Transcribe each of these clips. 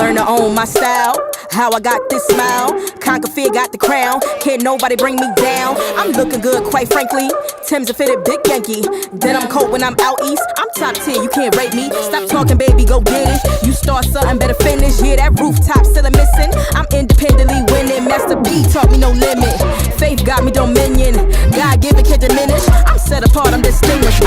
learned to own my style. How I got this smile, conquer fear, got the crown. Can't nobody bring me down. I'm looking good, quite frankly. Tim's a fitted big Yankee. Then I'm cold when I'm out east. I'm top tier, you can't rate me. Stop talking, baby, go get it. You start something, better finish. Yeah, that rooftop still a missing. I'm independently winning. Master B taught me no limit. Faith got me dominion. God give it, can't diminish. I'm set apart, I'm distinguished.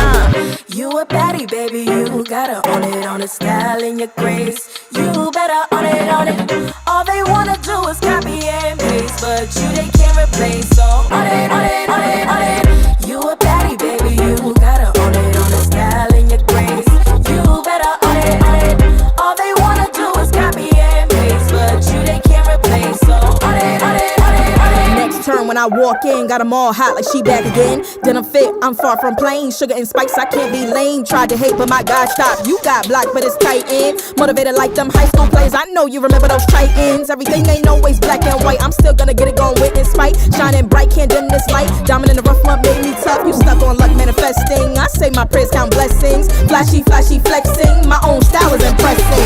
You a baddie, baby. You gotta own it, on the style and your grace. You better own it, on it. All they wanna do is copy and paste, but you they can't replace. So on it, on it, on it, on it. You a baddie, baby. You gotta own it, on the style and your grace. You better own it, on it. All they wanna do is copy and paste, but you they can't replace. So on it, on it, on it, on it. Next turn when I walk in, got them all hot like she back again. Then I'm fit, I'm far from plain. Sugar and spice, I can't be lame. Tried to hate, but my God stop. You got blocked, but it's tight in. Motivated like them high school plays. I know you remember those Titans. Everything ain't always black and white. I'm still gonna get it going with in spite. Shining bright, can't dim this light. Diamond in the rough one made me tough. You stuck on luck manifesting. I say my prayers count blessings. Flashy, flashy flexing. My own style is impressing.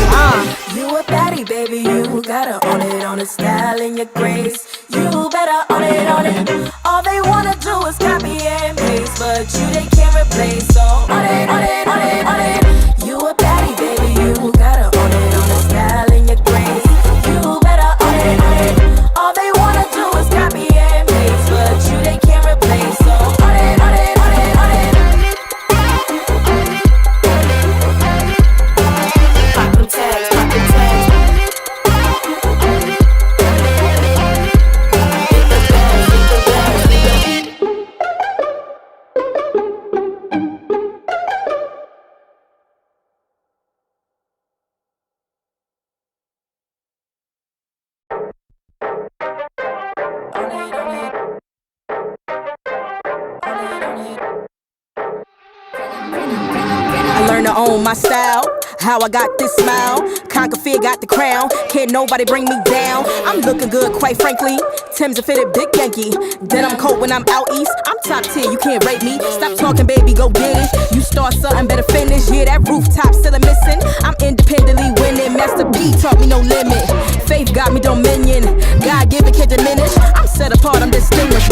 You a baddie, baby. You gotta own it, on the style and your grace. You better own it, on it. All they wanna do is copy and paste, but you they can't replace. So on it, on it, on it, on it. You a baddie, baby. You gotta own it, on the style and your grace. You better own it, on it. All they wanna do is copy and paste, but you they can't replace. So on it, on it, on it, on it. Pop them tags, pop them tags. I learned to own my style. How I got this smile, conquer fear, got the crown. Can't nobody bring me down. I'm looking good, quite frankly. Tim's a fitted big Yankee. Then I'm cold when I'm out east. I'm top tier, you can't rate me. Stop talking, baby, go get it. You start something, better finish. Yeah, that rooftop still a missing. I'm independently winning. Master B taught me no limit. Faith got me dominion. God give it, can't diminish. I'm set apart, I'm distinguished.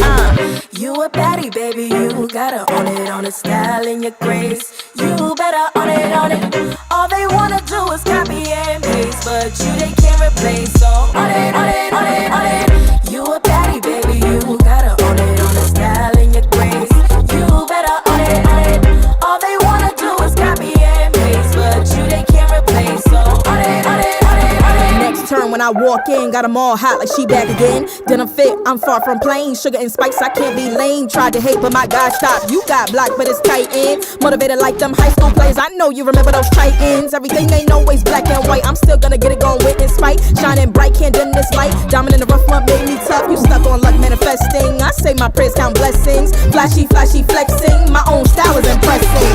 You a baddie, baby. You gotta own it, on the style and your grace. You better own it, on it. All they wanna do is copy and paste, but you they can't replace. So on it, on it, on it, on it. You a baddie, baby. You gotta own it, on the style and your grace. You better own it, on it. All they wanna do is copy and paste, but you they can't replace. So on it, on it, on it, on it. Next turn when I walk in, got them all hot like she back again. Then I'm fit, I'm far from plain. Sugar and spice, I can't be lame. Tried to hate, but my God stop. You got blocked, but it's tight in. Motivated like them high school plays. I know you remember those Titans. Everything ain't always black and white. I'm still gonna get it going with in spite. Shining bright, can't dim this light. Diamond in the rough one made me tough. You stuck on luck manifesting. I say my prayers count blessings. Flashy, flashy flexing. My own style is impressing.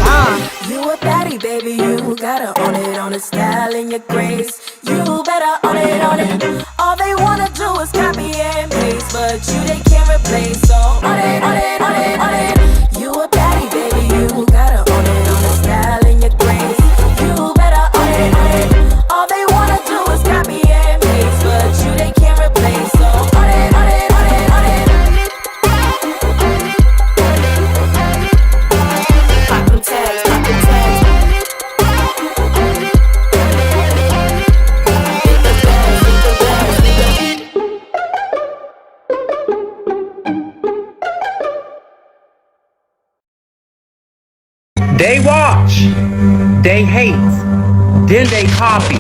You a baddie, baby. You gotta own it, on the style and your grace. You better own it, on it. All they wanna do is copy and paste, but you they can't replace. So on it, on it, on it, on it. You a baddie, baby. You gotta own it, on the style and your grace. You better own it, on it. All they wanna do is copy and paste, but you they can't replace. So on it, on it, on it, on it. Pop them tags, pop them tags. They watch, they hate, then they copy.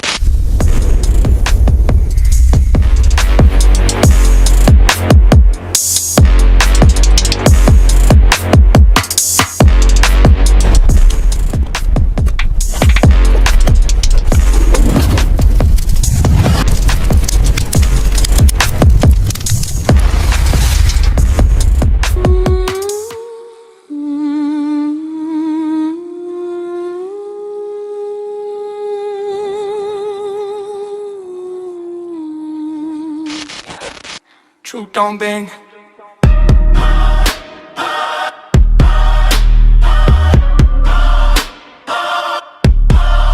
Truth don't bang.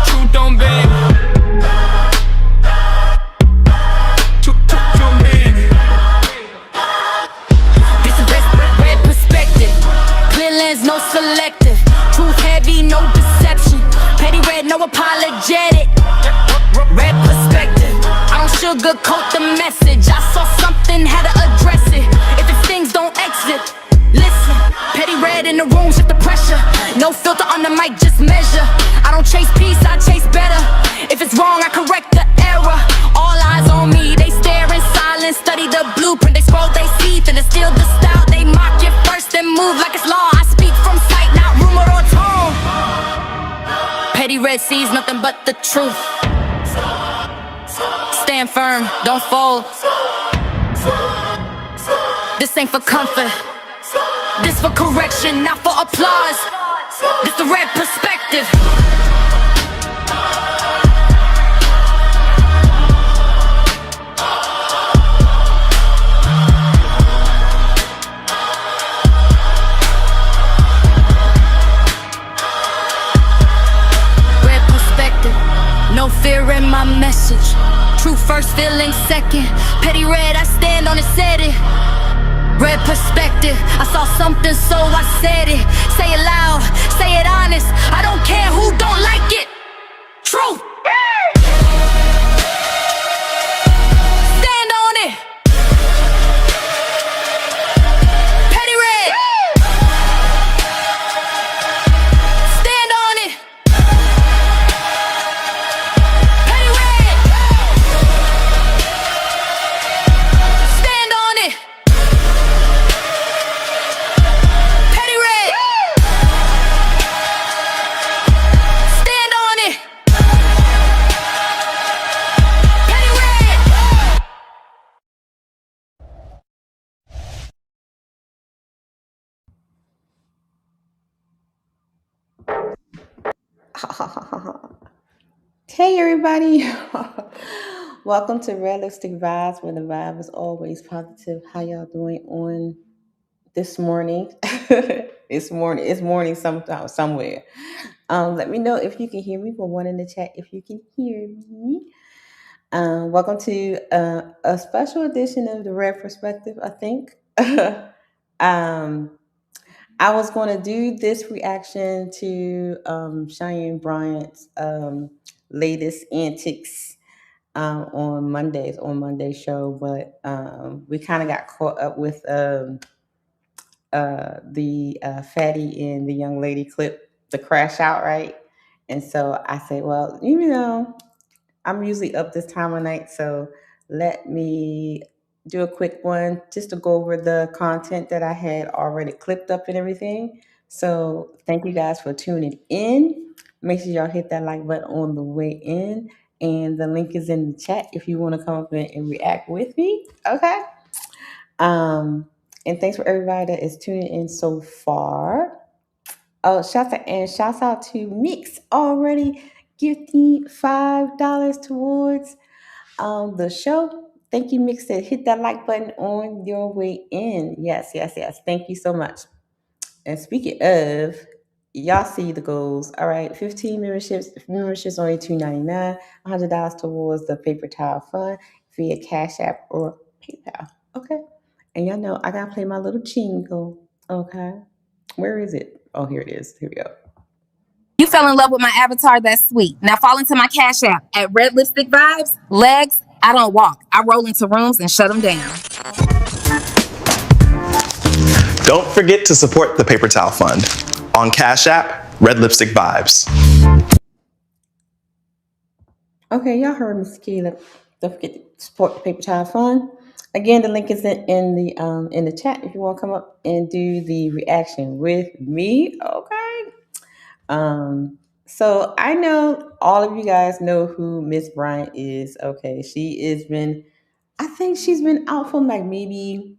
Truth don't bang. might just measure. I don't chase peace, I chase better. If it's wrong, I correct the error. All eyes on me, they stare in silence. Study the blueprint, they scroll they teeth, and it's still the style. They mock you first, then move like it's law. I speak from sight, not rumor or tone. Petty red sees nothing but the truth. Stand firm, don't fold. This ain't for comfort, this for correction, not for applause. This the red perspective. Red perspective, no fear in my message. True first, feeling second. Petty red, I stand on it, said it. Red perspective, I saw something so I said it. Say it loud, say it honest. I don't care who don't like it. Truth. Stand on it. Petty red. Stand on it. Petty red. Stand on it. Petty red. Stand on it. Petty red. Hey everybody, welcome to Realistic Vibes, where the vibe is always positive. How y'all doing on this morning? It's morning sometime, somewhere. Let me know if you can hear me. Put one in the chat if you can hear me. Welcome to a special edition of the Red Perspective, I think. um, I was going to do this reaction to Cheyenne Bryant's latest antics on Monday's show, but we kind of got caught up with the fatty and the young lady clip, the crash out, right? And so I said, well, I'm usually up this time of night, so let me do a quick one just to go over the content that I had already clipped up and everything. So thank you guys for tuning in. Make sure y'all hit that like button on the way in, and the link is in the chat if you want to come up and react with me. Okay. And thanks for everybody that is tuning in so far. Oh, shouts out to Mix already gifting $5 towards the show. Thank you, Mix. Said hit that like button on your way in. Yes. Thank you so much. And speaking of, y'all see the goals. All right, 15 memberships. Memberships only $2.99. $100 towards the paper towel fund via Cash App or PayPal. Okay. And y'all know I gotta play my little jingle. Okay. Where is it? Oh, here it is. Here we go. You fell in love with my avatar, that's sweet. Now fall into my Cash App at Red Lipstick Vibes. Legs, I don't walk. I roll into rooms and shut them down. Don't forget to support the Paper Towel Fund on Cash App, Red Lipstick Vibes. Okay, y'all heard Miss Keela. Don't forget to support the Paper Towel Fund. Again, the link is in the chat if you want to come up and do the reaction with me. Okay. So I know all of you guys know who Miss Bryant is. Okay, I think she's been out for like maybe,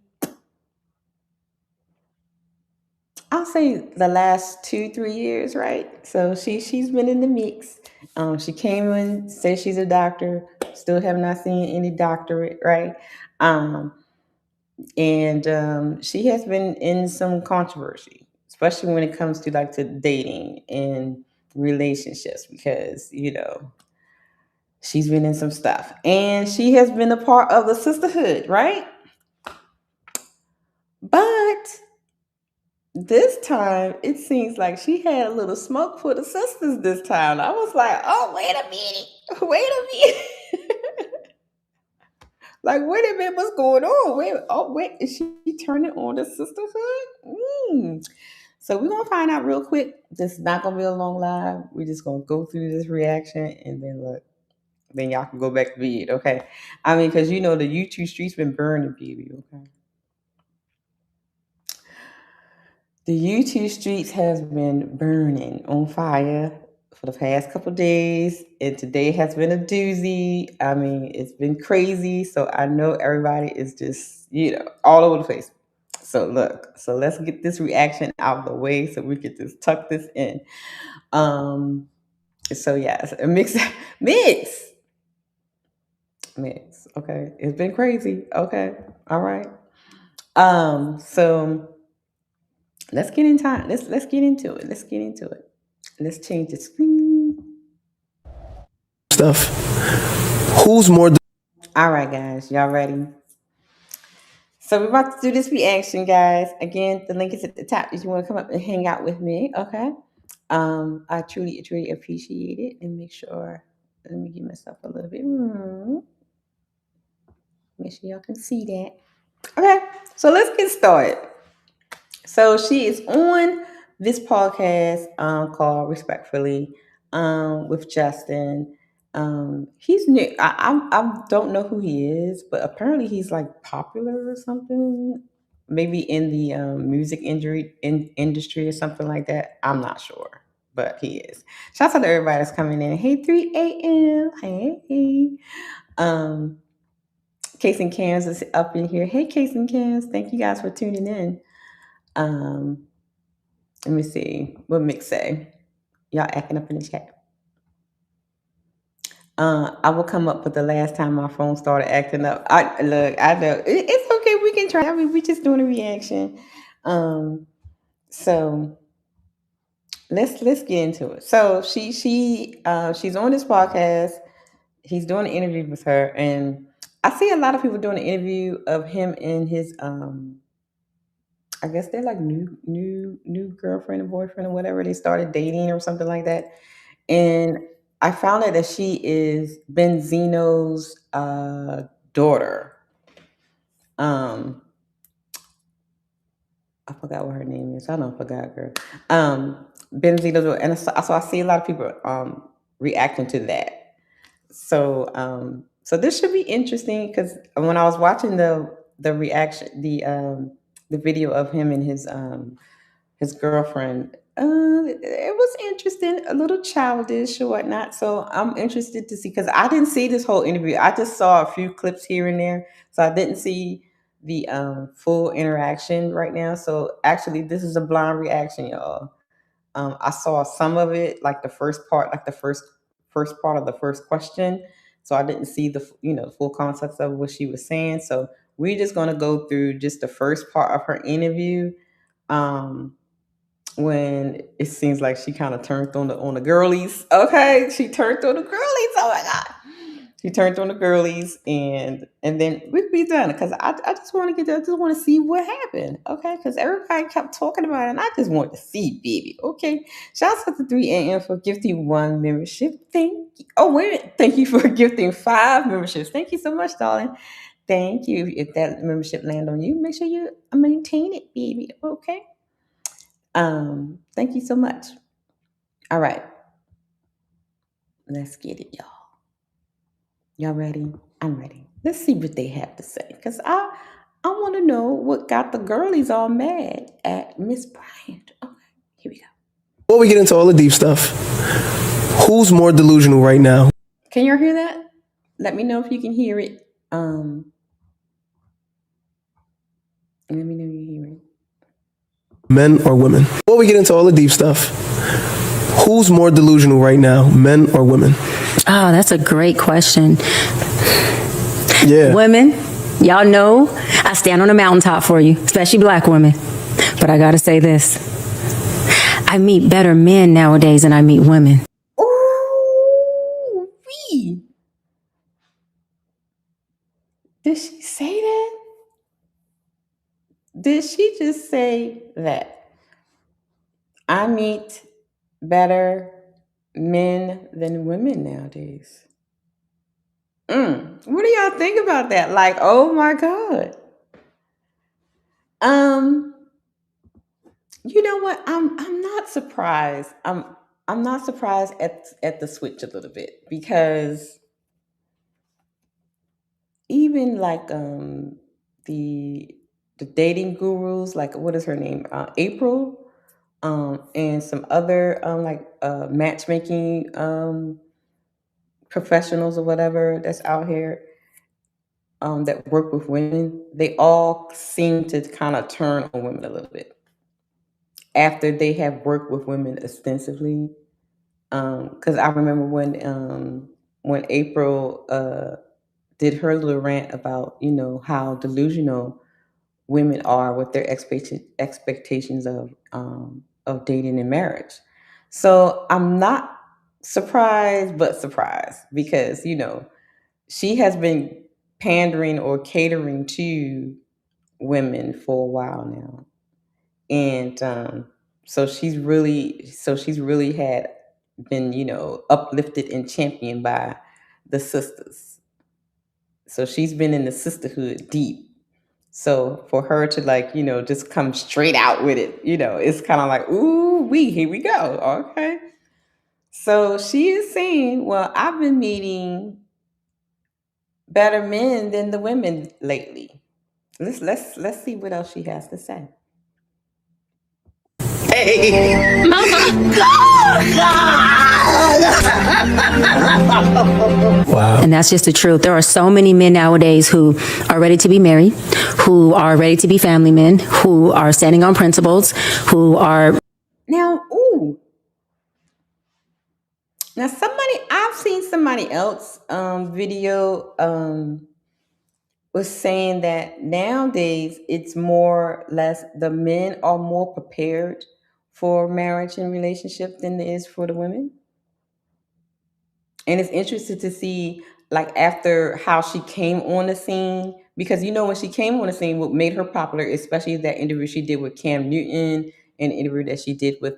I'll say the last 2-3 years, right? So she's been in the mix. She came in, said she's a doctor. Still have not seen any doctorate, right? And she has been in some controversy, especially when it comes to like to dating and relationships, because she's been in some stuff, and she has been a part of the Sisterhood, right? But this time, it seems like she had a little smoke for the sisters this time. I was like, oh, wait a minute. Like, wait a minute, what's going on? Wait, is she turning on the Sisterhood? So we're gonna find out real quick. This is not gonna be a long live. We're just gonna go through this reaction and then look. Then y'all can go back to bed, okay? I mean, because you know the YouTube streets been burning, baby, okay? The YouTube streets has been burning on fire for the past couple days, and today has been a doozy. I mean, it's been crazy. So I know everybody is just, all over the place. So look, so let's get this reaction out of the way so we can just tuck this in. So yeah, a mix. Okay, it's been crazy. Okay, all right. So let's get in time. Let's get into it. Let's get into it. Let's change the screen. Stuff. Who's more? All right, guys, y'all ready? So we're about to do this reaction, guys. Again, the link is at the top if you want to come up and hang out with me. Okay. I truly, truly appreciate it. And make sure. Let me give myself a little bit. Make sure y'all can see that. Okay. So let's get started. So she is on this podcast called Respectfully with Justin. He's new. I don't know who he is, but apparently he's like popular or something. Maybe in the music industry or something like that. I'm not sure, but he is. Shouts out to everybody that's coming in. Hey, 3 a.m. Hey. Case and Cams is up in here. Hey, Case and Cams. Thank you guys for tuning in. Let me see what Mick say. Y'all acting up in the chat. I will come up with the last time my phone started acting up. I know it's okay. We can try. I mean, we just doing a reaction. So let's get into it. So she's on this podcast. He's doing an interview with her, and I see a lot of people doing an interview of him and his I guess they're like new girlfriend and boyfriend or whatever. They started dating or something like that. And I found out that she is Benzino's daughter. I forgot what her name is. I don't forgot her. Benzino's daughter. And so I see a lot of people reacting to that. So this should be interesting because when I was watching the reaction, the video of him and his girlfriend, it was interesting, a little childish or whatnot. So I'm interested to see because I didn't see this whole interview. I just saw a few clips here and there, so I didn't see the full interaction right now. So actually, this is a blind reaction, y'all. I saw some of it, like the first part, like the first part of the first question. So I didn't see the full context of what she was saying. So we're just gonna go through just the first part of her interview. When it seems like she kind of turned on the girlies. Okay, she turned on the girlies. Oh my god, she turned on the girlies, and then we'd be done because I just want to get there. I just want to see what happened. Okay, because everybody kept talking about it, and I just want to see, baby. Okay, shouts out to 3 a.m. for gifting 1 membership. Thank you. Oh wait, thank you for gifting 5 memberships. Thank you so much, darling. Thank you. If that membership land on you, make sure you maintain it, baby. Okay. Thank you so much. All right. Let's get it, y'all. Y'all ready? I'm ready. Let's see what they have to say. Because I want to know what got the girlies all mad at Miss Bryant. Okay, here we go. Before we get into all the deep stuff, who's more delusional right now? Can y'all hear that? Let me know if you can hear it. Let me know if you hear it. Men or women? Before we get into all the deep stuff, who's more delusional right now, men or women? Oh, that's a great question. Yeah. Women, y'all know I stand on a mountaintop for you, especially black women. But I gotta say this. I meet better men nowadays than I meet women. Ooh, wee. Did she say that? Did she just say that? I meet better men than women nowadays. What do y'all think about that? Like, oh my God. You know what? I'm not surprised. I'm not surprised at the switch a little bit, because even like the the dating gurus, like what is her name, April, and some other matchmaking professionals or whatever that's out here, that work with women, they all seem to kind of turn on women a little bit after they have worked with women extensively. Because I remember when April did her little rant about, how delusional women are with their expectations of dating and marriage. So I'm not surprised, but surprised, because she has been pandering or catering to women for a while now, and so she's really had been uplifted and championed by the sisters. So she's been in the sisterhood deep. So for her to just come straight out with it, it's kind of like, ooh, here we go. Okay. So she is saying, well, I've been meeting better men than the women lately. Let's see what else she has to say. Wow. And that's just the truth. There are so many men nowadays who are ready to be married, who are ready to be family men, who are standing on principles, who are. Now, I've seen somebody else video was saying that nowadays it's more or less the men are more prepared for marriage and relationship than it is for the women. And it's interesting to see, like, after how she came on the scene, because when she came on the scene, what made her popular, especially that interview she did with Cam Newton, and the interview that she did with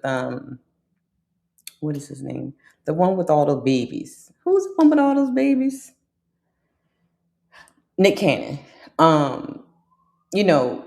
what is his name, the one with all those babies, who's the one with all those babies, Nick Cannon. um you know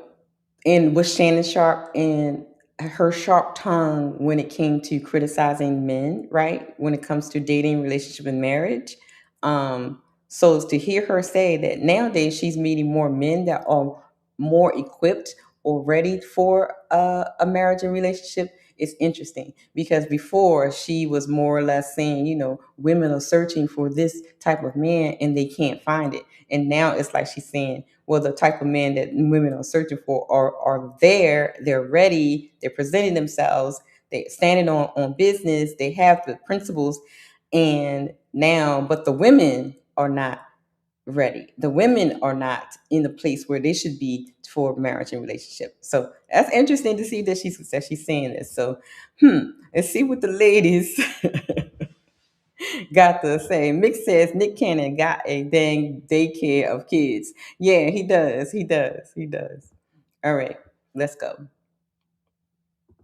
and with Shannon Sharp, and her sharp tongue when it came to criticizing men, right? When it comes to dating, relationship, and marriage. So it's to hear her say that nowadays she's meeting more men that are more equipped or ready for a marriage and relationship is interesting, because before she was more or less saying, women are searching for this type of man and they can't find it. And now it's like she's saying, well, the type of men that women are searching for are there, they're ready, they're presenting themselves, they're standing on business, they have the principles, and now, but the women are not ready. The women are not in the place where they should be for marriage and relationship. So that's interesting to see that she's saying this. So, let's see what the ladies got to say. Mick says Nick Cannon got a dang daycare of kids. Yeah, he does. He does. He does. All right, let's go.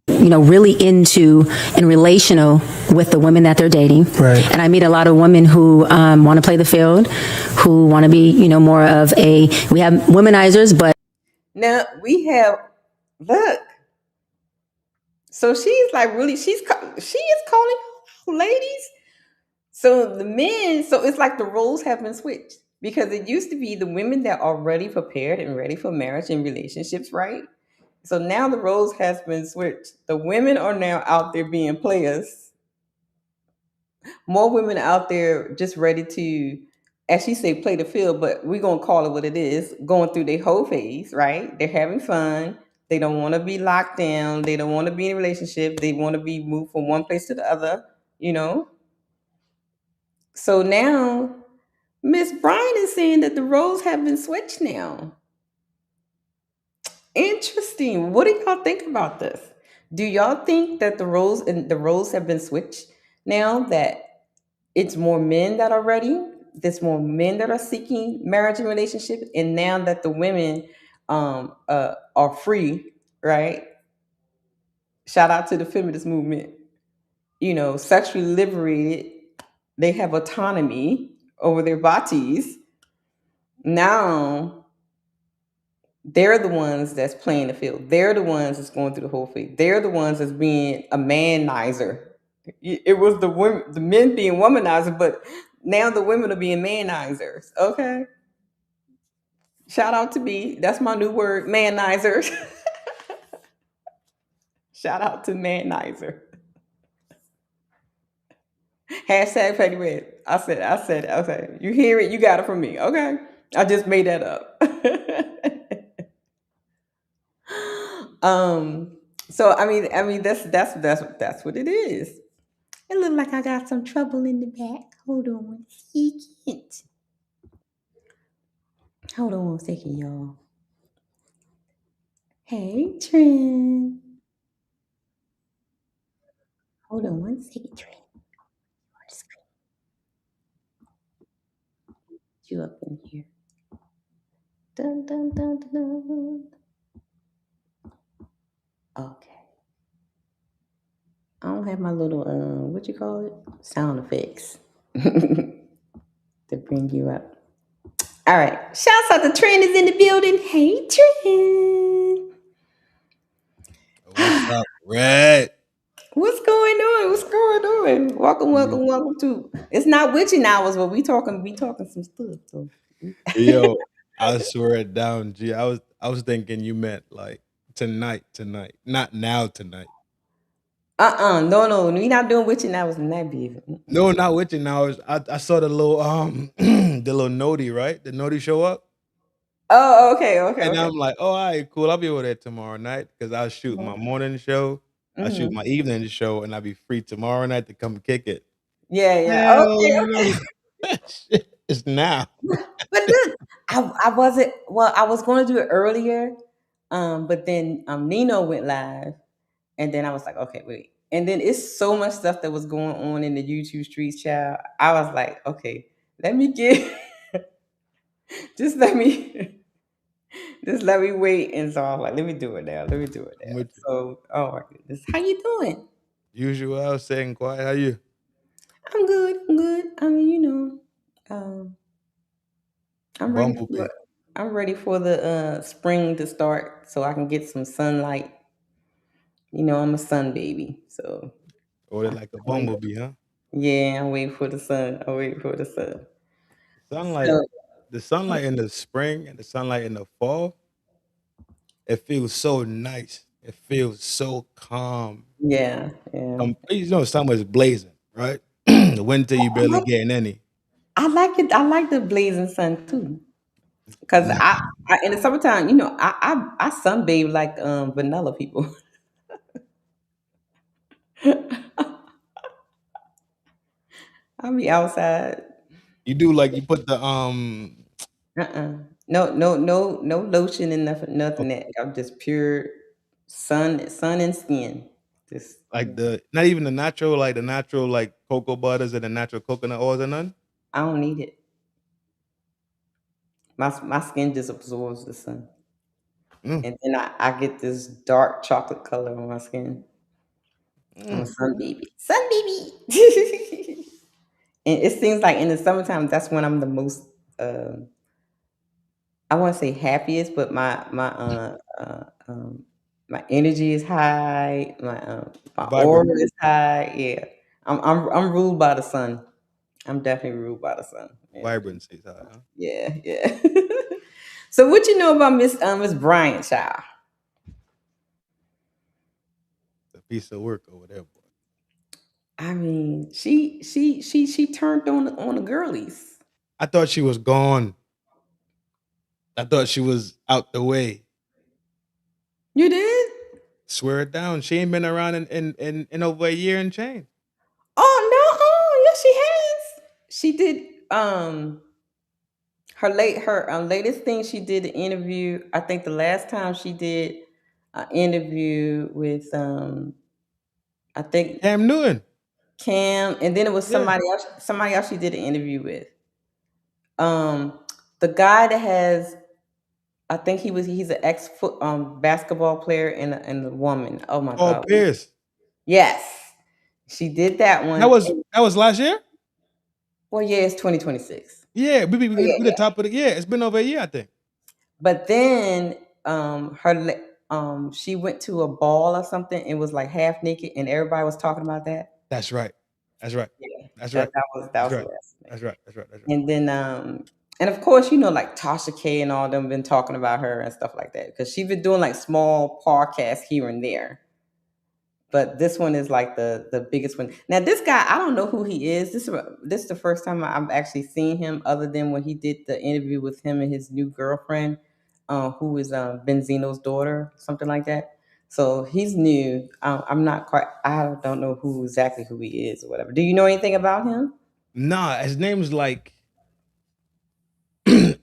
Really into and relational with the women that they're dating. Right. And I meet a lot of women who want to play the field, who want to be, more of we have womanizers, but. Now we have, look. So she's like, really, she is calling ladies. So the men, so it's like the roles have been switched, because it used to be the women that are already prepared and ready for marriage and relationships, right? So now the roles has been switched. The women are now out there being players. More women out there just ready to, as she say, play the field, but we're gonna call it what it is, going through their whole phase, right? They're having fun. They don't want to be locked down. They don't want to be in a relationship. They want to be moved from one place to the other, So now Miss Bryant is saying that the roles have been switched now. Interesting. What do y'all think about this? Do y'all think that the roles have been switched now, that it's more men that are ready, there's more men that are seeking marriage and relationship, and now that the women are free, right? Shout out to the feminist movement. Sexually liberated, they have autonomy over their bodies. Now They're the ones that's playing the field. They're the ones that's going through the whole thing. They're the ones that's being a manizer. It was the women, the men being womanizer, but now the women are being manizers. Okay. Shout out to me. That's my new word, manizer. Shout out to manizer. Hashtag Petty Red. I said, okay. You hear it, you got it from me. Okay. I just made that up. So I mean that's what it is. It look like I got some trouble in the back. Hold on one second. Hold on one second, y'all. Hey, Trent. Hold on one second, Trent. You up in here. Dun, dun, dun, dun, dun. Okay. I don't have my little what you call it? Sound effects to bring you up. All right. Shouts out to Trent is in the building. Hey, Trent. What's up, Red? What's going on? What's going on? Welcome to. It's not witching hours, but we talking some stuff. So. Yo, I swear it down, G. I was thinking you meant like tonight, not now, tonight. No, we not doing witching hours tonight, baby. No, not witching hours. I saw the little the little noti, right? The noti show up, Oh, okay. and I'm like, oh, all right, cool. I'll be over there tomorrow night because I'll shoot my morning show, I shoot my evening show, and I'll be free tomorrow night to come kick it. Yeah. Hell Okay. no. Shit, it's now. But look, I wasn't. Well, I was going to do it earlier, but then Nino went live, and then I was like, okay, wait. And then it's so much stuff that was going on in the YouTube streets, child. I was like, okay, let me get, just let me, just let me wait. And so I was like, let me do it now. Let me do it I'm now. with you. So, oh my goodness, how you doing? Usual, I was saying quiet. How you? I'm good. I'm good. I mean, I'm ready Bumblebee. for, I'm ready for the spring to start, so I can get some sunlight. I'm a sun baby, so Or they like a bumblebee, huh? yeah, I'm waiting for the sun. I'm waiting for the sun. Sunlight, So the sunlight in the spring and the sunlight in the fall, it feels so nice. It feels so calm. yeah, yeah. Summer's blazing, right? The winter, you I barely like, getting any. I like it. I like the blazing sun too, because Nah, I in the summertime, I sunbathe like vanilla people. I'll be outside. you do like you put the No lotion and nothing. oh, That I'm just pure sun and skin. Just like the not even the natural like cocoa butters and the natural coconut oils or none. I don't need it. My skin just absorbs the sun. Mm, And then I get this dark chocolate color on my skin. I'm a mm. sun baby. Sun baby. And it seems like in the summertime, that's when I'm the most I want to say happiest, but my energy is high, my aura Vibrant, is high. Yeah. I'm ruled by the sun. I'm definitely ruled by the sun. Yeah. vibrancy, huh? Yeah. So what you know about Miss Bryant, child? A piece of work over there, boy. I mean, she turned on the girlies. I thought she was gone. I thought she was out the way. You did? Swear it down. She ain't been around in over a year and change. Oh no! Oh yes, she has. She did. Her latest thing she did an interview. I think the last time she did an interview with I think Cam Newton. Cam, and then it was Yeah. somebody else. Somebody else she did an interview with. Um, the guy that has. I think he's an ex foot basketball player and a woman. Oh my Paul god. Pierce. Yes. She did that That one. was that was last year? Well, yeah, it's 2026. Yeah, we Yeah, the top of the yeah, it's been over a year, I think. But then she went to a ball or something and was like half naked, and everybody was talking about that. That's right. That's right. Yeah, That's that right. that was that That's was right. last night. That's right. That's right. That's right. And then and of course, like Tasha K and all them been talking about her and stuff like that, because she's been doing like small podcasts here and there. But this one is like the biggest one. Now this guy, I don't know who he is. This is the first time I've actually seen him, other than when he did the interview with him and his new girlfriend, who is Benzino's daughter, something like that. So he's new. I'm not quite. I don't know exactly who he is or whatever. Do you know anything about him? Nah, his name's like from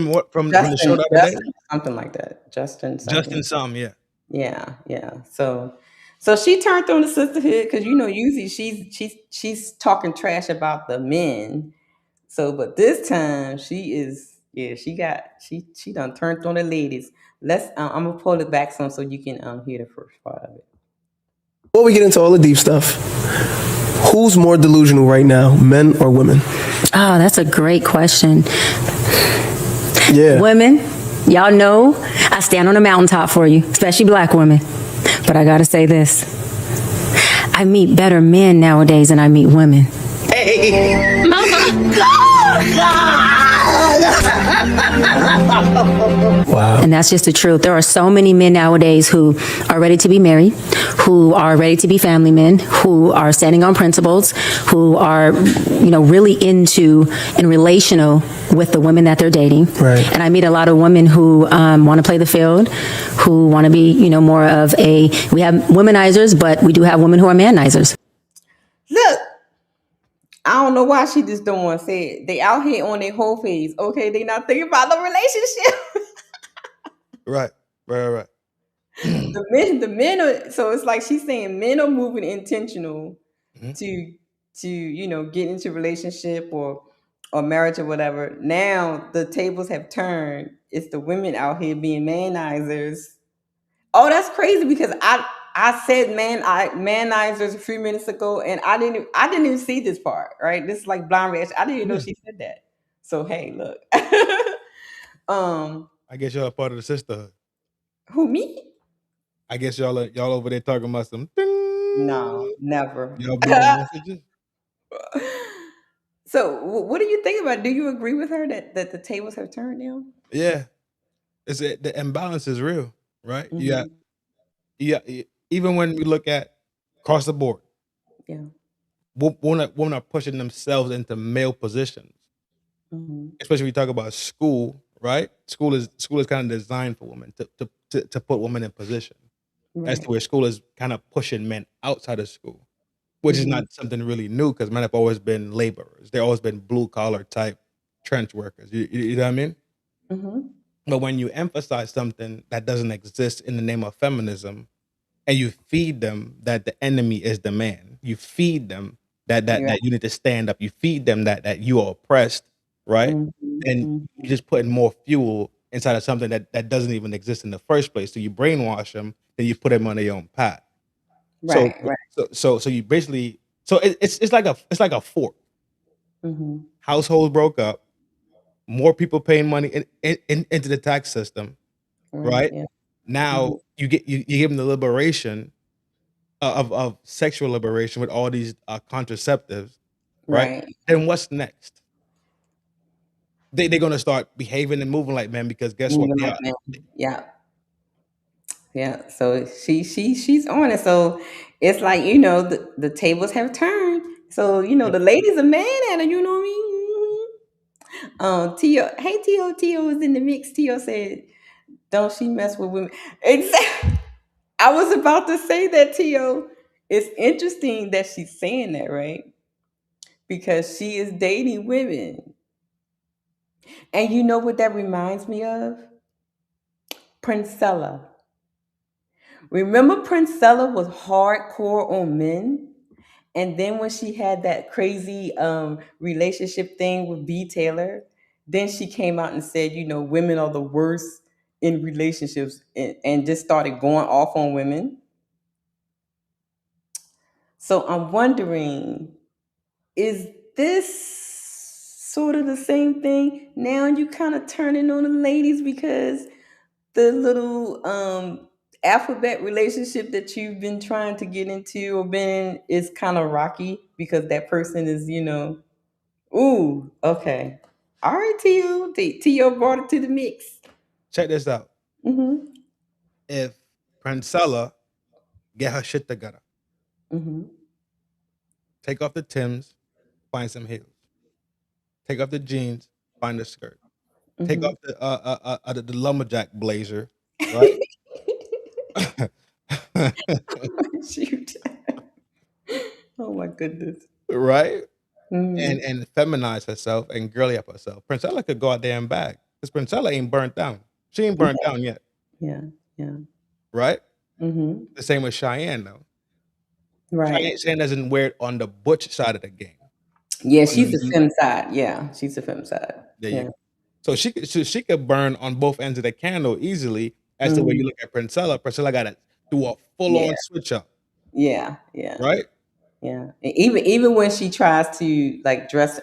the show the other day. Justin, something like that. Justin, something. Justin Some, yeah. Yeah. So she turned on the sisterhood because usually she's talking trash about the men. So, but this time she done turned on the ladies. I'm gonna pull it back some so you can hear the first part of it. Before we get into all the deep stuff, who's more delusional right now, men or women? Oh, that's a great question. Yeah. Women, y'all know I stand on a mountaintop for you, especially black women. But I gotta say this. I meet better men nowadays than I meet women. Hey. Wow. And that's just the truth. There are so many men nowadays who are ready to be married, who are ready to be family men, who are standing on principles, who are, really into and relational with the women that they're dating. Right. And I meet a lot of women who want to play the field, who want to be, more of we have womenizers, but we do have women who are manizers. Look, I don't know why she just don't want to say it. They out here on their whole phase. Okay, they not thinking about the relationship. Right. The men are, so it's like she's saying men are moving intentional to get into a relationship or marriage or whatever. Now the tables have turned. It's the women out here being manizers. Oh, that's crazy, because I said manizers a few minutes ago, and I didn't even see this part. Right, this is like blind reaction. I didn't even know she said that. So hey, look. I guess y'all are part of the sisterhood. Who, me? I guess y'all over there talking about some ding. No, never. Y'all blowing messages? So what do you think about it? Do you agree with her that the tables have turned now? Yeah. The imbalance is real, right? Mhm. Yeah. Even when we look at across the board, Yeah. women are pushing themselves into male positions. Mhm. Especially when we talk about school, right? School is kind of designed for women to put women in position. That's Right. where school is kind of pushing men outside of school, which is not something really new, because men have always been laborers. They've always been blue collar type trench workers. You know what I mean? Mhm. But when you emphasize something that doesn't exist in the name of feminism, and you feed them that the enemy is the man, you feed them that Yeah. you need to stand up, you feed them that you are oppressed, right? And Mhm. you're just putting more fuel inside of something that doesn't even exist in the first place. So you brainwash them, then you put them on their own path. So Right. so you basically, so it's like a fork. Mhm. Households broke up, more people paying money into the tax system, Right. right? Yeah. Now you give them the liberation of sexual liberation with all these contraceptives, right? Right. Then what's next? They're gonna start behaving and moving like men, because guess what? Moving They like are. that. Yeah. Yeah. So she's on it. So it's like, the tables have turned. So, the ladies are mad at her, you know what I mean? Tio, hey Tio was in the mix. Tio said, "Don't she mess with women?" Exactly. I was about to say that, Tio. It's interesting that she's saying that, right? Because she is dating women. And you know what that reminds me of? Princella. Remember Princella was hardcore on men? And then when she had that crazy relationship thing with B. Taylor, then she came out and said, women are the worst in relationships, and just started going off on women. So I'm wondering, is this sort of the same thing? Now you kind of turning on the ladies because the little alphabet relationship that you've been trying to get into or been is kind of rocky because that person is, ooh, okay. All right, Tio. Tio brought it to the mix. Check this out. Mm-hmm. If Princella get her shit together, Mm-hmm. take off the Timbs, find some heels. Take off the jeans, find a skirt. Take off the lumberjack blazer, right? Shoot. Oh my goodness. Right? Mm. And feminize herself and girly up herself. Princella could go out there and bag. Because Princella ain't burnt down. She ain't burnt down yet. Yeah. Yeah. Right? Mm-hmm. The same with Cheyenne, though. Right. Cheyenne doesn't wear it on the butch side of the game. Yeah, she's the fem side. Yeah, she's the fem side. There Yeah. you go. So she could burn on both ends of the candle easily. As the way you look at Princella. Princella got to do a full-on switch up. Yeah. Yeah. Right? Yeah. And even when she tries to like dress,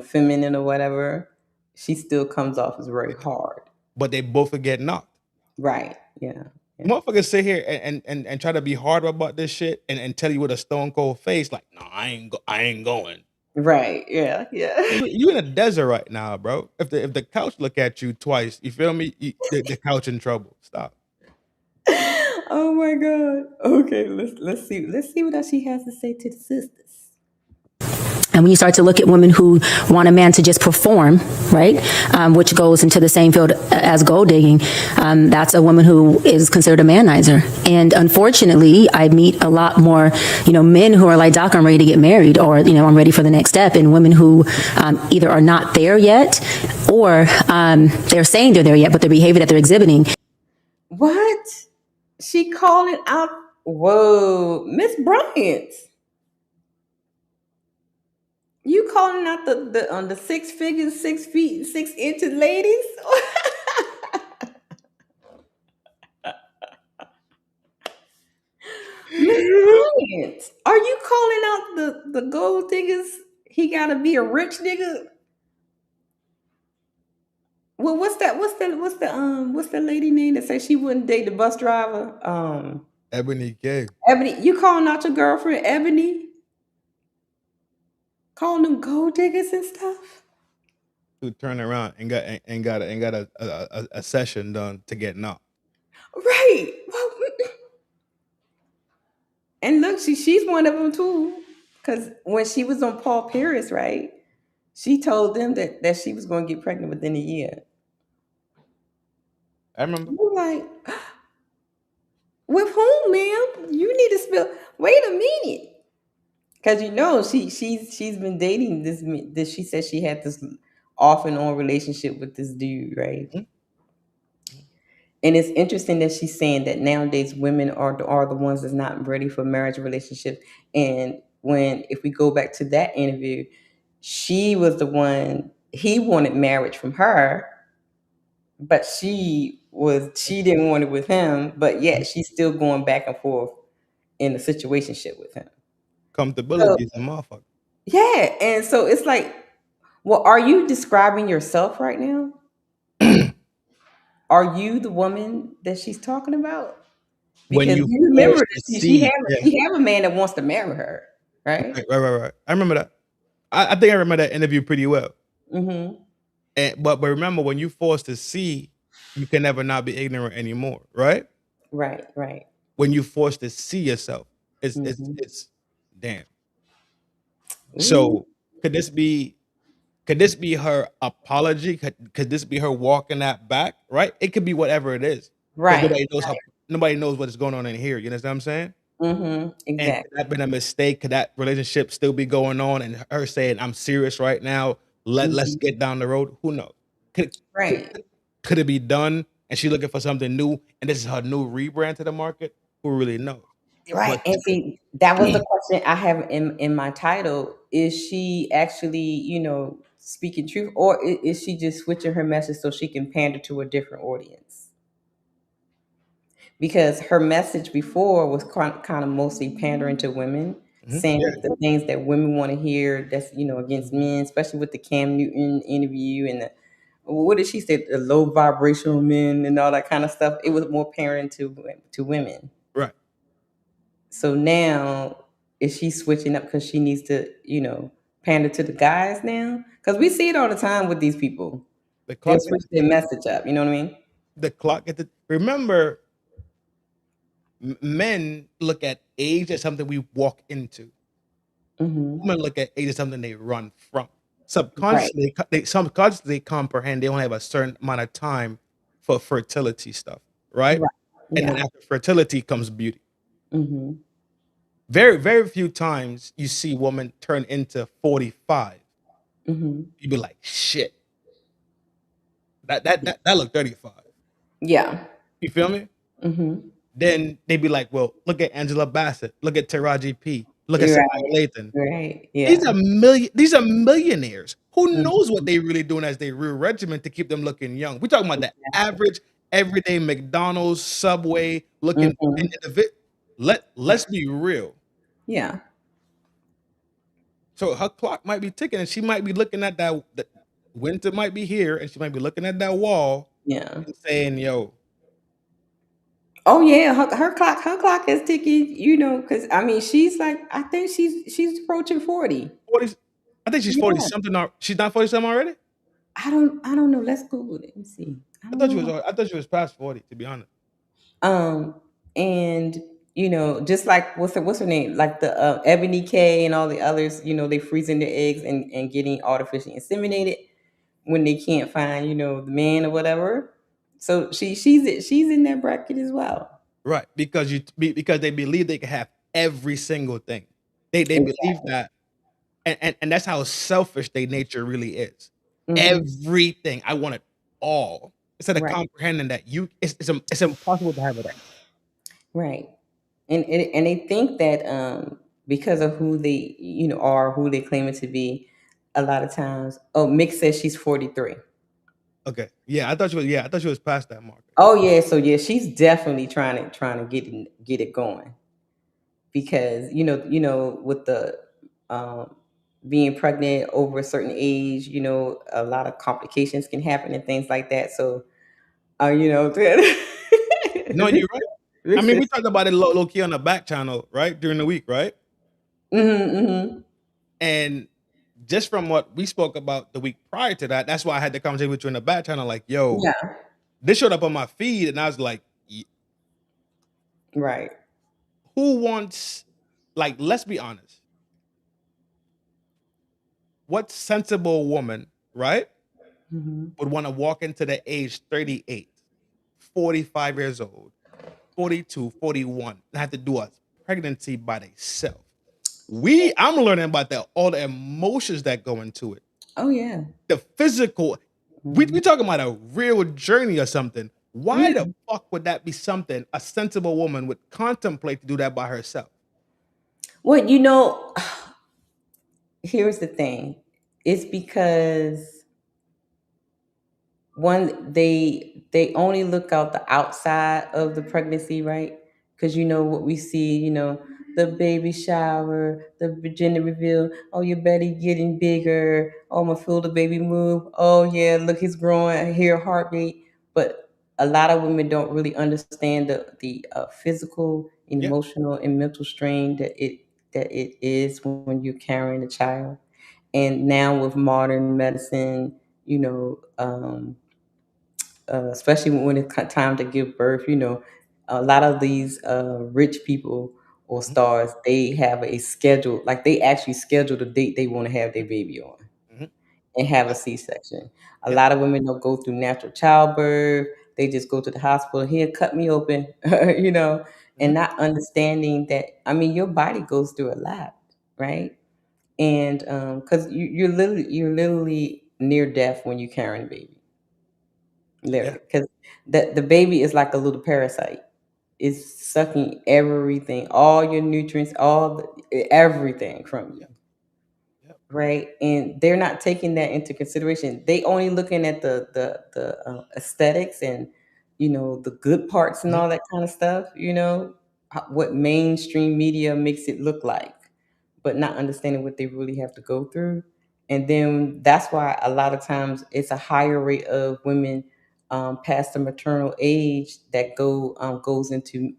feminine or whatever, she still comes off as very hard. But they both would get knocked. Right. Yeah. Motherfuckers sit here and try to be hard about this shit and tell you with a stone cold face, like, no, I ain't going. Right. Yeah. Yeah. You in a desert right now, bro. If the couch look at you twice, you feel me? The couch in trouble. Stop. Oh my God. Okay, let's see what else she has to say to the sisters. And when you start to look at women who want a man to just perform, right, which goes into the same field as gold digging, that's a woman who is considered a manizer. And unfortunately, I meet a lot more, men who are like, Doc, I'm ready to get married, or, I'm ready for the next step, and women who either are not there yet, or they're saying they're there yet, but their behavior that they're exhibiting. What? She calling out, whoa, Miss Bryant. You calling out the 6 figures, 6 feet, 6 inches ladies? Miss Bryant, are you calling out the gold diggers? He gotta be a rich nigga. Well, what's the lady name that said she wouldn't date the bus driver? Ebony Gay. Ebony, you calling out your girlfriend Ebony? Calling them gold diggers and stuff? Who turned around and got a session done to get knocked. Right. Well, and look, she's one of them too. Because when she was on Paul Pierce, right, she told them that she was going to get pregnant within a year. I remember. You're like, with whom, ma'am? You need to spill. Wait a minute. Because she's been dating this. She said she had this off and on relationship with this dude, right? Mm-hmm. And it's interesting that she's saying that nowadays women are the ones that's not ready for marriage relationships. And if we go back to that interview, she was the one, he wanted marriage from her, but she didn't want it with him, but yet she's still going back and forth in a situationship with him. Comfortability is a motherfucker. Yeah, and so it's like, well, are you describing yourself right now? Are you the woman that she's talking about? Because you remember she have a man that wants to marry her, right? Right. I remember that. I think I remember that interview pretty well. Mm-hmm. But remember, when you forced to see, you can never not be ignorant anymore, right? Right. When you forced to see yourself, it's damn. Ooh. So could this be her apology? Could this be her walking that back? Right? It could be whatever it is. Right. Nobody knows what's going on in here. You understand what I'm saying? Mm-hmm. Exactly. And could that been a mistake? Could that relationship still be going on? And her saying, "I'm serious right now. Let's get down the road." Who knows? Could it be done? And she's looking for something new, and this is her new rebrand to the market. Who really knows? Right. And see, that was the question I have in my title. Is she actually, speaking truth, or is she just switching her message so she can pander to a different audience? Because her message before was kind of mostly pandering to women, saying the things that women want to hear that's, against men, especially with the Cam Newton interview and what did she say? The low vibrational men and all that kind of stuff. It was more parenting to women. Right. So now is she switching up because she needs to, pander to the guys now? Because we see it all the time with these people. The They'll clock. switch their message up. You know what I mean? The clock. Remember, men look at age as something we walk into. Women look at age as something they run from. Subconsciously, they comprehend they only have a certain amount of time for fertility stuff, right? Right. And then Yeah. after fertility comes beauty. Mm-hmm. Very, very few times you see women turn into 45. Mm-hmm. You be like, shit. That look 35. Yeah. You feel me? Mm-hmm. Then they be like, well, look at Angela Bassett, look at Taraji P, look at Right. Sanaa Lathan. Right. These Yeah. are millionaires. Who Mhm. knows what they really doing as their real regimen to keep them looking young? We're talking about the average, everyday McDonald's, Subway looking Mhm. individual. Let's be real. Yeah. So her clock might be ticking, and she might be looking at that. Winter might be here, and she might be looking at that wall Yeah. and saying, "Yo, Oh yeah, her clock is ticking, because I mean she's like I think she's approaching 40. 40." I think she's 40 Yeah. something. She's not 40 something already. I don't know. Let's Google it. Let me see. I I don't thought she was. know. I thought she was past 40. To be honest. Um and just like what's her name? Like the Ebony K and all the others, they freezing their eggs and getting artificially inseminated when they can't find, the man or whatever. So she's in that bracket as well. Right, because because they believe they can have every single thing. They believe Exactly. that, and that's how selfish their nature really is. Hmm. Everything I want it all instead of Right. comprehending that it's impossible to have it all. Right. And they think that because of who they are, who they claim it to be, a lot of times. Oh, Mick says she's 43. Okay, yeah, I thought she was. Yeah, I thought she was past that mark. Oh yeah, so yeah, she's definitely trying to get it going because with the um, being pregnant over a certain age, a lot of complications can happen and things like that. So No, you're right. I Rick mean, says, we talked about it low key on the back channel, right, during the week, right? mm-hmm. And just from what we spoke about the week prior to that, that's why I had the conversation with you in the back channel. Like, yo, Yeah, this showed up on my feed, and I was like, right. who wants? Like, let's be honest. What sensible woman, right, Hmm. would want to walk into the age 38, 45 years old, 42, 41, and have to do a pregnancy by themselves? I'm learning about all the emotions that go into it. Oh yeah. The physical, we talking about a real journey or something. Why Yeah. the fuck would that be something a sensible woman would contemplate to do that by herself? Well, here's the thing. It's because one they only look out the outside of the pregnancy, right? Because what we see, the baby shower, the gender reveal. Oh, your belly getting bigger. Oh, I'm gonna feel the baby move. Oh yeah, look, he's growing. I hear a heartbeat. But a lot of women don't really understand the physical, Yeah. emotional, and mental strain that it is when you're carrying a child. And now with modern medicine, especially when it's time to give birth, a lot of these rich people or Mhm, stars, they have a schedule, like they actually schedule the date they want to have their baby on mhm. and have a C-section. A Yeah. lot of women don't go through natural childbirth. They just go to the hospital, here, cut me open, and Mhm. not understanding that, I mean, your body goes through a lot, right? And because you're literally near death when you're carrying a baby, Yeah. literally, because the baby is like a little parasite. It's sucking everything, all your nutrients, everything from you, Yeah. Yeah. right? And they're not taking that into consideration. They only looking at the aesthetics and the good parts and Mhm. all that kind of stuff. What mainstream media makes it look like, but not understanding what they really have to go through. And then that's why a lot of times it's a higher rate of women past the maternal age that goes into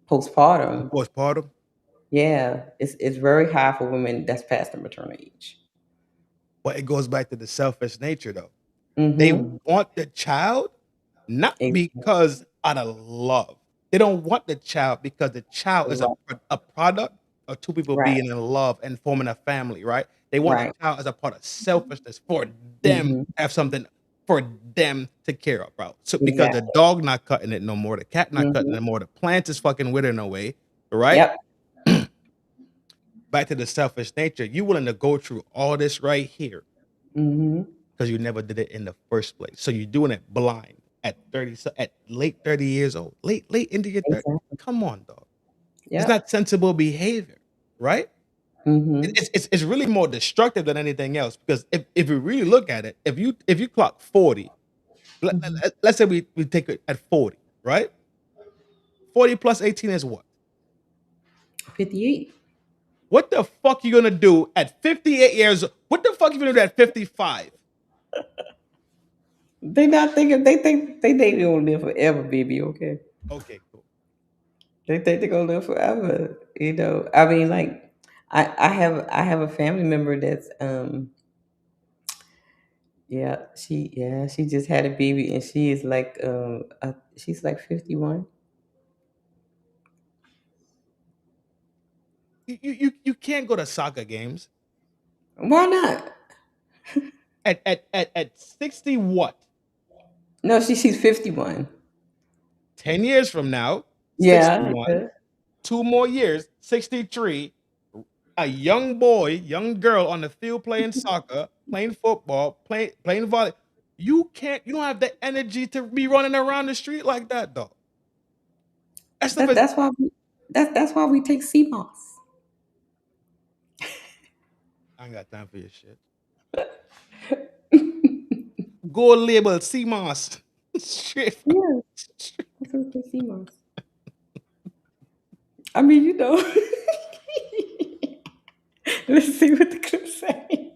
postpartum. Postpartum. Yeah, it's very high for women that's past the maternal age. But it goes back to the selfish nature, though. They Mm-hmm. want the child not because out of love. They don't want the child because the child is a product of two people Right. being in love and forming a family, right? They want Right. the child as a part of selfishness for them Mm-hmm. to have something for them to care about. So because the dog not cutting it no more, the cat not cutting it no more, the plant is fucking withering away, right? Yep. Back to the selfish nature. You willing to go through all this right here Mm-hmm. because you never did it in the first place. So you're doing it blind at 30, at late 30 years old, late into your 30s. Exactly. Come on, dog. Yep. It's not sensible behavior, right? Mm-hmm. It's really more destructive than anything else because if you really look at it, if you clock 40, let's say we take it at 40, right? 40 plus 18 is what? 58. What the fuck you gonna do at 58 years? What the fuck you gonna do at 55? They not thinking. They think they gonna live forever, baby. Okay. Okay, cool. They think they're gonna live forever. You know. I mean, like, I have a family member that's she just had a baby and she is like she's like 51. You can't go to soccer games Why not? at 60 what? No, she's 51. 10 years from now, Yeah. 61, 2 more years, 63, a young boy, young girl on the field playing soccer, playing football, playing volley. You don't have the energy to be running around the street like that, though. That's Why we take CMOS. I ain't got time for your shit. Gold label CMOS. Straight. Yeah. That's what we CMOS. I mean, you know. Let's see what the clip say.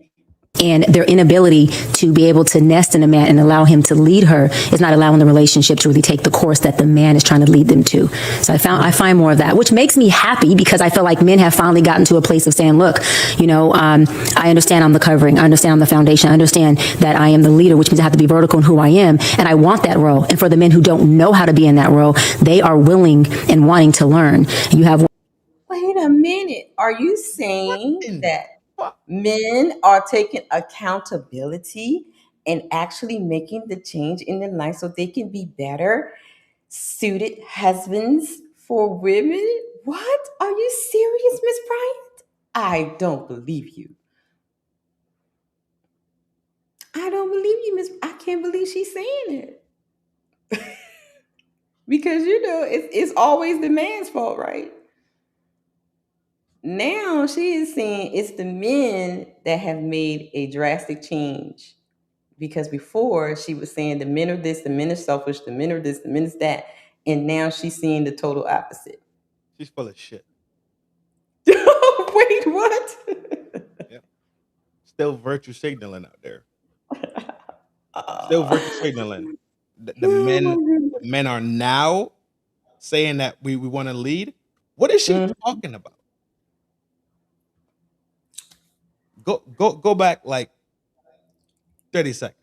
And their inability to be able to nest in a man and allow him to lead her is not allowing the relationship to really take the course that the man is trying to lead them to. So I find more of that, which makes me happy because I feel like men have finally gotten to a place of saying, look, I understand I'm the covering. I understand I'm the foundation. I understand that I am the leader, which means I have to be vertical in who I am. And I want that role. And for the men who don't know how to be in that role, they are willing and wanting to learn. You have. Wait a minute. Are you saying that men are taking accountability and actually making the change in their life so they can be better suited husbands for women? What? Are you serious, Miss Bryant? I don't believe you. I don't believe you, Miss. I can't believe she's saying it. Because it's always the man's fault, right? Now she is saying it's the men that have made a drastic change. Because before she was saying the men are this, the men are selfish, the men are this, the men is that. And now she's seeing the total opposite. She's full of shit. Wait, what? Yeah. Still virtue signaling out there. Still virtue signaling. The men are now saying that we want to lead. What is she talking about? Go back like 30 seconds.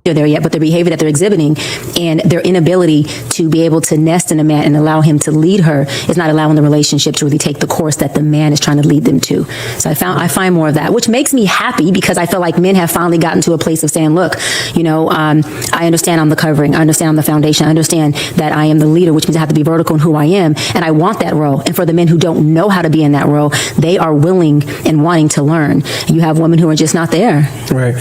There yet, but the behavior that they're exhibiting and their inability to be able to nest in a man and allow him to lead her is not allowing the relationship to really take the course that the man is trying to lead them to. So I find more of that, which makes me happy because I feel like men have finally gotten to a place of saying, look, I understand I'm the covering. I understand I'm the foundation. I understand that I am the leader, which means I have to be vertical in who I am. And I want that role. And for the men who don't know how to be in that role, they are willing and wanting to learn. You have women who are just not there. Right.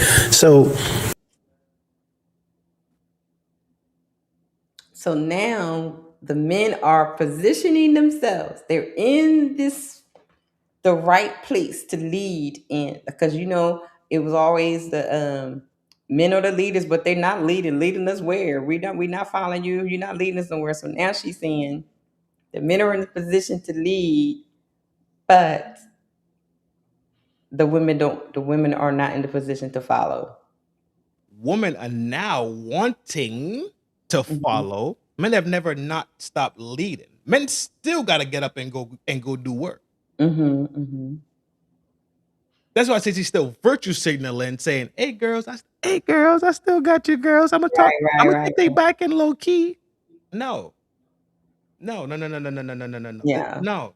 So now the men are positioning themselves. They're in the right place to lead in, because it was always the Men are the leaders, but they're not leading us where? We not following you. You're not leading us somewhere. So now she's saying the men are in a position to lead, but the women are not in the position to follow. Women are now wanting to follow. Men have never not stopped leading. Men still got to get up and go do work. That's why I say she's still virtue signaling, saying, "Hey girls, I still got you, girls. I'm gonna take they back in low key." No. No. Yeah. No.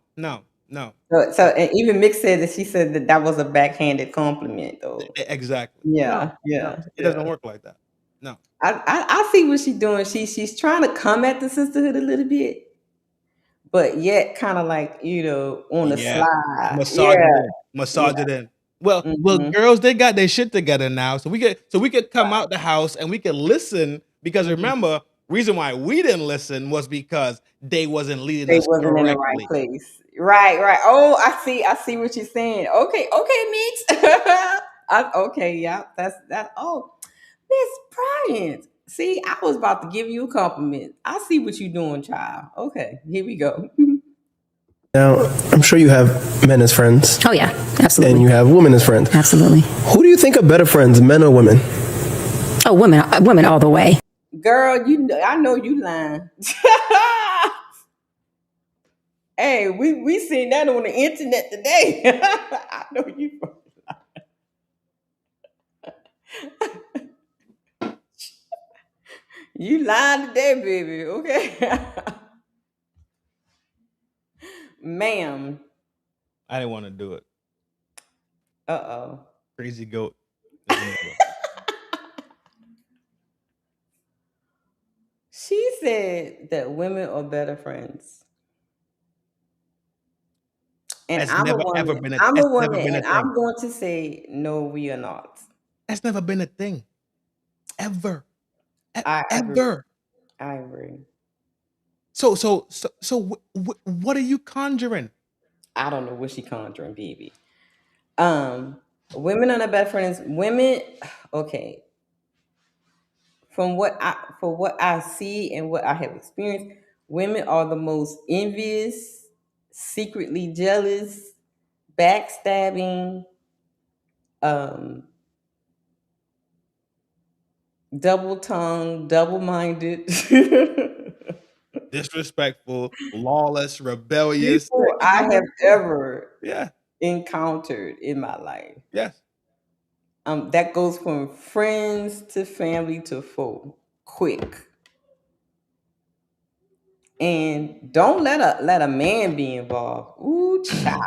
So and even Mick said that she said that was a backhanded compliment, though. Exactly. Yeah, No. It doesn't work like that. No. I see what she's doing. She's trying to come at the sisterhood a little bit, but yet kind of like on the slide. Massage it in. Well, Mhm. girls, they got their shit together now, so we could come out the house and we could listen, because remember, reason why we didn't listen was because they wasn't leading They us wasn't in the right correctly. place. Right. Oh, I see what you're saying. Okay, Meeks. Okay, yeah, that's that. Oh, Miss Bryant. See, I was about to give you a compliment. I see what you're doing, child. Okay, here we go. Now, I'm sure you have men as friends. Oh yeah, absolutely. And you have women as friends. Absolutely. Who do you think are better friends, men or women? Oh, women all the way. Girl, I know you lying. Hey, we seen that on the internet today. I know you. You lying today, baby. Okay, ma'am. I didn't want to do it. Uh-oh. Crazy goat. She said that women are better friends. And That's I'm a never ever woman. been a. I'm a That's never woman, been a and I'm thing. going to say no, we are not. That's never been a thing. Ever. I agree. Ever. I agree. So what are you conjuring? I don't know what she conjuring, baby. Women are not better friends. Women, okay. From what I see and what I have experienced, women are the most envious, secretly jealous, backstabbing, um, double tongued, double minded Disrespectful, lawless, rebellious. people I have ever Yeah. encountered in my life. Yes. That goes from friends to family to foe, quick. And don't let a man be involved. Ooh, child,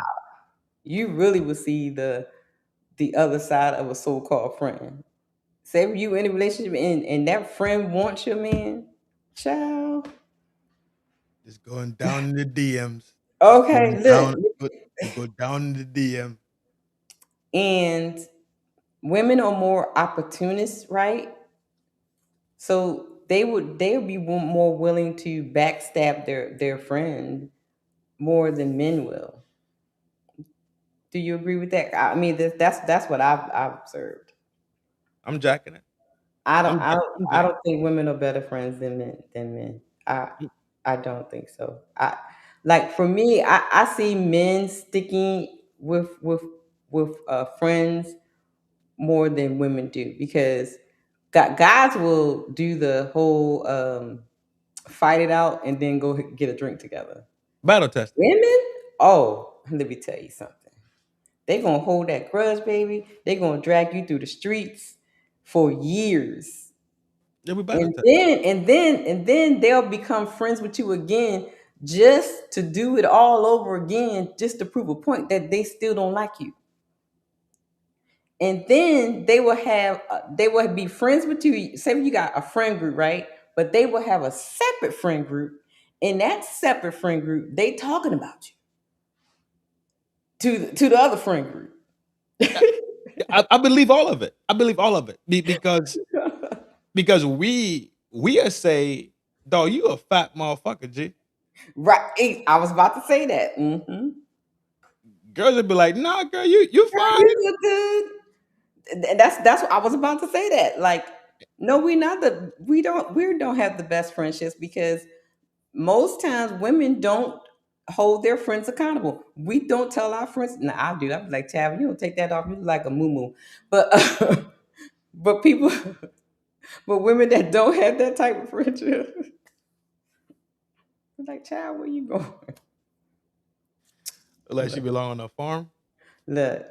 you really will see the other side of a so-called friend. Say if you in a relationship and that friend wants your man, child. Just going down in the DMs. Okay, look, Go down in the DM. and women are more opportunists, right? So they would be more willing to backstab their friend more than men will. Do you agree with that? I mean, that's what I've observed. I'm jacking it. I don't think women are better friends than men. I don't think so. Like for me, I see men sticking with friends more than women do, because guys will do the whole fight it out and then go get a drink together. Battle test. Women, oh, let me tell you something. They gonna hold that grudge, baby. They gonna drag you through the streets for years. Yeah, we battle test. And then they'll become friends with you again, just to do it all over again, just to prove a point that they still don't like you. And then they will be friends with you. Say you got a friend group, right? But they will have a separate friend group. In that separate friend group, they talking about you to the other friend group. I believe all of it. I believe all of it because we are say, dog, you a fat motherfucker, G. Right. I was about to say that. Mm-hmm. Girls would be like, nah, girl, you fine. You look good. And that's what I was about to say. That like, no, we don't have the best friendships because most times women don't hold their friends accountable. We don't tell our friends. Now I do. I'm like, Tab, you don't take that off. You look like a moo. But but people, but women that don't have that type of friendship, they're like, Child, where you going? Like she belong on a farm. Look,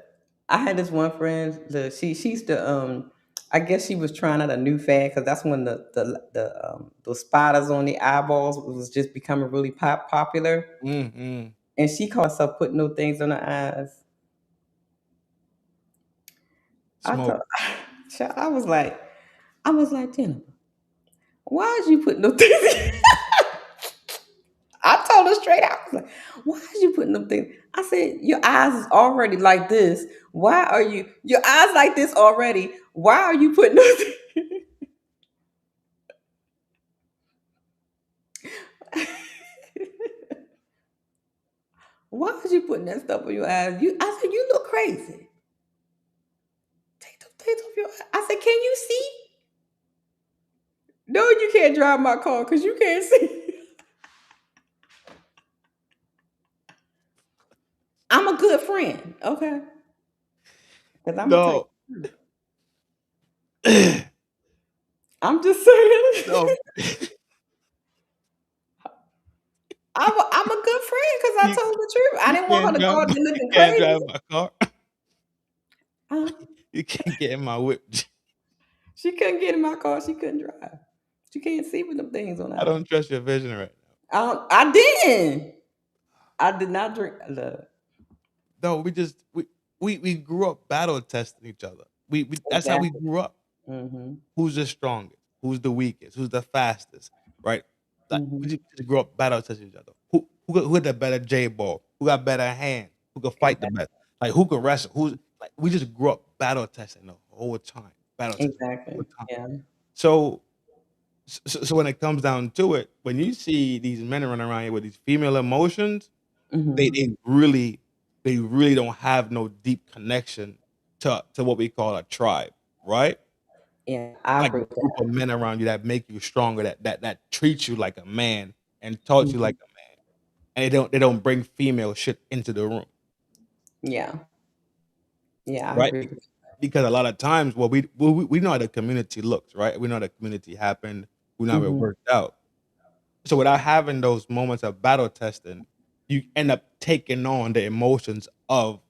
I had this one friend. Look, she's the I guess she was trying out a new fad because that's when the spiders on the eyeballs was just becoming really popular. Mm-hmm. And she called herself putting no things on her eyes. I Smoke. thought, child, I was like, Jennifer, why is you putting no things? I told her straight out, I was like, why is you putting them things? I said, your eyes is already like this. Why are your eyes like this already? Why are you putting those Why are you putting that stuff on your eyes? I said, you look crazy. Take those things off your eyes. I said, can you see? No, you can't drive my car because you can't see. I'm a good friend, okay? Because I'm gonna tell No. you. I'm just saying. No. I'm a good friend because I You, told the truth. I didn't want her to go out there you looking can't crazy. drive my car. Uh, You can't get in my whip. she couldn't get in my car. She couldn't drive. She can't see with them things on her I eyes. don't trust your vision right now. I didn't. I did not drink. Look, No, we grew up battle testing each other. We that's how we exactly. grew up. Mm-hmm. Who's the strongest? Who's the weakest? Who's the fastest? Right? Like we Mm-hmm. just grew up battle testing each other. Who had the better J ball? Who got better hands? Who could fight the Exactly. best? Like who could wrestle? Who's like we just grew up battle testing the whole time. Battle testing the Exactly. whole time. Yeah. So so when it comes down to it, when you see these men running around here with these female emotions, they Mm-hmm. they really don't have no deep connection to what we call a tribe, right? Yeah, I Like agree a with group of that. men around you that make you stronger, that treat you like a man and taught you Mm-hmm. like a man, and they don't bring female shit into the room, Yeah. Yeah, I right? agree with Because a lot of times, well, we know how the community looks, right? We know how the community happened. We know that. how it Mm-hmm. worked out. So without having those moments of battle testing, you end up taking on the emotions of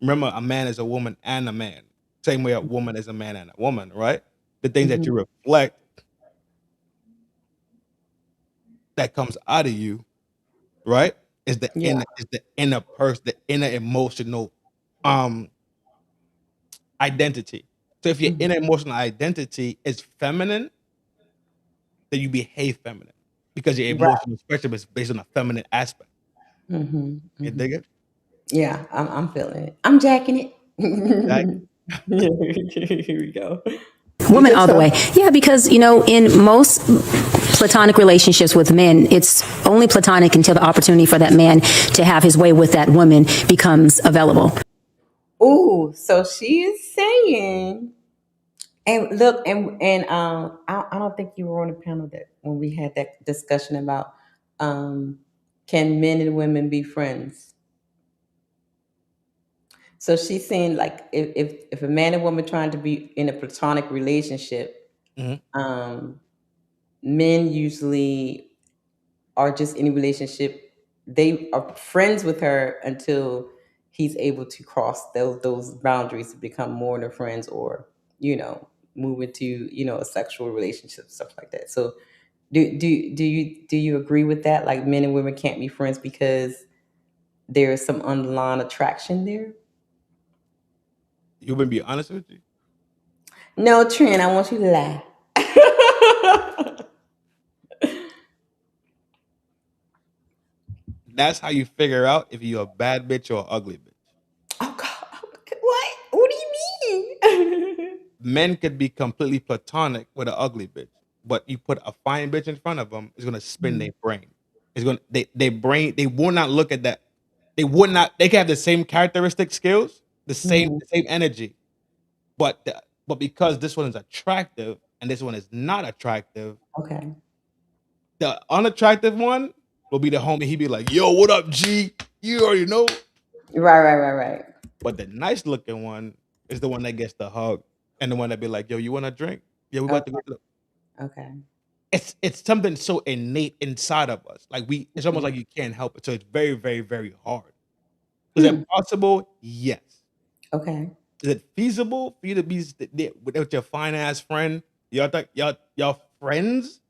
remember a man is a woman and a man. Same way a woman is a man and a woman, right? The things that Mm-hmm. you reflect that comes out of you, right? Yeah. Is the inner person, the inner emotional um identity. So if your Mm-hmm. inner emotional identity is feminine, then you behave feminine because your Right. emotional spectrum is based on a feminine aspect. Mm-hmm. You Mm-hmm. dig it? Yeah, I'm feeling it. I'm jacking it. That Here we go. You Women think all the so? way. Yeah, because, in most platonic relationships with men, it's only platonic until the opportunity for that man to have his way with that woman becomes available. Ooh, so she is saying, and look, I don't think you were on the panel that when we had that discussion about um, can men and women be friends? So she's saying like if a man and woman trying to be in a platonic relationship, mhm. um, men usually are just in a relationship. They are friends with her until he's able to cross those boundaries to become more than friends, or move into a sexual relationship, stuff like that. So do you agree with that? Like men and women can't be friends because there is some underlying attraction there. You would be honest with you. No, Trent, I want you to lie. That's how you figure out if you're a bad bitch or an ugly bitch. Oh God, what do you mean? Men could be completely platonic with an ugly bitch, but you put a fine bitch in front of them, it's gonna spin their brain. It's gonna they brain they will not look at that. They would not. They can have the same characteristic skills, the Mhm. same energy, but because this one is attractive and this one is not attractive, Okay. the unattractive one will be the homie. He'd be like, "Yo, what up, G? You already know." Right. But the nice looking one is the one that gets the hug and the one that be like, "Yo, you want a drink? Yeah, we about to go to the." Okay. It's something so innate inside of us. Like it's almost like you can't help it. So it's very, very, very hard. Is it possible? Yes. Okay. Is it feasible for you to be with your fine ass friend? Y'all friends?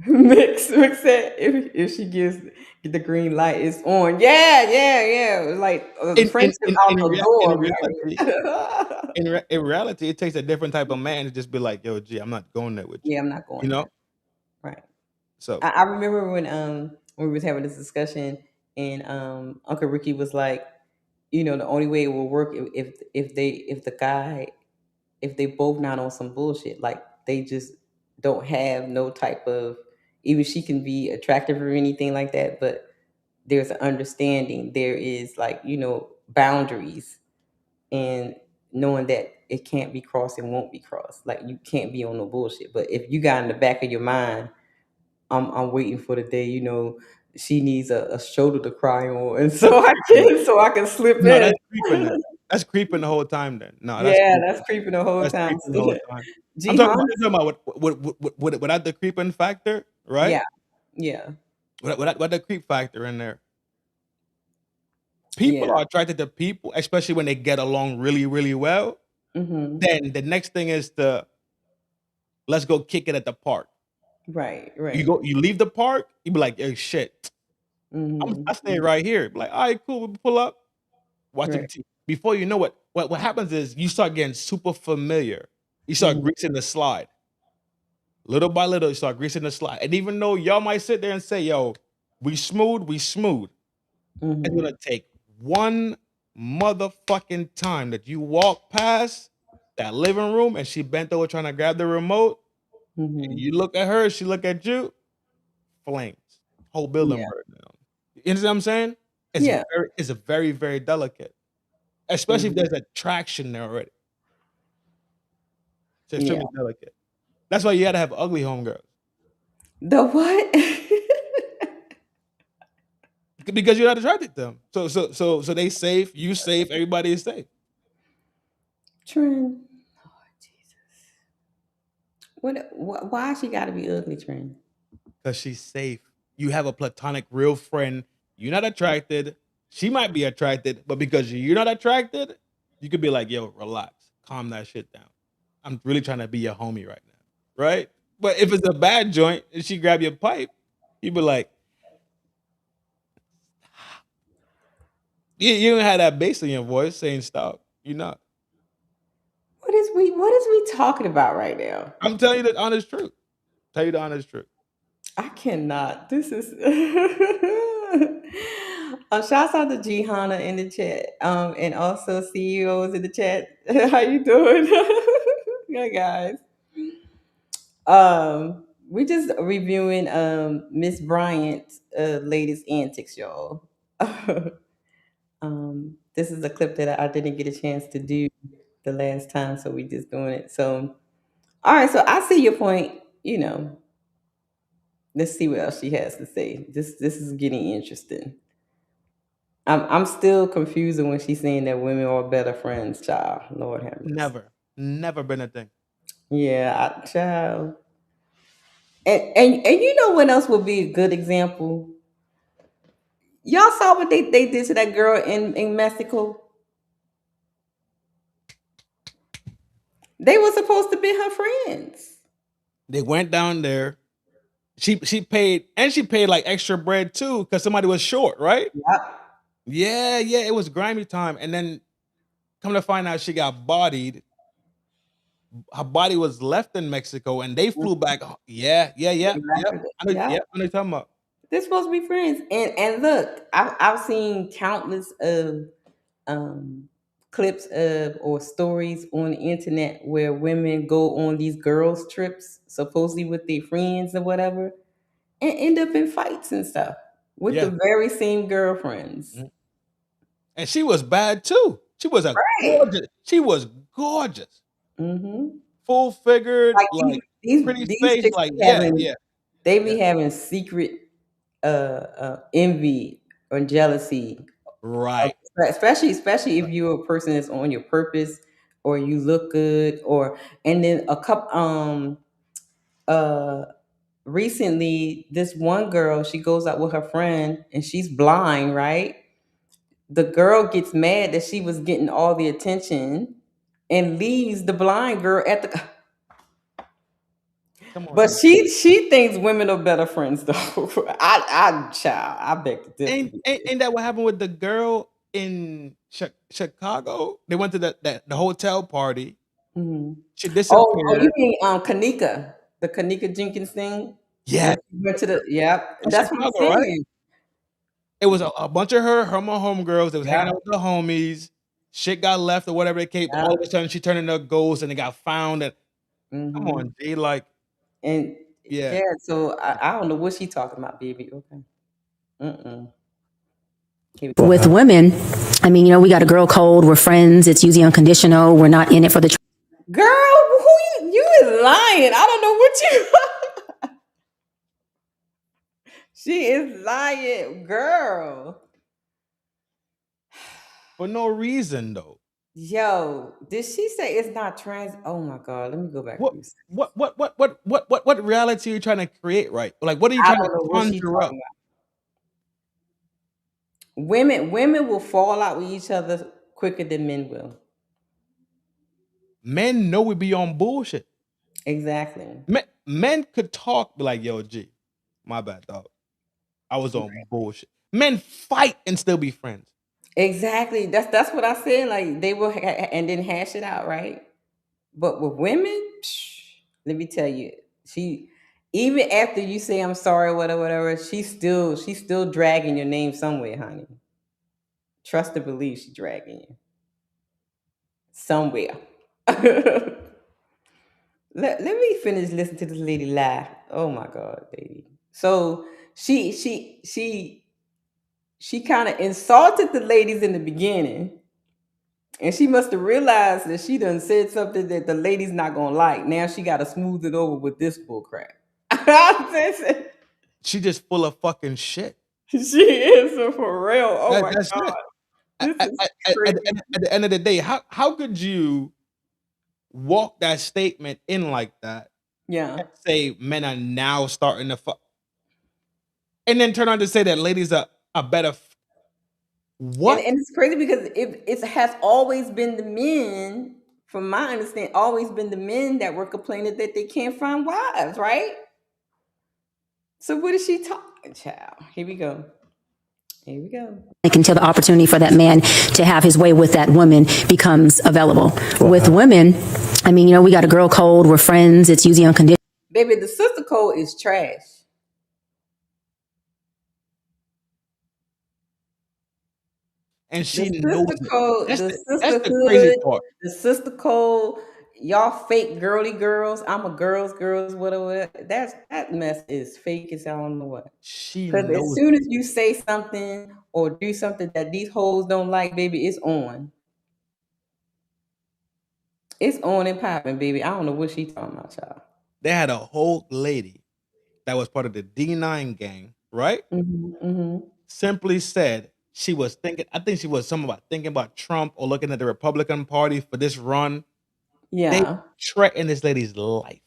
Mix said if she gives the green light, it's on. Yeah. Like In friendship out in, the rea- door, in reality, man. in reality, it takes a different type of man to just be like, "Yo, G, I'm not going there with you." Yeah, I'm not You going know? there. Right. So I remember when we was having this discussion and Uncle Ricky was like, the only way it will work if they both not on some bullshit, like they just don't have no type of, even she can be attractive or anything like that, but there's an understanding, there is like, boundaries, and knowing that it can't be crossed and won't be crossed. Like you can't be on no bullshit. But if you got in the back of your mind, I'm waiting for the day, she needs a shoulder to cry on, and so I can slip no, in. that's creeping then. That's creeping the whole time then. No, that's Yeah, creeping. that's creeping the whole That's time. creeping the whole time. Jihan, I'm talking about without the creeping factor, right? yeah, Without the creep factor in there. People yeah. are attracted to people, especially when they get along really, really well. Mm-hmm. Then the next thing is let's go kick it at the park. Right. You leave the park, you be like, "Hey, shit, Mm-hmm. I stay right here." Be like, "All right, cool, we pull up, watch Right. the Before you know it, what happens is you start getting super familiar. You start greasing the slide. Little by little, you start greasing the slide. And even though y'all might sit there and say, "Yo, we smooth," it's Mm-hmm. gonna take one motherfucking time that you walk past that living room and she bent over trying to grab the remote, and you look at her, she look at you, flames. Whole building Yeah. burned down. You understand what I'm saying? Yeah. It's a very, very delicate. Especially if Mm-hmm. there's attraction there already. It's Yeah. extremely delicate. That's why you gotta have ugly homegirls. The what? Because you're not attracted to them. So they safe, you safe, everybody is safe. Trend. Oh, Jesus. Why she got to be ugly, Trend? Because she's safe. You have a platonic real friend. You're not attracted. She might be attracted, but because you're not attracted, you could be like, "Yo, relax, calm that shit down. I'm really trying to be your homie right now." Right? But if it's a bad joint and she grab your pipe, you be like, you don't have that bass in your voice saying stop. You're not. What is we talking about right now? I'm telling you the honest truth. Tell you the honest truth. I cannot. This is shouts out to Gihana in the chat. And also CEOs in the chat. How you doing? Yeah, guys. We just reviewing Miss Bryant's latest antics, y'all. This is a clip that I didn't get a chance to do the last time, so we just doing it. So all right, so I see your point, let's see what else she has to say. This is getting interesting. I'm still confusing when she's saying that women are better friends, child. Lord have mercy. Never been a thing. Yeah, child. And you know what else would be a good example? Y'all saw what they did to that girl in Mexico? They were supposed to be her friends. They went down there. She paid, and she paid like extra bread too, because somebody was short, right? Yep. Yeah, it was grimy time. And then come to find out she got bodied. Her body was left in Mexico and they flew back. Yeah. Yep. I know Yeah. what you're talking about. They're supposed to be friends. And look, I've seen countless of clips of or stories on the internet where women go on these girls trips supposedly with their friends or whatever and end up in fights and stuff with Yeah. the very same girlfriends. And she was bad too. She was a gorgeous. She was gorgeous. Mm-hmm. Full figured, Like like pretty these face. chicks Like be having, they be yeah. having secret envy or jealousy, Right. especially if you're a person that's on your purpose or you look good, or and then a couple uh recently this one girl, she goes out with her friend and she's blind, right? The girl gets mad that she was getting all the attention and leaves the blind girl at the. Come on But now. she thinks women are better friends though. Child, I beg to differ. Ain't that what happened with the girl in Chicago? They went to the hotel party. Mhm. She Oh, you disappeared. mean Kanika, the Kanika Jenkins thing? Yeah, When she went to the, yep, in that's what I'm Chicago, right? saying. It was a bunch of her my homegirls that was hanging Yeah, out with the homies. Shit got left or whatever it came. yeah. All of a sudden, she turned into a ghost and it got found. And come Hmm. on, G, like, And yeah. yeah, so I don't know what she talking about, baby. Okay. Mm-mm. With women, I mean, we got a girl code. We're friends. It's usually unconditional. We're not in it for the. Girl, who you is lying. I don't know what you. She is lying, girl. For no reason though. Yo, did she say it's not trans? Oh my god, let me go back What to this. what reality are you trying to create, right? Like, what are you I trying don't to know what she conjure up? talking about. Women will fall out with each other quicker than men will. Men know we be on bullshit. Exactly. Men could talk, be like, yo, G, my bad, dog. I was on bullshit. Men fight and still be friends. Exactly. That's what I said. Like they will and then hash it out, right? But with women, let me tell you, she even after you say I'm sorry, whatever, she's still dragging your name somewhere, honey. Trust and believe she's dragging you somewhere. Let me finish listening to this lady lie. Oh my god, baby. So she kind of insulted the ladies in the beginning, and she must have realized that she done said something that the ladies not gonna like. Now she got to smooth it over with this bull crap. She just full of fucking shit. She is for real. Oh my That's god, it. this is At crazy. the end of the day, how could you walk that statement in like that Yeah. and say men are now starting to fuck, and then turn on to say that ladies are better? And What? it's crazy because it has always been the men, from my understanding, always been the men that were complaining that they can't find wives, right? So what is she talking, child? Here we go. Here we go. Until the opportunity for that man to have his way with that woman becomes available. With women, I mean, we got a girl code. We're friends. It's usually unconditional. Baby, the sister code is trash. And The she knows sister it. code, That's the the crazy sisterhood, part. the sister code, y'all fake girly girls. I'm a girls, whatever. That mess is fake as I don't know what. She Because as knows soon it. as you say something or do something that these hoes don't like, baby, it's on. It's on and popping, baby. I don't know what she talking about, y'all. They had a whole lady that was part of the D9 gang, right? Hmm. Simply said she was thinking, I think she was something about thinking about Trump or looking at the Republican Party for this run. They Yeah. threatened this lady's life.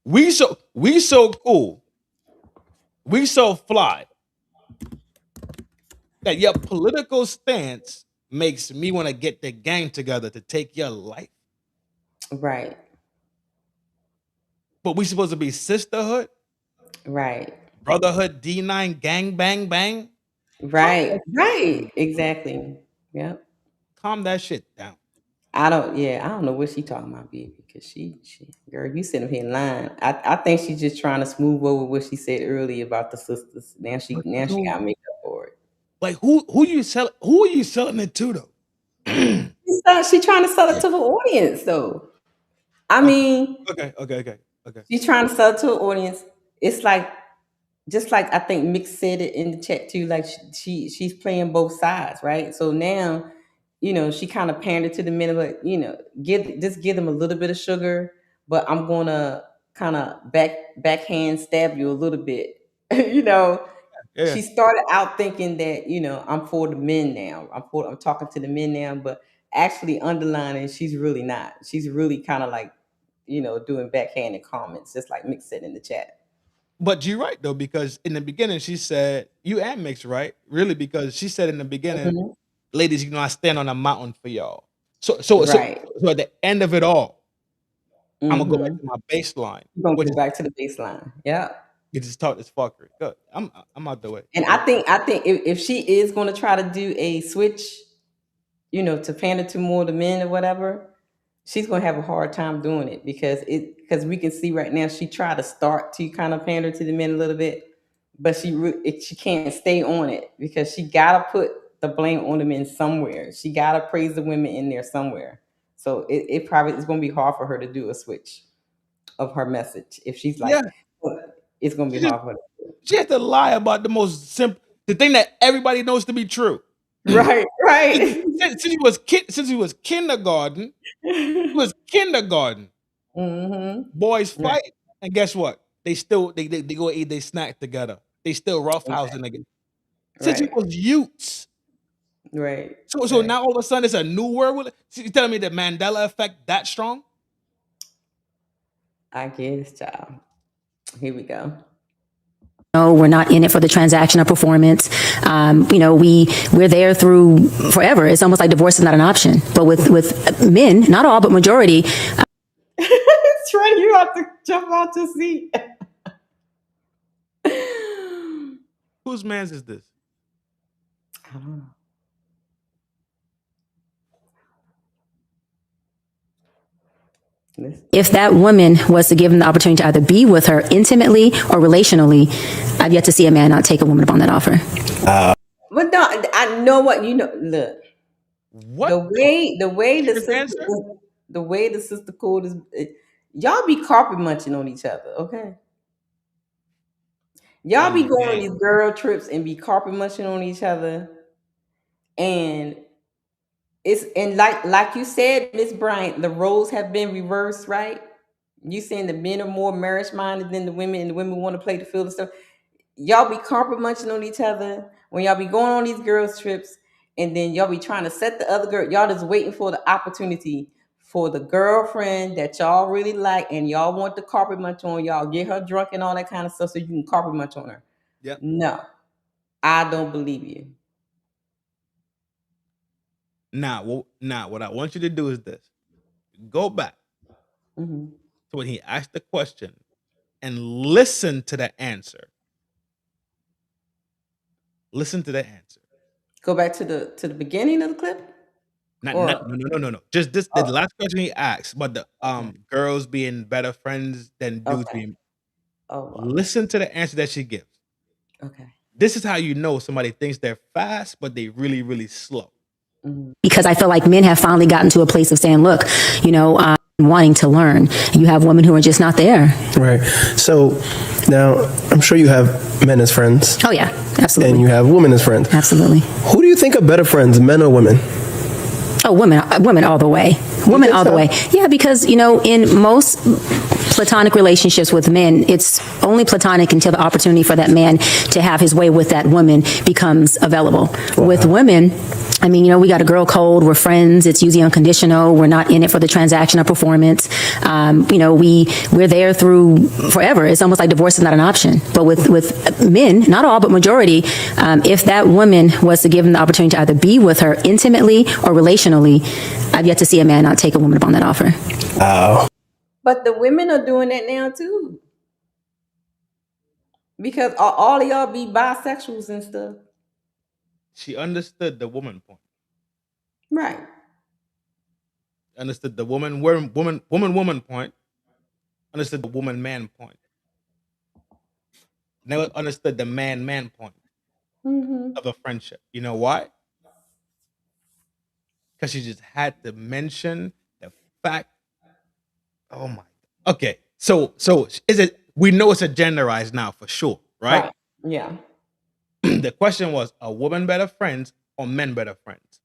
We so cool. We so fly that your political stance makes me want to get the gang together to take your life. Right. But we supposed to be sisterhood, Right. brotherhood, D9, gang, bang, bang. Calm that Right. shit down. Right. Exactly. Yep. Calm that shit down. I don't know what she talking about, baby, because girl, you sitting here lying. I think she's just trying to smooth over what she said earlier about the sisters. But Now she dude, got to make up for it. like who you sell who are you selling it to though? She trying to sell it to her audience, though. I Okay, mean, okay. she's trying to sell it to her audience. It's like just like I think Mick said it in the chat too, like she's playing both sides, right? So now, she kind of pandered to the men, like, give them a little bit of sugar, but I'm gonna kind of backhand stab you a little bit. you know, Yeah. she started out thinking that, I'm for the men now. I'm talking to the men now, but actually underlining she's really not. She's really kind of like, doing backhanded comments, just like Mick said in the chat. But you're right though, because in the beginning she said, you and Mix, right? Really, because she said in the beginning, Mhm. ladies, I stand on a mountain for y'all. Right. So at the end of it all, I'm gonna go back Mm-hmm. to my baseline, You're gonna which go is back to the baseline. Yeah. it just taught this fuckery. Good. I'm out the way. And I think if she is gonna try to do a switch, to pander to more the men or whatever, she's gonna have a hard time doing it because we can see right now she tried to start to kind of pander to the men a little bit, but she can't stay on it because she gotta put the blame on the men somewhere. She gotta praise the women in there somewhere. So it probably is gonna be hard for her to do a switch of her message if she's Yeah. like, it's gonna be She just hard for her. she had to lie about the most simple, the thing that everybody knows to be true. Right, right. Since he was kindergarten, Mm-hmm. boys Right, fight, and guess what? They still they go eat they snack together. They still roughhousing together. Since he right, was youths. right, So right. now all of a sudden it's a new word with it. So you telling me the Mandela effect that strong? I guess, child. Here we go. No, we're not in it for the transaction or performance. We're there through forever. It's almost like divorce is not an option. But with men, not all, but majority. Trey, you have to jump out your seat. Whose man's is this? I don't know. If that woman was to give him the opportunity to either be with her intimately or relationally, I've yet to see a man not take a woman up on that offer. But no, I know what look. What The way the serious answer? sister code is, y'all be carpet munching on each other, okay? Y'all be going on these girl trips and be carpet munching on each other, and like you said, Miss Bryant, the roles have been reversed, right? You saying the men are more marriage minded than the women, and the women want to play the field and stuff. Y'all be carpet munching on each other when y'all be going on these girls trips, and then y'all be trying to set the other girl. Y'all just waiting for the opportunity for the girlfriend that y'all really like, and y'all want the carpet munch on y'all, get her drunk and all that kind of stuff, so you can carpet munch on her. Yep. No, I don't believe you. Now, what I want you to do is this: go back Mm-hmm. to when he asked the question and listen to the answer. Listen to the answer. Go back to the beginning of the clip. No. Just this the last question he asked, but the Okay. girls being better friends than dudes Okay. being. Oh wow. Listen to the answer that she gives. Okay. This is how you know somebody thinks they're fast, but they really, really slow. Mm-hmm. Because I feel like men have finally gotten to a place of saying, look, wanting to learn. You have women who are just not there. Right. So now I'm sure you have men as friends. Oh, yeah, absolutely. And you have women as friends. Absolutely. Who do you think are better friends, men or women? Oh, women all the way. Women all the way. Yeah, because, in most platonic relationships with men, it's only platonic until the opportunity for that man to have his way with that woman becomes available. Wow. With women, we got a girl code. We're friends. It's usually unconditional. We're not in it for the transaction or performance. We're there through forever. It's almost like divorce is not an option. But with men, not all, but majority, if that woman was to give him the opportunity to either be with her intimately or relationally, I've yet to see a man not take a woman up on that offer. Oh. But the women are doing that now too. Because all of y'all be bisexuals and stuff. She understood the woman point. Right. Understood the woman point. Understood the woman-man point. Never understood the man point of a friendship. You know why? Because she just had to mention the fact. Oh my. Okay. So is it? We know it's a genderized now for sure, right? Yeah. The question was, are women better friends or men better friends?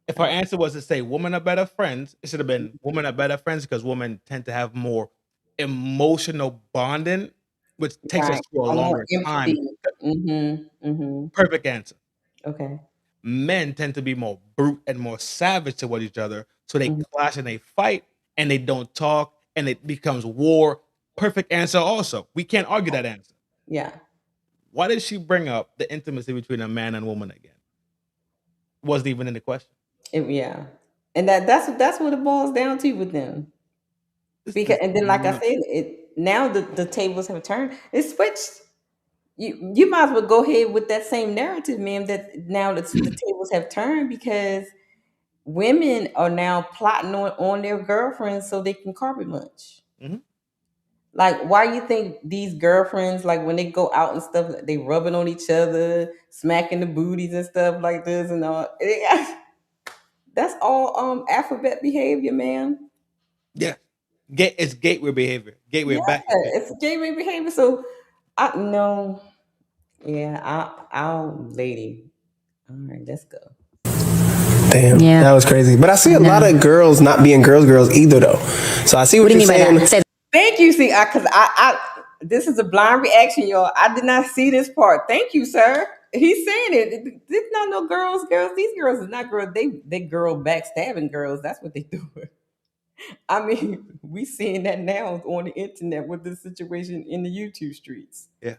If our answer was to say women are better friends, it should have been women are better friends because women tend to have more emotional bonding, which takes us Right. through a Or more longer time. empathy. Perfect answer. Okay. Men tend to be more brute and more savage toward each other, so they clash and they fight and they don't talk and it becomes war. Perfect answer also. We can't argue that answer. Yeah. Why did she bring up the intimacy between a man and woman again? Wasn't even in the question. Yeah. And that's what it boils down to with them. Because and then like I said, now the tables have turned. It's switched. You might as well go ahead with that same narrative, man. That now the tables have turned because women are now plotting on their girlfriends so they can carpet munch. Like, why you think these girlfriends, like when they go out and stuff, they rubbing on each other, smacking the booties and stuff like this and all? That's all alphabet behavior, man. Yeah. It's gateway behavior. Gateway Yeah, back. it's gateway behavior. So I no, yeah, I'll lady. All right, let's go. Damn, Yeah. that was crazy. But I see a lot of girls not being girls either, though. So I see what What do you're you mean by saying. that? Thank you. See, because I this is a blind reaction, y'all. I did not see this part. Thank you, sir. He's saying it. There's not no girls. These girls are not girls. They girl backstabbing girls. That's what they do. I mean, we seeing that now on the internet with the situation in the YouTube streets. Yeah.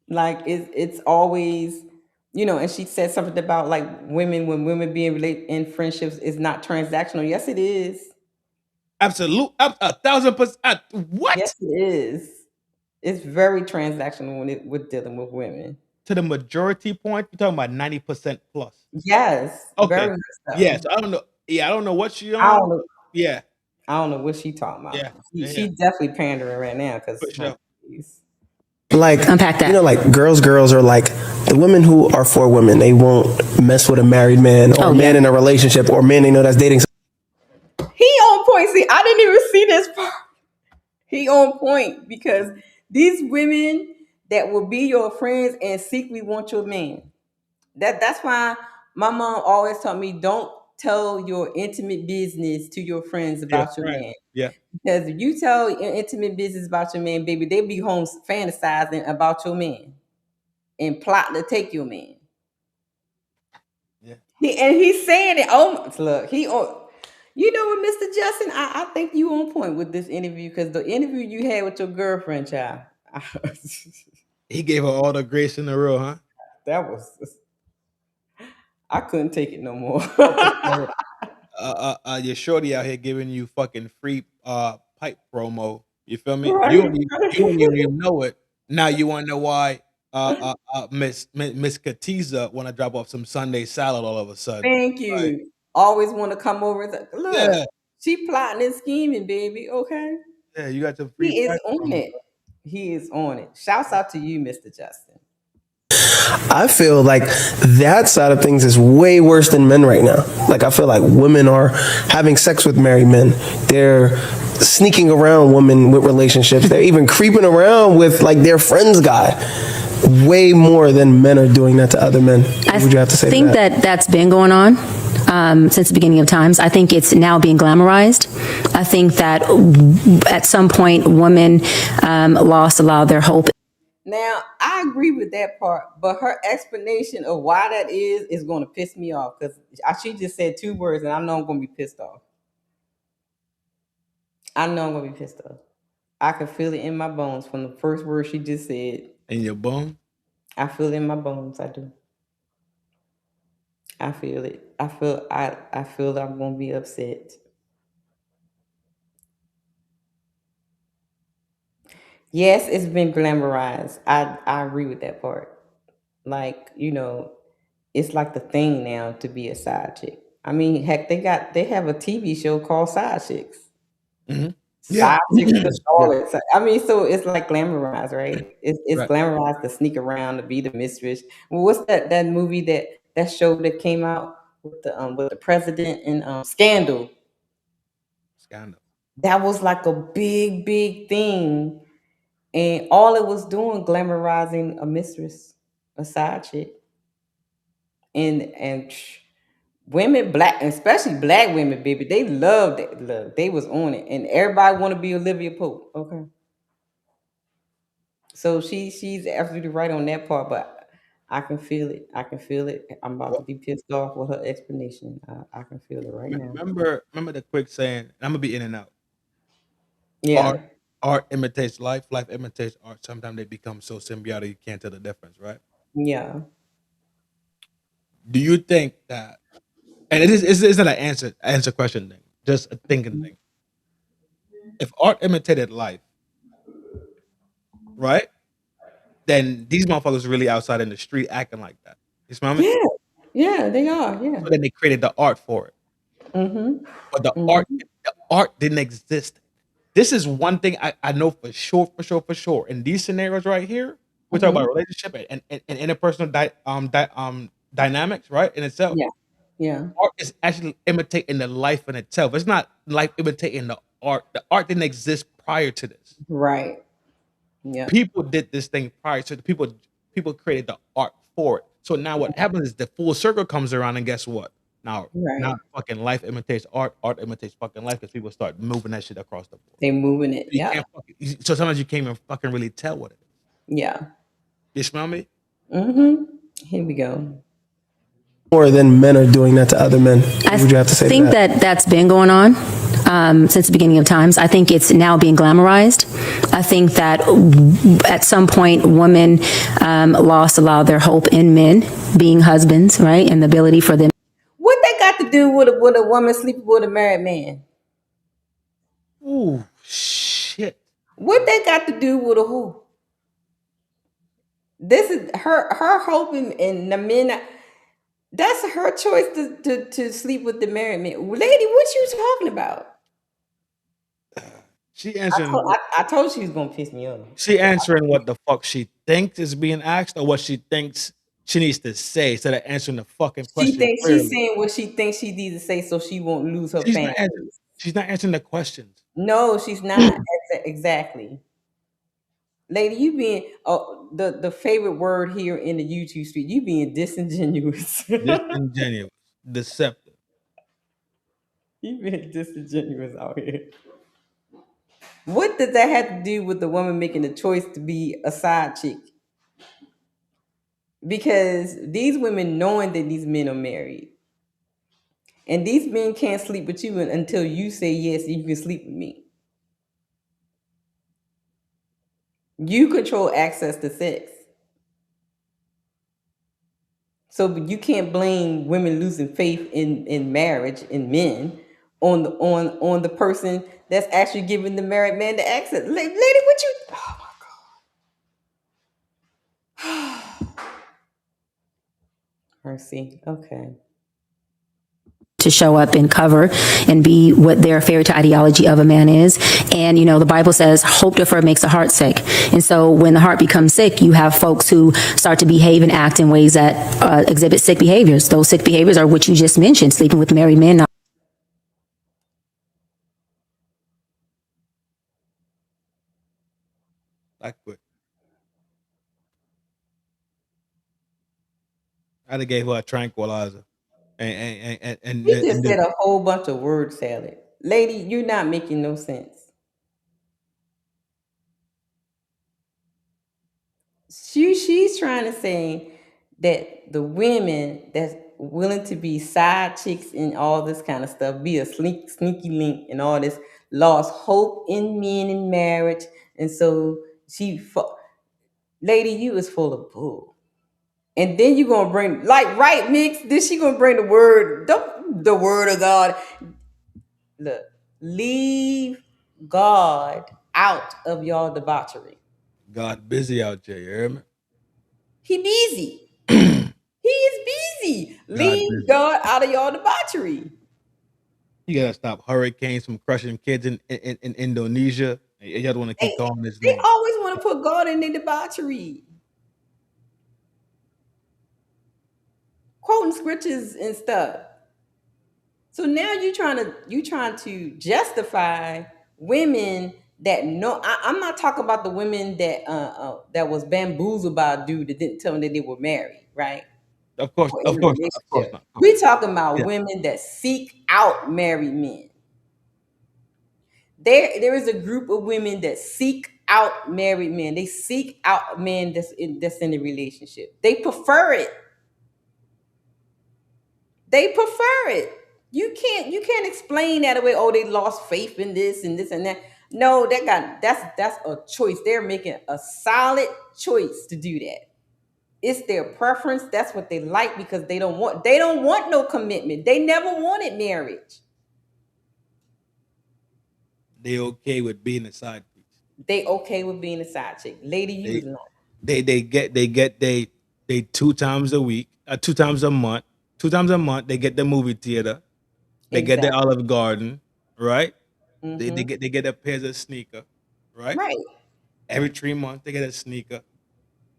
Like it's always, and she said something about like when women being related in friendships is not transactional. Yes, it is. Absolute 1,000%. What? Yes, it is. It's very transactional with dealing with women. To the majority point, you're talking about 90% plus. Yes. Okay. Very much so. Yes. I don't know. Yeah, I don't know what she on. I don't know. Yeah. I don't know what she talking about. Yeah. She's definitely pandering right now because For sure. Like, Unpack that. Like girls are like the women who are for women. They won't mess with a married man or a man in a relationship or a man they know that's dating. He on point. See, I didn't even see this part. He on point because these women that will be your friends and secretly want your man. That's why my mom always taught me don't tell your intimate business to your friends about your man. Yeah. Because if you tell your intimate business about your man, baby, they be home fantasizing about your man and plotting to take your man. Yeah. He's saying it. Oh, look, you know what, Mr. Justin? I think you on point with this interview because the interview you had with your girlfriend, child. He gave her all the grace in the world, huh? That was. I couldn't take it no more. Your shorty out here giving you fucking free pipe promo. You feel me? Right. You don't even know it. Now you want to know why Miss Katiza want to drop off some Sunday salad all of a sudden. Thank you. Right. Always want to come over and say, look, Yeah. she plotting and scheming, baby. Okay. Yeah, you got some free He is pipe on promo. it. He is on it. Shouts out to you, Mr. Justin. I feel like that side of things is way worse than men right now. Like I feel like women are having sex with married men. They're sneaking around women with relationships. They're even creeping around with like their friend's guy. Way more than men are doing that to other men. What would you have to say? I think that's been going on since the beginning of times. I think it's now being glamorized. I think that at some point women lost a lot of their hope. Now, I agree with that part, but her explanation of why that is going to piss me off because she just said 2 words and I know I'm going to be pissed off. I know I'm going to be pissed off. I can feel it in my bones from the first word she just said. In your bone? I feel it in my bones. I do. I feel it. I feel that I'm going to be upset. Yes, it's been glamorized. I agree with that part. Like, it's like the thing now to be a side chick. I mean, heck, they have a TV show called Side Chicks. Mm-hmm. Side chicks to Charlotte. I mean, so it's like glamorized, right? It's Right. glamorized to sneak around to be the mistress. Well, what's that movie that show that came out with the president and Scandal? Scandal. That was like a big thing And all it was doing, glamorizing a mistress, a side chick. And women, black, especially black women, baby, they loved it. Look, they was on it. And everybody want to be Olivia Pope. Okay. So she's absolutely right on that part, but I can feel it. I can feel it. I'm about to be pissed off with her explanation. I can feel it right now. Remember the quick saying, and I'm gonna be in and out. Yeah. Art imitates life, life imitates art. Sometimes they become so symbiotic you can't tell the difference, right? Yeah. Do you think that, and it's not an answer question thing, just a thinking thing. If art imitated life, right? Then these motherfuckers are really outside in the street acting like that. You smell me? Yeah. Yeah, they are. Yeah. So then they created the art for it. Mm-hmm. But the Mm-hmm. art didn't exist. This is one thing I know for sure. In these scenarios right here, we're talking Mm-hmm. about relationship and interpersonal dynamics, right? In itself. Yeah. Yeah. Art is actually imitating the life in itself. It's not life imitating the art. The art didn't exist prior to this. Right. Yeah. People did this thing prior to the people created the art for it. So now what happens is the full circle comes around, and guess what? Now Right. fucking life imitates art, art imitates fucking life because people start moving that shit across the board. They moving it. You Yeah. can't so sometimes you can't even fucking really tell what it is. Yeah. You smell me? Mm-hmm. Here we go. More than men are doing that to other men. What would you have to say to think that? that's been going on since the beginning of times. I think it's now being glamorized. I think that at some point, women lost a lot of their hope in men being husbands, right? And the ability for them. What they got to do with a woman sleeping with a married man? Ooh, shit. What they got to do with a who? This is her hoping and the men. That's her choice to sleep with the married man. Lady, what you talking about? She answering I told she was gonna piss me off. she answering what the fuck she thinks is being asked or what she thinks she needs to say instead of answering the fucking She question thinks she's clearly. saying what she thinks she needs to say so she won't lose her She's fan not answering, base. she's not answering the questions. No, she's not. Exactly. Lady, you being the favorite word here in the YouTube street, you being disingenuous. Disingenuous, deceptive. You being disingenuous out here. What does that have to do with the woman making the choice to be a side chick? Because these women knowing that these men are married, and these men can't sleep with you until you say yes, you can sleep with me. You control access to sex. So you can't blame women losing faith in marriage in men on the person that's actually giving the married man the access. Lady, what you? Oh my god. Mercy. Okay. To show up and cover and be what their fairy tale ideology of a man is. And, you know, the Bible says, hope deferred makes the heart sick. And so when the heart becomes sick, you have folks who start to behave and act in ways that exhibit sick behaviors. Those sick behaviors are what you just mentioned, sleeping with married men. I quit. I done gave her a tranquilizer. And You just said a whole bunch of word salad. Lady, you're not making no sense. She's trying to say that the women that's willing to be side chicks and all this kind of stuff, be a sneaky link and all this, lost hope in men in marriage, and so lady, you is full of bull. And then you gonna bring right mix. Then she gonna bring the word of God. Look, leave God out of y'all debauchery. God busy out there, you hear me? He busy. He is busy. God Leave busy. God out of y'all debauchery. You gotta stop hurricanes from crushing kids in Indonesia. You gotta want to keep calling his They name. always want to put God in their debauchery. Quoting scriptures and stuff. So now you trying to justify women that no, I'm not talking about the women that was bamboozled by a dude that didn't tell them that they were married, right? Of course, Or in of a course not, of course relationship. not. We talking about Yeah. women that seek out married men. There is a group of women that seek out married men. They seek out men that's in a relationship. They prefer it. They prefer it. You can't explain that away. Oh, they lost faith in this and this and that. No, that's a choice. They're making a solid choice to do that. It's their preference. That's what they like because they don't want no commitment. They never wanted marriage. They okay with being a side piece. They okay with being a side chick. Lady, you was not. They get they 2 times a week, 2 times a month. 2 times a month they get the movie theater. They get the Exactly. Olive Garden, right? They Mm-hmm. get a pair of sneaker, right? Right. Every 3 months they get a sneaker,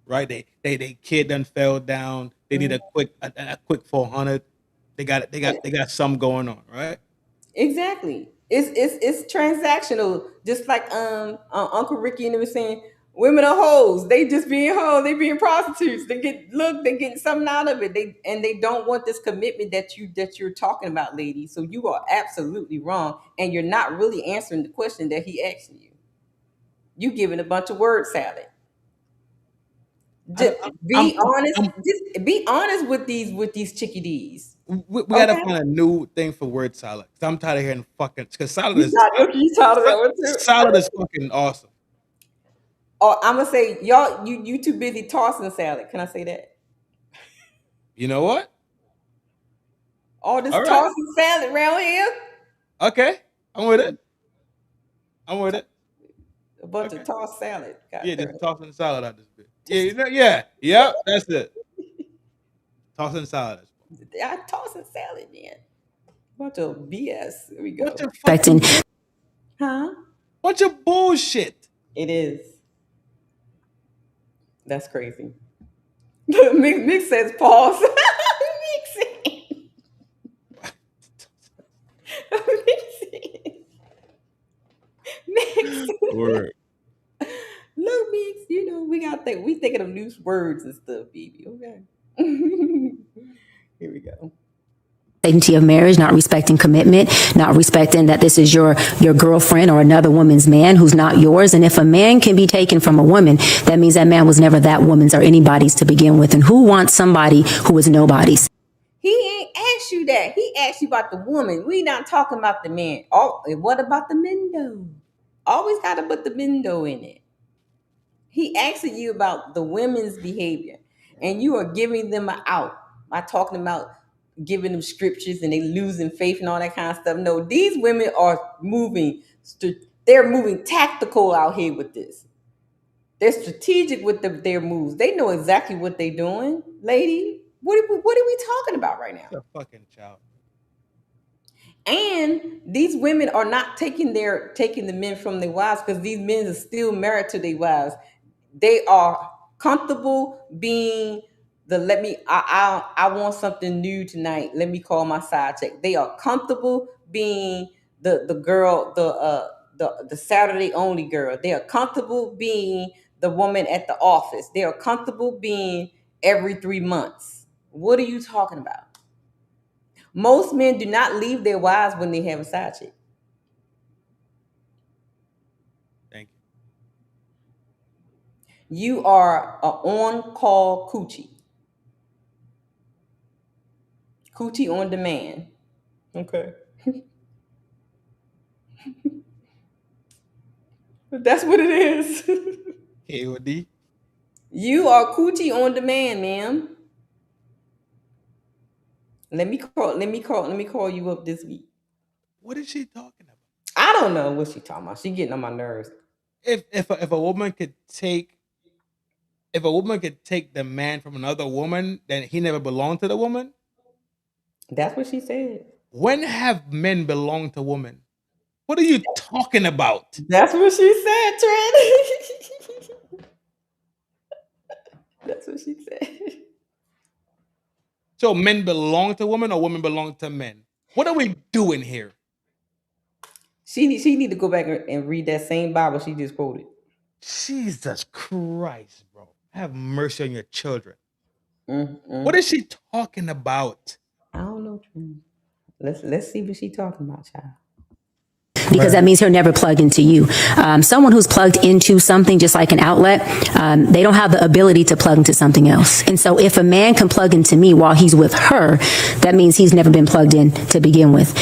right? They kid done fell down. They need a quick 400. They got something going on, right? Exactly. It's transactional. Just like Uncle Ricky and them was saying, women are hoes. They just being hoes. They being prostitutes. They getting something out of it. They don't want this commitment that you're talking about, lady. So you are absolutely wrong, and you're not really answering the question that he asked you. You giving a bunch of word salad. Just be honest. Just be honest with these chickadees. We gotta Okay. find a new thing for word salad. 'Cause I'm tired of hearing fucking because salad You is thought of that one too. salad is fucking awesome. Or I'm gonna say, y'all, you too busy tossing salad. Can I say that? You know what? All this All right. tossing salad around here. Okay. I'm with it. I'm with it. A bunch Okay. of tossed salad. God Yeah, damn just it. tossing the salad out this bit. Yeah, yep, that's it. Tossing salad. I tossing salad, man. Bunch of BS. Here we go. Bunch of Expecting. fucking Huh? bunch of bullshit. It is. That's crazy. Mick says pause. Mix. Word. Look, Mix, we thinking of new words and stuff, baby. Okay. Here we go. Certainty of marriage, not respecting commitment, not respecting that this is your girlfriend or another woman's man who's not yours. And if a man can be taken from a woman, that means that man was never that woman's or anybody's to begin with. And who wants somebody who is nobody's? He ain't asked you that. He asked you about the woman. We not talking about the man. Oh, and what about the men though? Always got to put the men though in it. He asking you about the women's behavior, and you are giving them an out by talking about giving them scriptures and they losing faith and all that kind of stuff. No, these women are moving. They're moving tactical out here with this. They're strategic with their moves. They know exactly what they're doing, lady. What are we talking about right now? You're a fucking child. And these women are not taking the men from their wives because these men are still married to their wives. They are comfortable being I want something new tonight. Let me call my side chick. They are comfortable being the girl, the Saturday only girl. They are comfortable being the woman at the office. They are comfortable being every 3 months. What are you talking about? Most men do not leave their wives when they have a side chick. Thank you. You are a on-call coochie. Coochie on demand. Okay. That's what it is. KOD. You are coochie on demand, ma'am. Let me call you up this week. What is she talking about? I don't know what she talking about. She getting on my nerves. If a woman could take the man from another woman, then he never belonged to the woman. That's what she said. When have men belonged to women? What are you talking about? That's what she said, Trent. That's what she said. So men belong to women or women belong to men? What are we doing here? She need to go back and read that same Bible she just quoted. Jesus Christ, bro. Have mercy on your children. Mm-mm. What is she talking about? I don't know, Trin. Let's see what she talking about, child. Because that means he'll never plug into you. Someone who's plugged into something, just like an outlet, they don't have the ability to plug into something else. And so if a man can plug into me while he's with her, that means he's never been plugged in to begin with.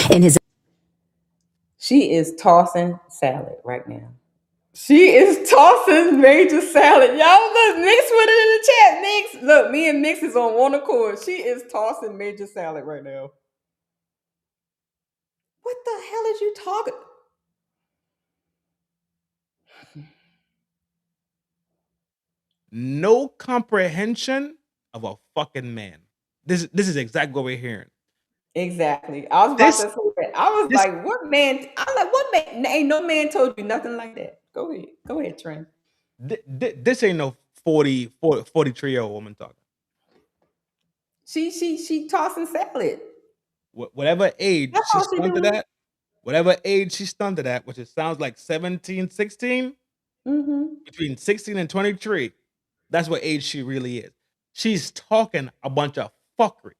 She is tossing salad right now. She is tossing major salad. Y'all look, Mix put it in the chat. Mix, look, me and Mix is on one accord. She is tossing major salad right now. What the hell is you talking? No comprehension of a fucking man. This is exactly what we're hearing. Exactly. I was about to say that. I was like, what man? I'm like, what man? Ain't no man told you nothing like that. Go ahead, Trent. This ain't no 43-year-old woman talking. She tossing salad. Whatever age she's stunted at, whatever age she's stunted at, which it sounds like 17, 16, between 16 and 23, that's what age she really is. She's talking a bunch of fuckery.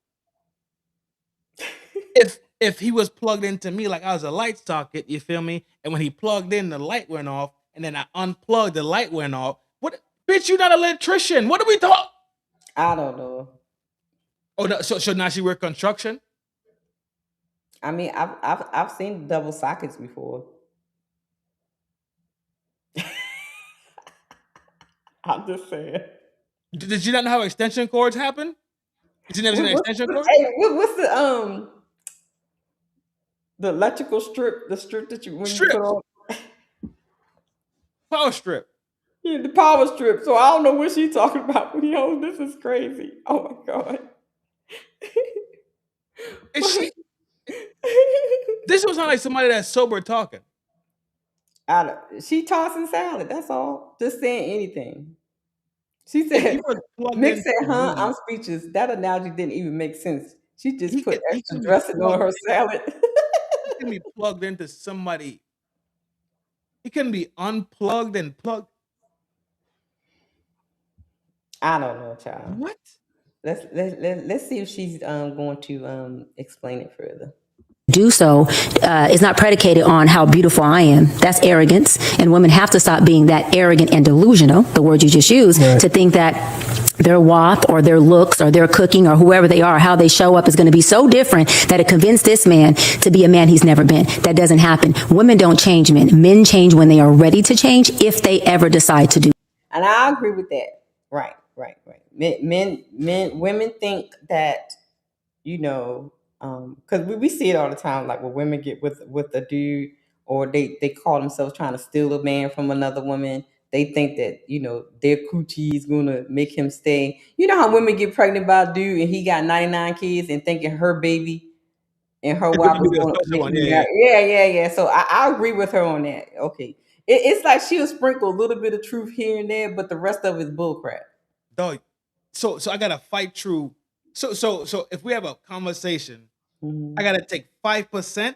If he was plugged into me like I was a light socket, you feel me? And when he plugged in, the light went off, and then I unplugged, the light went off. What, bitch? You're not an electrician. What are we talking? I don't know. Oh, no, so now she work construction? I mean, I've seen double sockets before. I'm just saying. Did you not know how extension cords happen? Did you never seen an extension cord? Hey, what's the electrical strip? The strip that you put on power strip. Yeah, the power strip. So I don't know what she's talking about. Yo, this is crazy. Oh my god. This was not like somebody that's sober talking. She tossing salad. That's all. Just saying anything. She said, Mick said, huh? I'm speechless. That analogy didn't even make sense. She just put extra dressing on her salad. He can be plugged into somebody. He can be unplugged and plugged. I don't know, child. What? Let's see if she's going to explain it further. Do so is not predicated on how beautiful I am. That's arrogance, and women have to stop being that arrogant and delusional, the word you just used, to think that their WAP or their looks or their cooking or whoever they are, how they show up is going to be so different that it convinced this man to be a man he's never been. That doesn't happen. Women don't change men. Men change when they are ready to change, if they ever decide to do. And I agree with that. Right. Women think that, you know, because we see it all the time, like when women get with a dude, or they call themselves trying to steal a man from another woman. They think that, you know, their coochie is gonna make him stay. You know how women get pregnant by a dude and he got 99 kids and thinking her baby and her wife is going to yeah. So I agree with her on that. Okay, it's like she'll sprinkle a little bit of truth here and there, but the rest of it is bullcrap. Dog. So I gotta fight through. So if we have a conversation, I gotta take 5%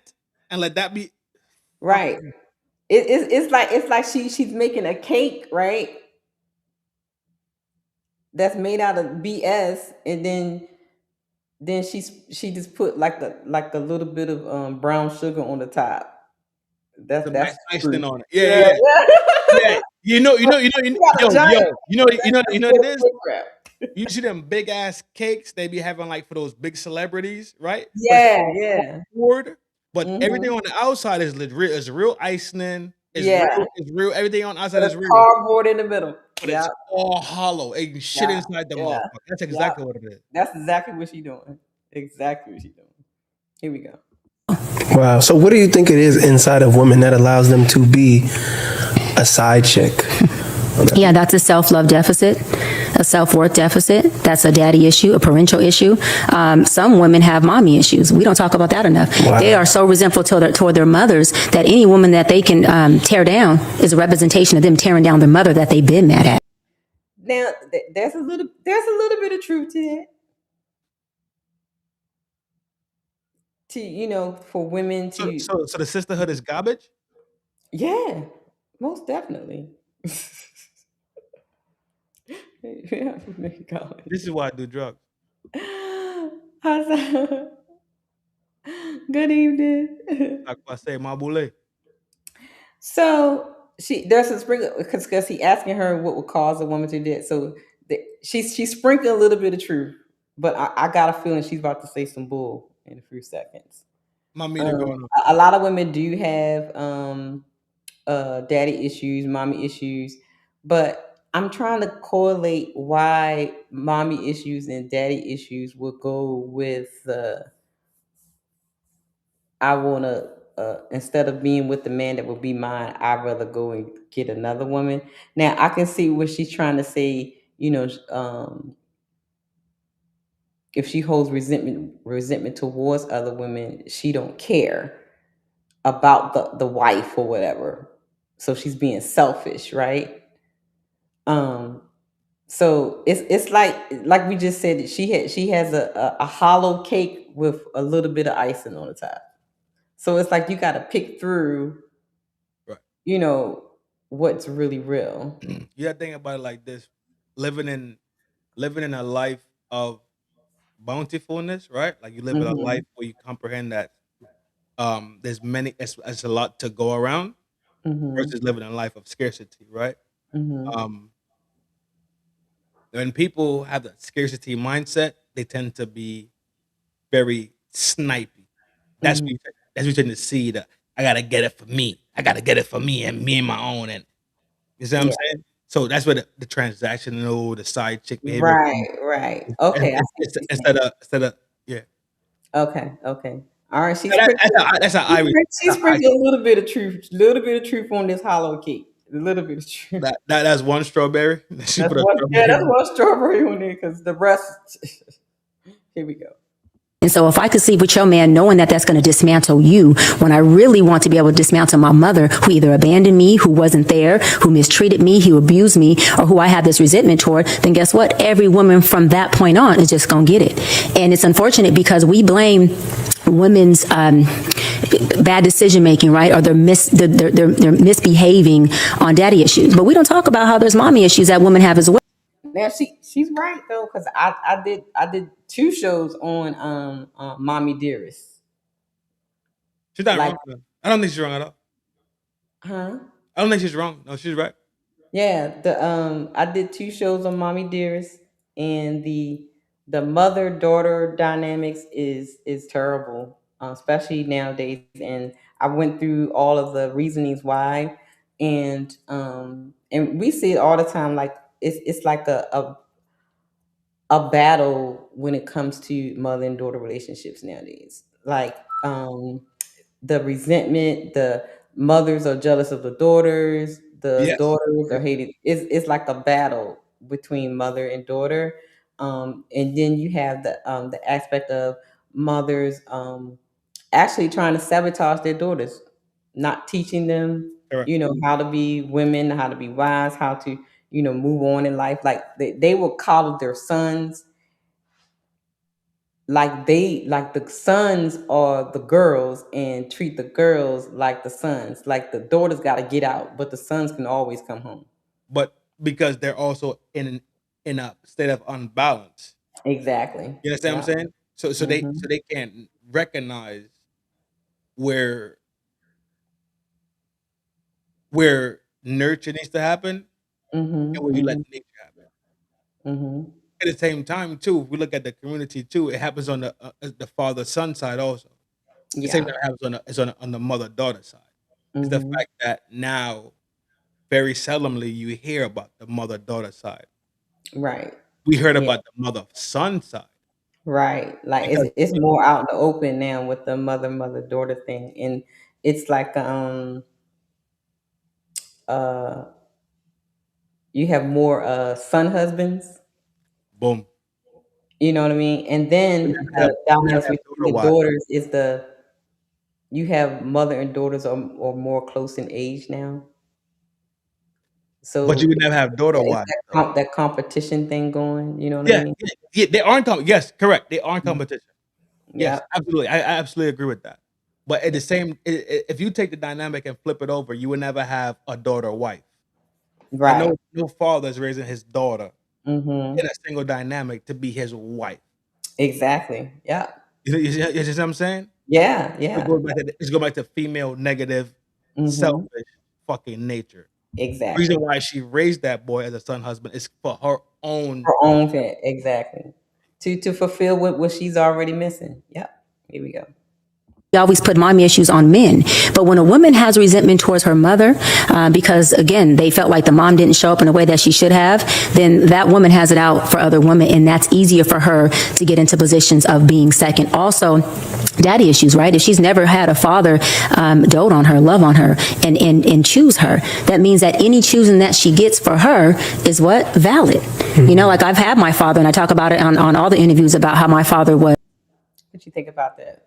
and let that be right. It's like she's making a cake, right? That's made out of BS, and then she just put like a little bit of brown sugar on the top. That's icing on it. Yeah. You know what it is? You see them big ass cakes they be having like for those big celebrities, right? Yeah. But everything on the outside is real icing. It's real. Everything on the outside is real. Cardboard in the middle. But it's all hollow. Ain't shit inside the motherfucker. That's exactly what it is. That's exactly what she's doing. Here we go. Wow. So what do you think it is inside of women that allows them to be a side chick? Yeah, that's a self-love deficit, a self-worth deficit. That's a daddy issue, a parental issue. Some women have mommy issues. We don't talk about that enough. Wow. They are so resentful toward their mothers that any woman that they can tear down is a representation of them tearing down their mother that they've been mad at. Now, there's a little bit of truth to that. To, you know, for women to... So the sisterhood is garbage? Yeah, most definitely. Yeah, make college. This is why I do drugs. How's that? Good evening. Like I say, my boule. So there's a sprinkle because he asking her what would cause a woman to do that. So she sprinkled a little bit of truth, but I got a feeling she's about to say some bull in a few seconds. My meter going on. A lot of women do have daddy issues, mommy issues, but I'm trying to correlate why mommy issues and daddy issues will go with I want to instead of being with the man that would be mine, I'd rather go and get another woman. Now I can see what she's trying to say. If she holds resentment towards other women, she don't care about the wife or whatever. So she's being selfish, right? Um, so it's like we just said, she has a hollow cake with a little bit of icing on the top. So it's like you got to pick through, Right. What's really real. You gotta think about it like this: living in a life of bountifulness, right? Like you live in a Mm-hmm. life where you comprehend that it's a lot to go around Mm-hmm. versus living a life of scarcity, right? Mm-hmm. Um, when people have that scarcity mindset, they tend to be very snipey. That's Mm-hmm. what you, that's what you tend to see. That I gotta get it for me. I gotta get it for me and my own. And you see what I'm Yeah. saying? So that's where the transactional, the side chick behavior comes. Right. Okay. I see what you're saying. Instead of yeah. Okay. All right. That's how I read. She sprinkled a little bit of truth on this hollow cake. A little bit of truth. That's one strawberry. She put a That's strawberry. one strawberry on there because the rest. Here we go. And so if I could sleep with your man knowing that that's going to dismantle you, when I really want to be able to dismantle my mother, who either abandoned me, who wasn't there, who mistreated me, who abused me, or who I have this resentment toward, then guess what? Every woman from that point on is just going to get it. And it's unfortunate because we blame women's bad decision making, right? Or they're misbehaving on daddy issues. But we don't talk about how there's mommy issues that women have as well. Now she's right though, because I did 2 shows on Mommy Dearest. She's not Like, wrong. I don't think she's wrong at all. huh? I don't think she's wrong. No, she's right. Yeah, I did 2 shows on Mommy Dearest, and the mother daughter dynamics is terrible, especially nowadays. And I went through all of the reasonings why, and we see it all the time. Like it's like a battle when it comes to mother and daughter relationships nowadays. Like the resentment, the mothers are jealous of the daughters, the Yes. daughters are hated. It's like a battle between mother and daughter. And then you have the aspect of mothers actually trying to sabotage their daughters, not teaching them, Correct. how to be women, how to be wise, how to, move on in life. Like they will coddle their sons like the sons are the girls and treat the girls like the sons. Like the daughters got to get out, but the sons can always come home. But because they're also in a state of unbalance. Exactly. You understand what Yeah. I'm saying? Mhm. So they can't recognize where nurture needs to happen Mhm. and where you let Mhm. nature happen. Mhm. At the same time, too, if we look at the community too, it happens on the father son side also. The same Yeah. thing happens on the mother daughter side. It's the Mhm. fact that now very seldomly you hear about the mother daughter side. Right. We heard Yeah. about the mother son side Right. Like because it's more out in the open now with the mother daughter thing, and it's like uh you have more son husbands. boom. You know what I mean? And then the We never dynamics have between daughter the wives. daughters is you have mother and daughters are more close in age now. But you So would never have daughter it's wives that though. that competition thing going, you know what I Yeah, mean? they are in yes, correct. They are in Mhm. competition. Yes, Yep. absolutely. I absolutely agree with that. But at the same, if you take the dynamic and flip it over, you would never have a daughter wife. Like Right. no father is raising his daughter Mm-hmm. in a single dynamic to be his wife. Exactly. Yeah. You see what I'm saying? Yeah. It Yeah. goes back to, it's go back to female negative, Mm-hmm. selfish fucking nature. Exactly. Reason why she raised that boy as a son husband is for her own. Her own fit. Exactly. To fulfill what she's already missing. Yep. Here we go. Always put mommy issues on men. But when a woman has resentment towards her mother, because again, they felt like the mom didn't show up in a way that she should have, then that woman has it out for other women. And that's easier for her to get into positions of being second. Also, daddy issues, right? If she's never had a father dote on her, love on her, and choose her, that means that any choosing that she gets for her is what? Valid. You know, like I've had my father, and I talk about it on all the interviews about how my father was. What you think about that?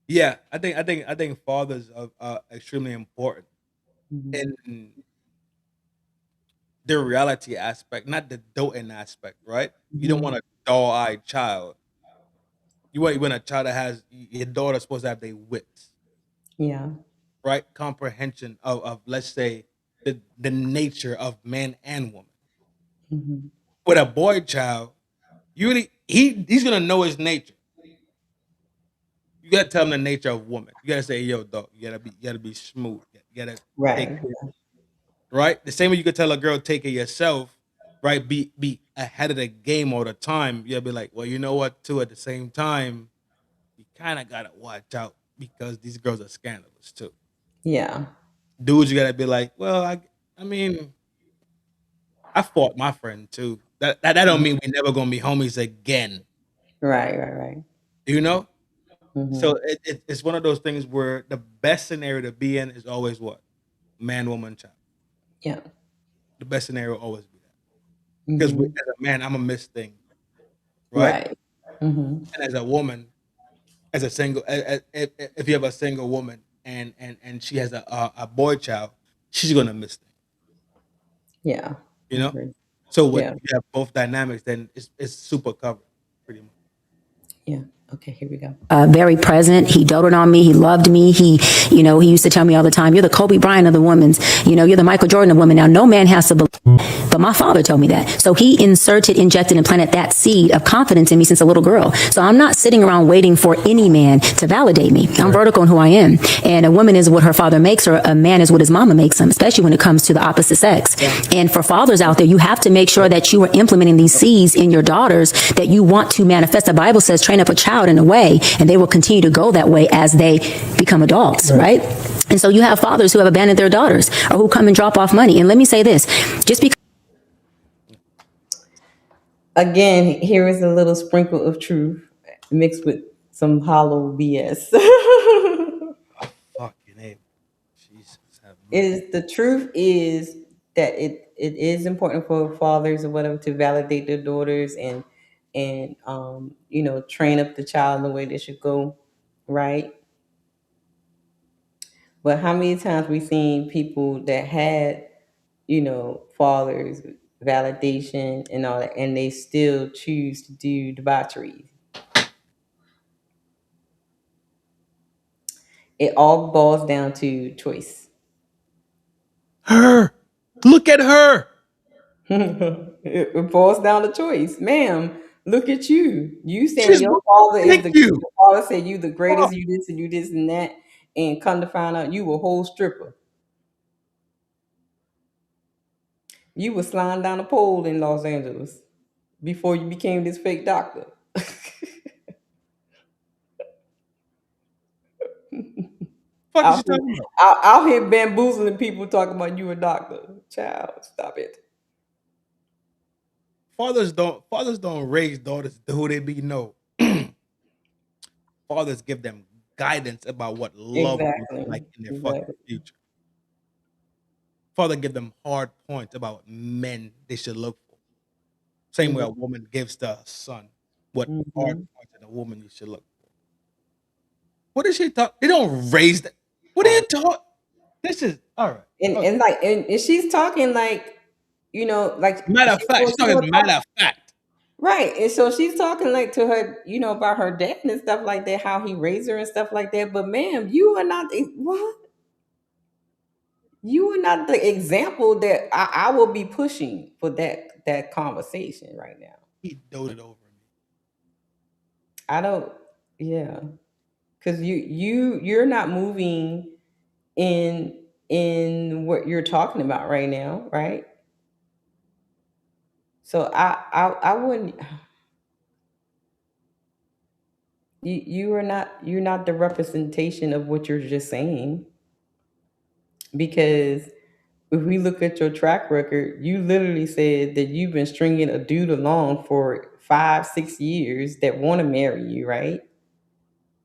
Yeah, I think fathers are extremely important in the reality aspect, not the doting aspect, right? You don't want a dull-eyed child. You want a child that has your daughter's supposed to have their wits, Yeah. right? Comprehension of let's say the nature of man and woman. Mm-hmm. With a boy child, he's gonna know his nature. You gotta tell him the nature of woman. You gotta say, yo, dog, you gotta be smooth. You gotta take Right. right? The same way you could tell a girl take care of yourself, right? Be ahead of the game all the time. You'll be like, well, you know what? Too at the same time, you kind of gotta watch out because these girls are scandalous too. Yeah. Dudes, you gotta be like, well, I mean, I fought my friend too. That don't mean we never gonna be homies again. Right. Right. Right. You know? Mm-hmm. So it's one of those things where the best scenario to be in is always what? Man, woman, child. Yeah. The best scenario will always be that. Because Mm-hmm. as a man, I'm a miss thing, right? Right. Mm-hmm. And as a woman, as a single, if you have a single woman and she has a boy child, she's gonna miss things, Yeah. you know. Agree. So when Yeah. you have both dynamics, then it's super covered, pretty much. Yeah. Okay, here we go. Very present. He doted on me. He loved me. He used to tell me all the time, you're the Kobe Bryant of the women's, you're the Michael Jordan of women. Now, no man has to believe, but my father told me that. So he injected, and planted that seed of confidence in me since a little girl. So I'm not sitting around waiting for any man to validate me. I'm vertical in who I am. And a woman is what her father makes her. A man is what his mama makes him, especially when it comes to the opposite sex. Yeah. And for fathers out there, you have to make sure that you are implementing these seeds in your daughters that you want to manifest. The Bible says, train up a child in a way, and they will continue to go that way as they become adults, right? And so you have fathers who have abandoned their daughters or who come and drop off money. And let me say this, just because. Again, here is a little sprinkle of truth mixed with some hollow BS. Fucking name, Jesus. The truth is that it is important for fathers or whatever to validate their daughters and train up the child in the way they should go, right? But how many times we seen people that had, fathers, validation and all that, and they still choose to do debauchery? It all boils down to choice. Her, look at her. It boils down to choice, ma'am. Look at you. You saying She's your father is thank you. your father said you the greatest, Fuck. you this and you this and that, and come to find out you a whole stripper. You was sliding down a pole in Los Angeles before you became this fake doctor. Fuck is out, she here, talking about? out here bamboozling people talking about you a doctor. Child, stop it. Fathers don't raise daughters to who they be. No. Fathers give them guidance about what love is like in their fucking future. Father give them hard points about men they should look for. Same way a woman gives to a son what hard points in a woman you should look for. What is she talk? They don't raise that. What are you talking? This is all right. And she's talking like, like Matter of fact, she's talking as a matter of fact. Right. And so she's talking like to her, about her dad and stuff like that, how he raised her and stuff like that. But ma'am, you are not what? You are not the example that I will be pushing for that conversation right now. He doted over me. I don't yeah. Cause you're not moving in what you're talking about right now, right? So I wouldn't you're not the representation of what you're just saying, because if we look at your track record, you literally said that you've been stringing a dude along for 5, 6 years that want to marry you, right?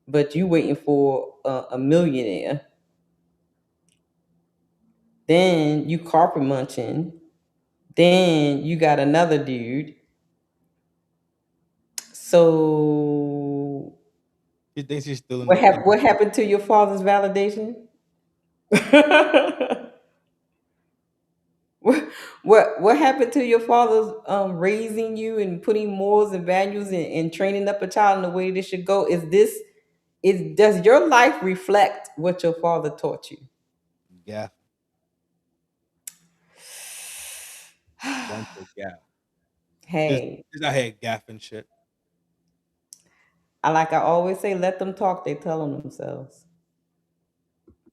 But you waiting for a millionaire. Then you carpet munching. Then you got another dude. So She thinks she's still in the game. what happened to your father's validation? What happened to your father's raising you and putting morals and values and training up a child in the way they should go? Does your life reflect what your father taught you? Yeah. Bunch of gap. Hey, Just out here gaffing shit. I always say, let them talk. They tell on themselves.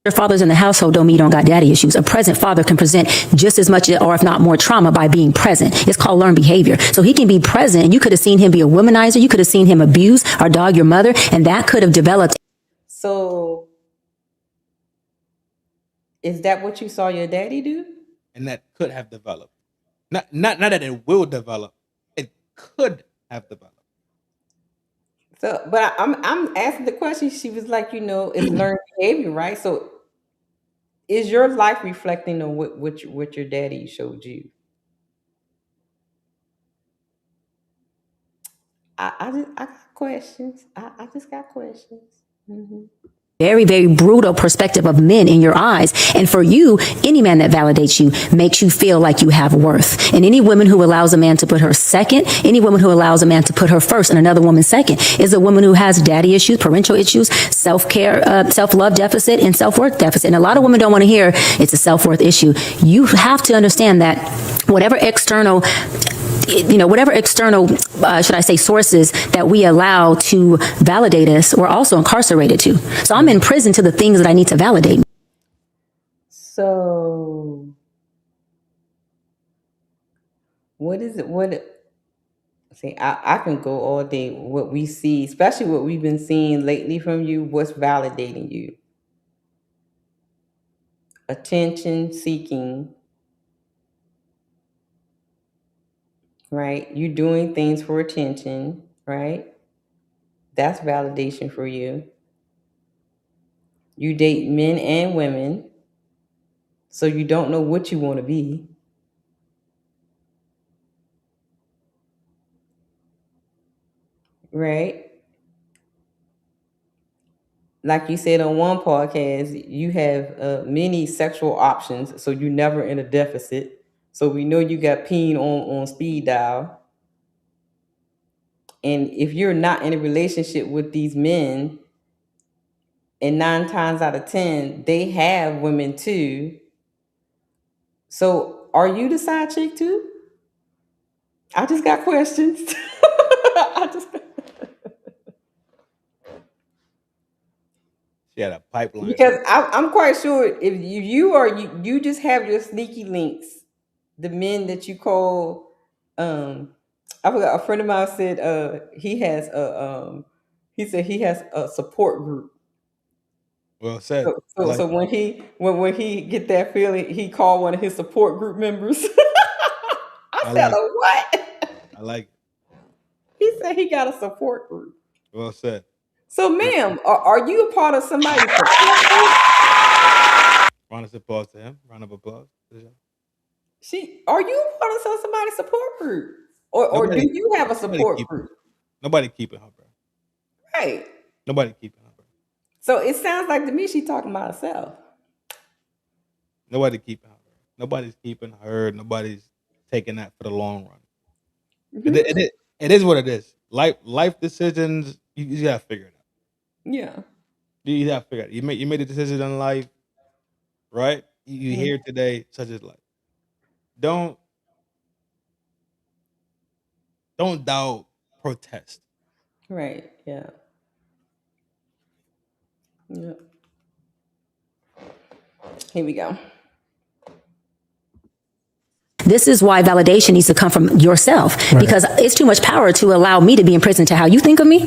Your fathers in the household don't mean you don't got daddy issues. A present father can present just as much or if not more trauma by being present. It's called learned behavior. So he can be present and you could have seen him be a womanizer. You could have seen him abuse or dog your mother, and that could have developed. So is that what you saw your daddy do? And that could have developed. Not that it will develop. It could have developed. So, but I'm asking the question. She was like, it's learned behavior, right? So, is your life reflecting on what your daddy showed you? I got questions. I just got questions. Mm-hmm. Very, very brutal perspective of men in your eyes. And for you, any man that validates you makes you feel like you have worth. And any woman who allows a man to put her second, any woman who allows a man to put her first and another woman second, is a woman who has daddy issues, parental issues, self-care, self-love deficit, and self-worth deficit. And a lot of women don't want to hear it's a self-worth issue. You have to understand that whatever external should I say, sources that we allow to validate us, we're also incarcerated to. So I'm in prison to the things that I need to validate. So, what is it? See, I can go all day. What we see, especially what we've been seeing lately from you, what's validating you? Attention seeking, right? You doing things for attention, right? That's validation for you. You date men and women, so you don't know what you want to be. Right? Like you said on one podcast, you have many sexual options, so you're never in a deficit. So we know you got peen on speed dial. And if you're not in a relationship with these men, and 9 times out of 10, they have women too. So are you the side chick too? I just got questions. I just She had a pipeline. Because I'm quite sure if you just have your sneaky links, the men that you call, I forgot, a friend of mine said he has he said he has a support group. Well said. So when he get that feeling, he called one of his support group members. I said, what? I like it. He said he got a support group. Well said. So, ma'am, are you a part of somebody's support group? Round of applause to him. Round of applause. Are you a part of somebody's support group? Or do you have a support group? Nobody keeping her, bro. Right. Nobody keeping her, bro. So it sounds like to me she's talking about herself. Nobody keeping her, bro. Nobody's keeping her. Nobody's taking that for the long run. Mm-hmm. it is what it is. Life decisions, you gotta figure it out. Yeah. You gotta figure it out. You made a decision in life, right? You here today, such as life. Don't doubt, protest. Right. Yeah. Yeah. Here we go. This is why validation needs to come from yourself, because it's too much power to allow me to be in prison to how you think of me.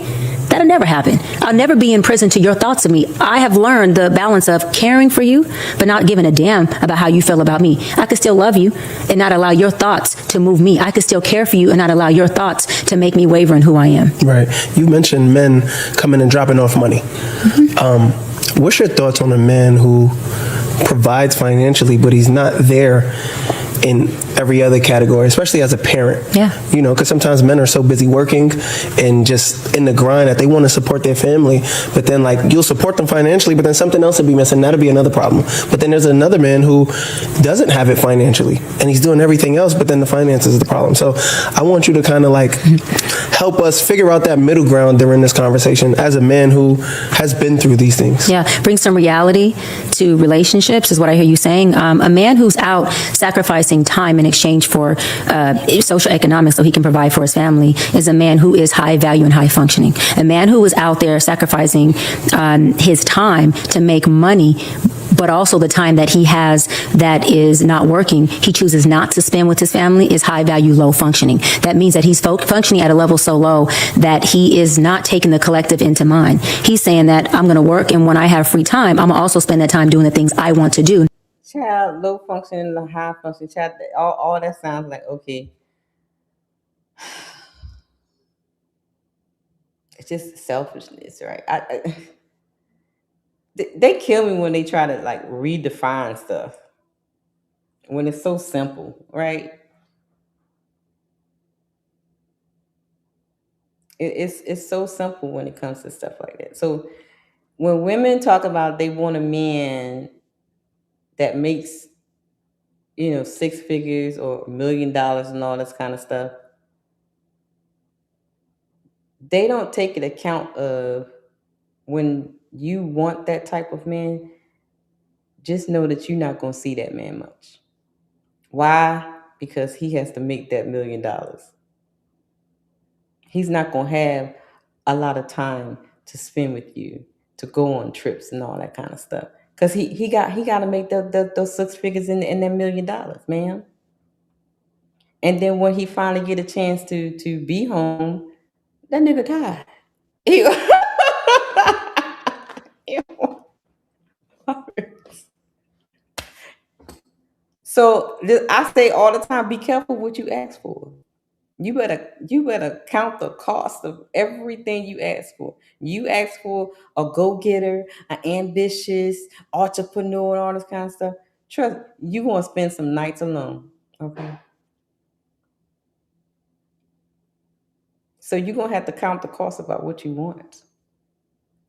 That'll never happen. I'll never be in prison to your thoughts of me. I have learned the balance of caring for you, but not giving a damn about how you feel about me. I could still love you and not allow your thoughts to move me. I could still care for you and not allow your thoughts to make me waver in who I am. Right. You mentioned men coming and dropping off money. What's your thoughts on a man who provides financially, but he's not there in every other category, especially as a parent? Yeah. You know, because sometimes men are so busy working and just in the grind that they want to support their family, but then like you'll support them financially, but then something else will be missing. That'll be another problem. But then there's another man who doesn't have it financially and he's doing everything else, but then the finances is the problem. So I want you to kind of like help us figure out that middle ground during this conversation as a man who has been through these things. Yeah, bring some reality to relationships is what I hear you saying. A man who's out sacrificing time in exchange for social economics so he can provide for his family is a man who is high value and high functioning. A man who is out there sacrificing his time to make money, but also the time that he has that is not working, he chooses not to spend with his family, is high value, low functioning. That means that he's functioning at a level so low that he is not taking the collective into mind. He's saying that I'm going to work, and when I have free time, I'm going to also spend that time doing the things I want to do. Child, low functioning, high functioning, child, all that sounds like, okay. It's just selfishness, right? They kill me when they try to like redefine stuff when it's so simple, right? It's so simple when it comes to stuff like that. So when women talk about they want a man that makes, six figures or $1 million and all this kind of stuff, they don't take into account of when you want that type of man, just know that you're not going to see that man much. Why? Because he has to make that $1 million. He's not going to have a lot of time to spend with you, to go on trips and all that kind of stuff. Because he got to make those six figures in that $1 million, man. And then when he finally get a chance to be home, that nigga died. He- So I say all the time, be careful what you ask for. You better count the cost of everything you ask for. You ask for a go-getter, an ambitious entrepreneur, and all this kind of stuff. Trust you gonna spend some nights alone. Okay. So you're gonna have to count the cost about what you want.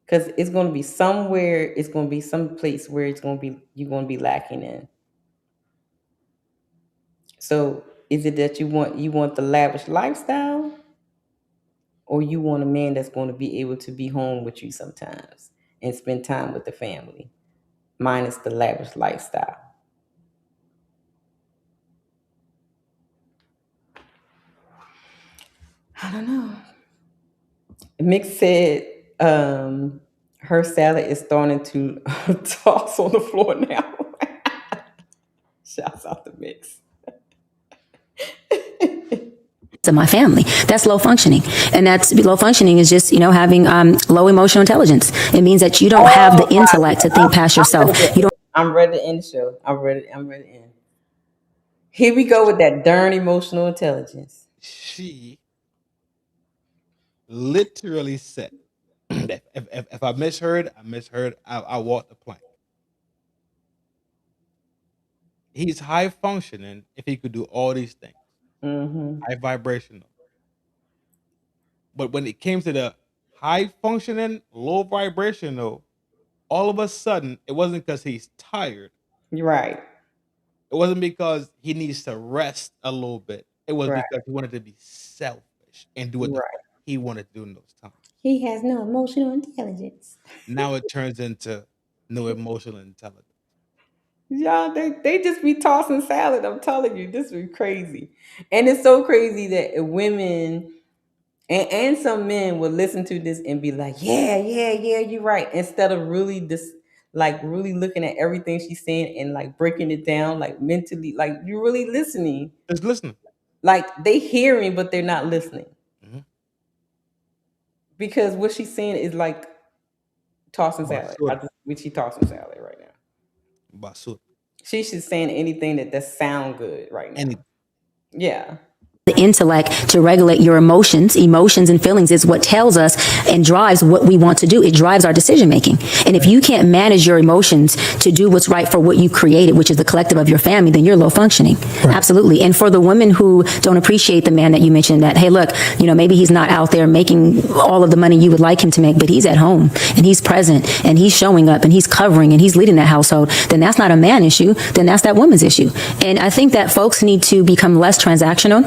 Because it's gonna be somewhere, it's gonna be some place where you're gonna be lacking in. So is it that you want the lavish lifestyle? Or you want a man that's going to be able to be home with you sometimes and spend time with the family, minus the lavish lifestyle. I don't know. Mick said her salad is starting to toss on the floor now. Shouts out to Mix. To my family. That's low functioning. And that's low functioning is just, having low emotional intelligence. It means that you don't have the intellect to think past yourself. I'm ready to end the show. I'm ready to end. Here we go with that darn emotional intelligence. She literally said, if I misheard, I walked the plank. He's high functioning if he could do all these things. High vibrational. But when it came to the high functioning, low vibrational, all of a sudden, it wasn't because he's tired. Right. It wasn't because he needs to rest a little bit. It was Right. because he wanted to be selfish. selfish and do what the fuck he wanted to do in those times. He has no emotional intelligence. Now it turns into no emotional intelligence. Y'all, they just be tossing salad. I'm telling you, this is crazy. And it's so crazy that women and some men will listen to this and be like, yeah, you're right. Instead of really really looking at everything she's saying and like breaking it down, like mentally, like you're really listening. Just listening. Like they hearing, but they're not listening. Mm-hmm. Because what she's saying is like tossing salad. She tossing salad right now. Basura. She's just saying anything that sound good right now. Yeah. The intellect to regulate your emotions and feelings is what tells us and drives what we want to do. It drives our decision making. And if you can't manage your emotions to do what's right for what you created, which is the collective of your family, then you're low functioning. Right. Absolutely. And for the women who don't appreciate the man that you mentioned, that, hey, look, maybe he's not out there making all of the money you would like him to make, but he's at home and he's present and he's showing up and he's covering and he's leading that household, then that's not a man issue. Then that's that woman's issue. And I think that folks need to become less transactional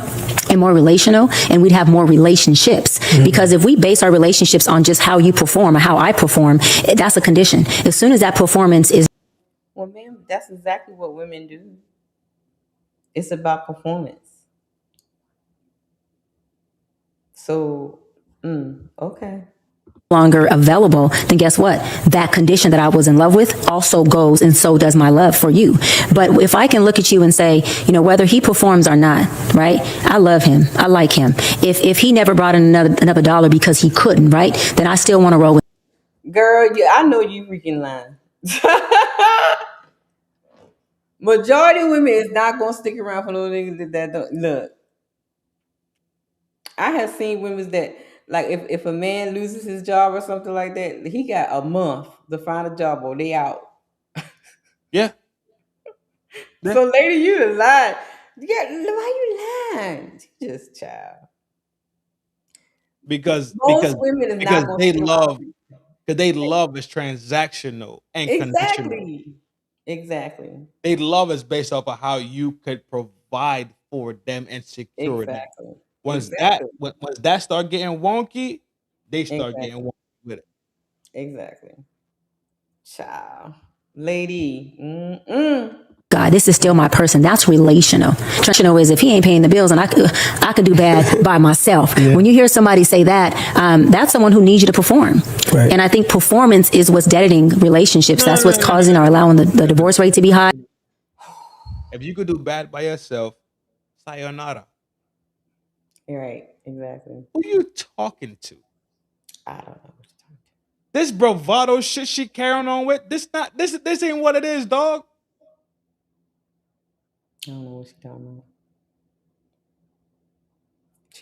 and more relational, and we'd have more relationships. Mm-hmm. Because if we base our relationships on just how you perform or how I perform, that's a condition. As soon as that performance is... Well, man, that's exactly what women do. It's about performance. So, okay. Longer available, then guess what? That condition that I was in love with also goes, and so does my love for you. But if I can look at you and say, whether he performs or not, right? I love him. I like him. If he never brought in another dollar because he couldn't, right? Then I still want to roll with. Girl, I know you freaking lying. Majority of women is not gonna stick around for no niggas that don't look. I have seen women that, like, if a man loses his job or something like that, he got a month to find a job or they out. Yeah. So lady, you lied. Yeah, why you lying? You just child. Because women is because not they love because they love is transactional and conditional. Exactly. They love is based off of how you could provide for them and secure them. Once that start getting wonky, they start getting wonky with it. Exactly. Child. Lady. God, this is still my person. That's relational. Transactional is if he ain't paying the bills and I could do bad by myself. Yeah. When you hear somebody say that, that's someone who needs you to perform. Right. And I think performance is what's deadening relationships. That's what's causing or allowing the divorce rate to be high. If you could do bad by yourself, sayonara. Right, exactly. Who are you talking to? I don't know what you're talking to. This bravado shit she carrying on with, this ain't what it is, dog. I don't know what she's talking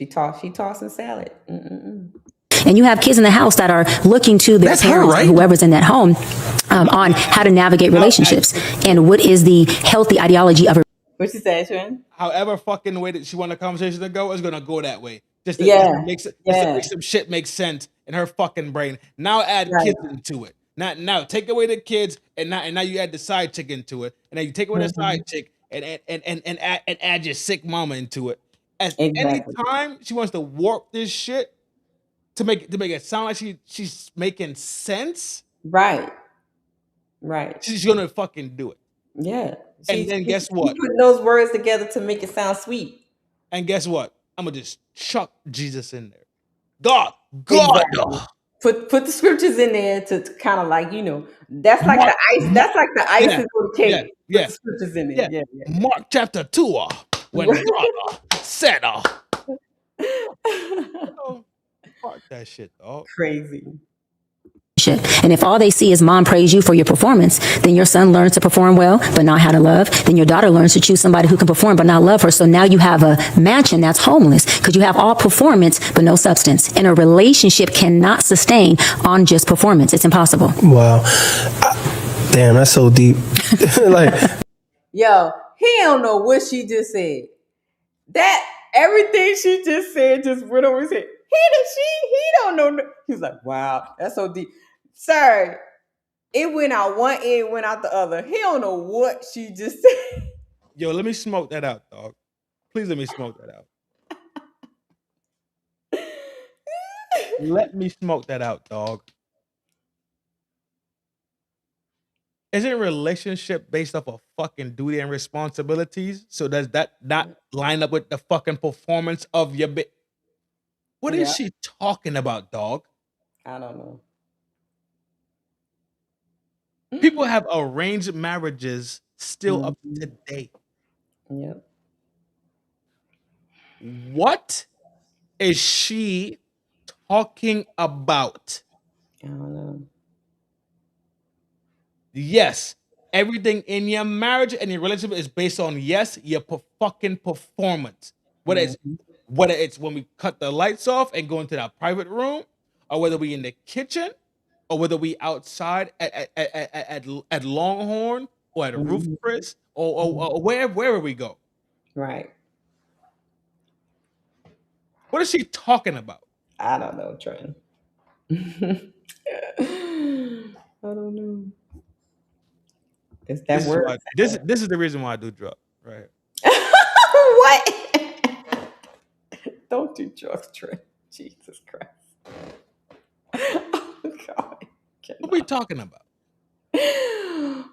about. She tossing salad. And you have kids in the house that are looking to their parents, or whoever's in that home, on how to navigate relationships and what is the healthy ideology of. What you say, Sharon? However fucking way that she want the conversation to go is gonna go that way. Just to make some shit make sense in her fucking brain. Now add kids into it. Now take away the kids and now you add the side chick into it, and then you take away the side chick and add your sick mama into it. Any time she wants to warp this shit to make it sound like she's making sense. Right. She's gonna fucking do it. Yeah. And then guess what? Put those words together to make it sound sweet. And guess what? I'm gonna just chuck Jesus in there. God. Exactly. Put the scriptures in there to kind of like, that's like the ice. That's like the icing on the cake. Yeah. Put the scriptures in there. Yeah. Mark chapter 2. When God said, fuck that shit, dog. Crazy. And if all they see is mom praise you for your performance, then your son learns to perform well, but not how to love. Then your daughter learns to choose somebody who can perform, but not love her. So now you have a mansion that's homeless because you have all performance, but no substance. And a relationship cannot sustain on just performance. It's impossible. Wow. Damn, that's so deep. Yo, he don't know what she just said. That everything she just said just went over his head. He don't know. He's like, wow, that's so deep. Sir, it went out one end, went out the other. He don't know what she just said. Yo, let me smoke that out, dog. Please let me smoke that out. Let me smoke that out, dog. Isn't a relationship based off of fucking duty and responsibilities? So does that not line up with the fucking performance of your bit? What is she talking about, dog? I don't know. People have arranged marriages still up to date. Yep. What is she talking about? I don't know. Yes, everything in your marriage and your relationship is based on your fucking performance. Whether it's when we cut the lights off and go into that private room, or whether we in the kitchen, or whether we outside at Longhorn or at Roof Chris or wherever we go. Right. What is she talking about? I don't know, Trent. I don't know. Is that word? This is the reason why I do drugs, right? What? Don't do drugs, Trent. Jesus Christ. Oh God. What are we talking about?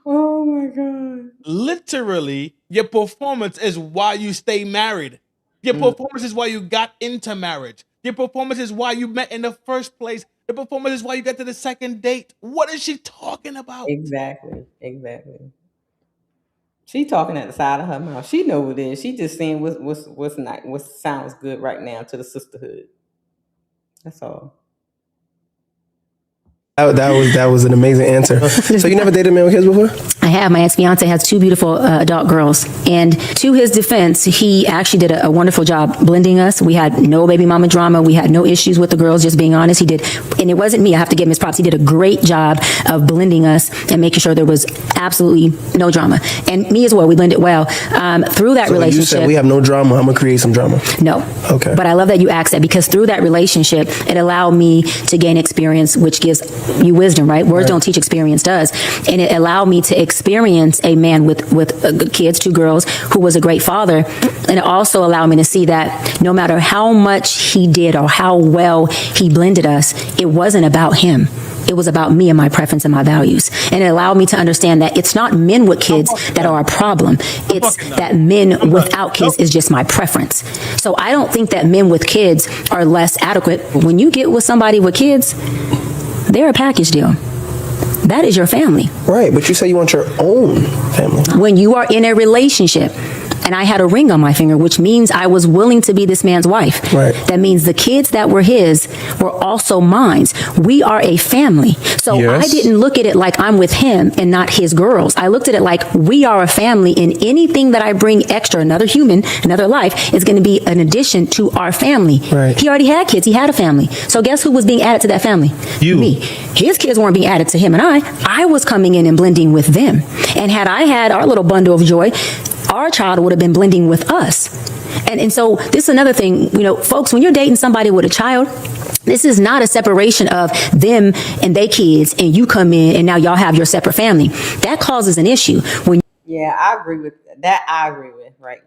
Oh my God. Literally, your performance is why you stay married. Your performance is why you got into marriage. Your performance is why you met in the first place. The performance is why you got to the second date. What is she talking about? Exactly. She talking at the side of her mouth. She know what it is. She just saying what sounds good right now to the sisterhood. That's all. That was an amazing answer. So you never dated a man with kids before? I have. My ex-fiance has 2 beautiful adult girls. And to his defense, he actually did a wonderful job blending us. We had no baby mama drama. We had no issues with the girls, just being honest. He did. And it wasn't me. I have to give him his props. He did a great job of blending us and making sure there was absolutely no drama. And me as well. We blended well. Through that relationship. You said we have no drama. I'm going to create some drama. No. Okay. But I love that you asked that, because through that relationship, it allowed me to gain experience, which gives you wisdom, right? Words don't teach, experience does. And it allowed me to experience a man with kids, 2 girls, who was a great father. And it also allowed me to see that no matter how much he did or how well he blended us, it wasn't about him. It was about me and my preference and my values. And it allowed me to understand that it's not men with kids that are a problem. It's that men without kids is just my preference. So I don't think that men with kids are less adequate. When you get with somebody with kids, they're a package deal. That is your family. Right, but you say you want your own family. When you are in a relationship, and I had a ring on my finger, which means I was willing to be this man's wife. Right. That means the kids that were his were also mine. We are a family. So I didn't look at it like I'm with him and not his girls. I looked at it like we are a family, and anything that I bring extra, another human, another life, is going to be an addition to our family. Right. He already had kids. He had a family. So guess who was being added to that family? You. Me. His kids weren't being added to him and I was coming in and blending with them. And had I had our little bundle of joy, our child would have been blending with us. And so this is another thing, folks, when you're dating somebody with a child, this is not a separation of them and their kids and you come in and now y'all have your separate family. That causes an issue. Yeah, I agree with that. I agree with, right?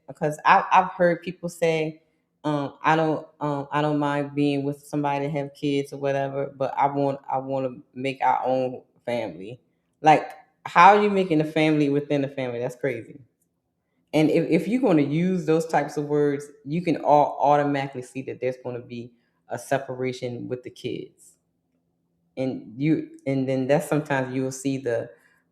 Because I've heard people say, I don't mind being with somebody that have kids or whatever, but I want to make our own family. Like, how are you making a family within a family? That's crazy. And if you're going to use those types of words, you can automatically see that there's going to be a separation with the kids. And then that's sometimes you will see the